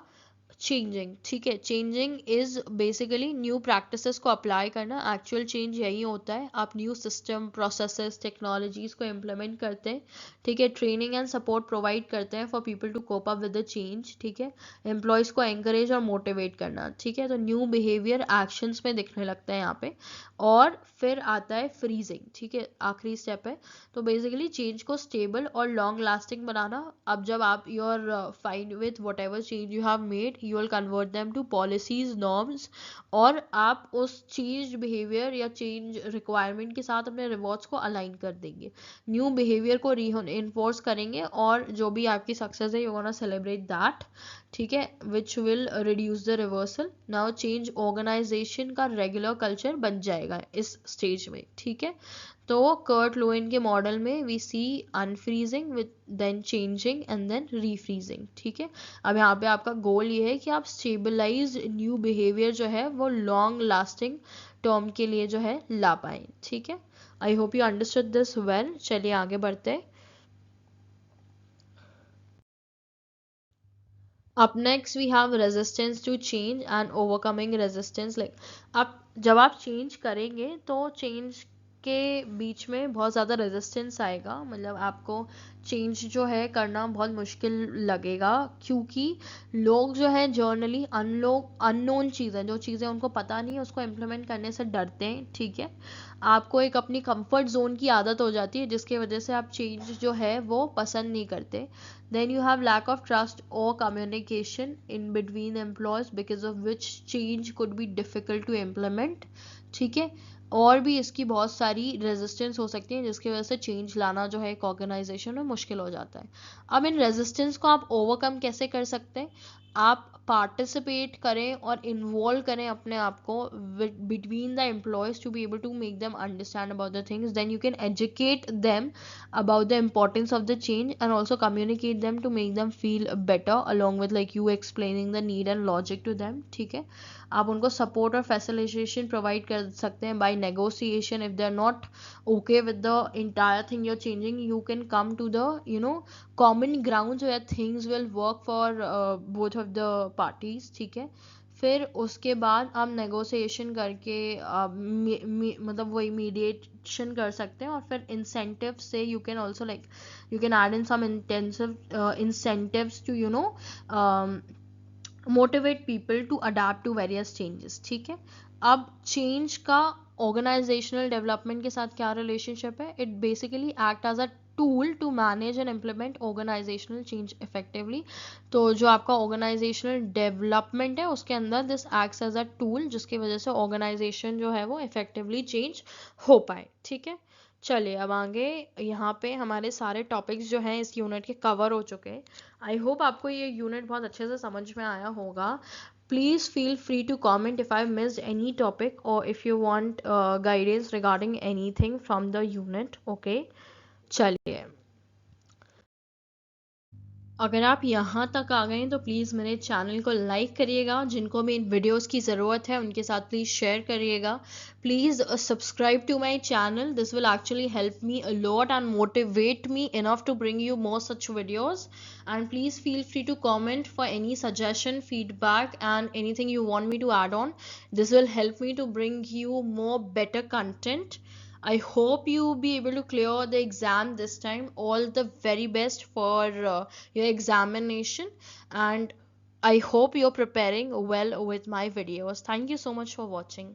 चेंजिंग। ठीक है, changing is basically new practices को अप्लाई करना। एक्चुअल चेंज यही होता है, आप न्यू सिस्टम, प्रोसेसेस, टेक्नोलॉजीज को इम्प्लीमेंट करते हैं। ठीक है, ट्रेनिंग एंड सपोर्ट प्रोवाइड करते हैं for people to cope up with the change. ठीक है, एम्प्लॉयज़ को एंकरेज और मोटिवेट करना। ठीक है, तो न्यू बिहेवियर एक्शंस में दिखने लगता है यहाँ पे। और फिर आता है फ्रीजिंग। ठीक है, आखिरी स्टेप है। तो बेसिकली चेंज को स्टेबल और लॉन्ग लास्टिंग बनाना। अब जब आप you are fine with whatever change you have made, you will convert them to policies, norms, और आप उस चेंज बिहेवियर या चेंज रिक्वायरमेंट के साथ अपने रिवॉर्ड्स को अलाइन कर देंगे, न्यू बिहेवियर को री इन्फोर्स करेंगे, और जो भी आपकी सक्सेस है यू वांट सेलिब्रेट दैट। ठीक है, which will reduce the reversal. Now change organisational का रेगुलर कल्चर बन जाएगा इस स्टेज में। ठीक है, तो कर्ट लोएन के मॉडल में we see unfreezing with then changing and then refreezing. ठीक है, अब यहाँ पे आपका गोल ये है कि आप स्टेबलाइज न्यू बिहेवियर जो है वो लॉन्ग लास्टिंग टर्म के लिए जो है ला पाए। ठीक है, I hope you understood this well. चलिए आगे बढ़ते हैं। Up next we have resistance to change and overcoming resistance, like आप जब आप चेंज करेंगे तो चेंज के बीच में बहुत ज़्यादा रेजिस्टेंस आएगा, मतलब आपको चेंज जो है करना बहुत मुश्किल लगेगा, क्योंकि लोग जो है जर्नली अननोन चीज़ें, जो चीज़ें उनको पता नहीं है उसको इम्प्लीमेंट करने से डरते हैं। ठीक है, आपको एक अपनी कंफर्ट जोन की आदत हो जाती है जिसकी वजह से आप चेंज जो है वो पसंद नहीं करते। Then you have lack of trust or communication in between employees because of which change could be difficult to implement. ठीक है, और भी इसकी बहुत सारी रेजिस्टेंस हो सकती है जिसकी वजह से चेंज लाना जो है एक ऑर्गेनाइजेशन में मुश्किल हो जाता है। अब इन रेजिस्टेंस को आप ओवरकम कैसे कर सकते हैं? आप पार्टिसिपेट करें और इन्वॉल्व करें अपने आप को between the employees to be able to make them understand about the things, then you can educate them about the importance of the change and also communicate them to make them feel better along with like you explaining the need and logic to them. ठीक है, आप उनको support और facilitation provide कर सकते हैं by negotiation. If they are not okay with the entire thing you're changing, you can come to the common ground where things will work for both of the parties. ठीक है, फिर उसके बाद आप negotiation करके मतलब वही मीडिएशन कर सकते हैं, और फिर इंसेंटिव से you can also like you can add in some intensive incentives to motivate people to adapt to various changes. ठीक है, अब चेंज का ऑर्गेनाइजेशनल डेवलपमेंट के साथ क्या रिलेशनशिप है? It basically act as a tool to manage and implement organisational change effectively. तो जो आपका ऑर्गेनाइजेशनल डेवलपमेंट है उसके अंदर this acts as a tool जिसकी वजह से ऑर्गेनाइजेशन जो है वो इफेक्टिवली चेंज हो पाए। ठीक है, चलिए अब आगे यहाँ पे हमारे सारे टॉपिक्स जो हैं इस यूनिट के कवर हो चुके हैं। आई होप आपको ये यूनिट बहुत अच्छे से समझ में आया होगा। Please feel free to comment if I missed any topic और if you want guidance regarding anything from the unit. Okay, चलिए अगर आप यहाँ तक आ गए हैं तो प्लीज़ मेरे चैनल को लाइक करिएगा, जिनको भी इन वीडियोस की ज़रूरत है उनके साथ प्लीज़ शेयर करिएगा। Please subscribe to my channel, this will actually help me a lot and motivate me enough to bring you more such videos. And please feel free to comment for any suggestion, feedback and anything you want me to add on. This will help me to bring you more better content. I hope you be able to clear the exam this time. All the very best for your examination, and I hope you're preparing well with my videos. Thank you so much for watching.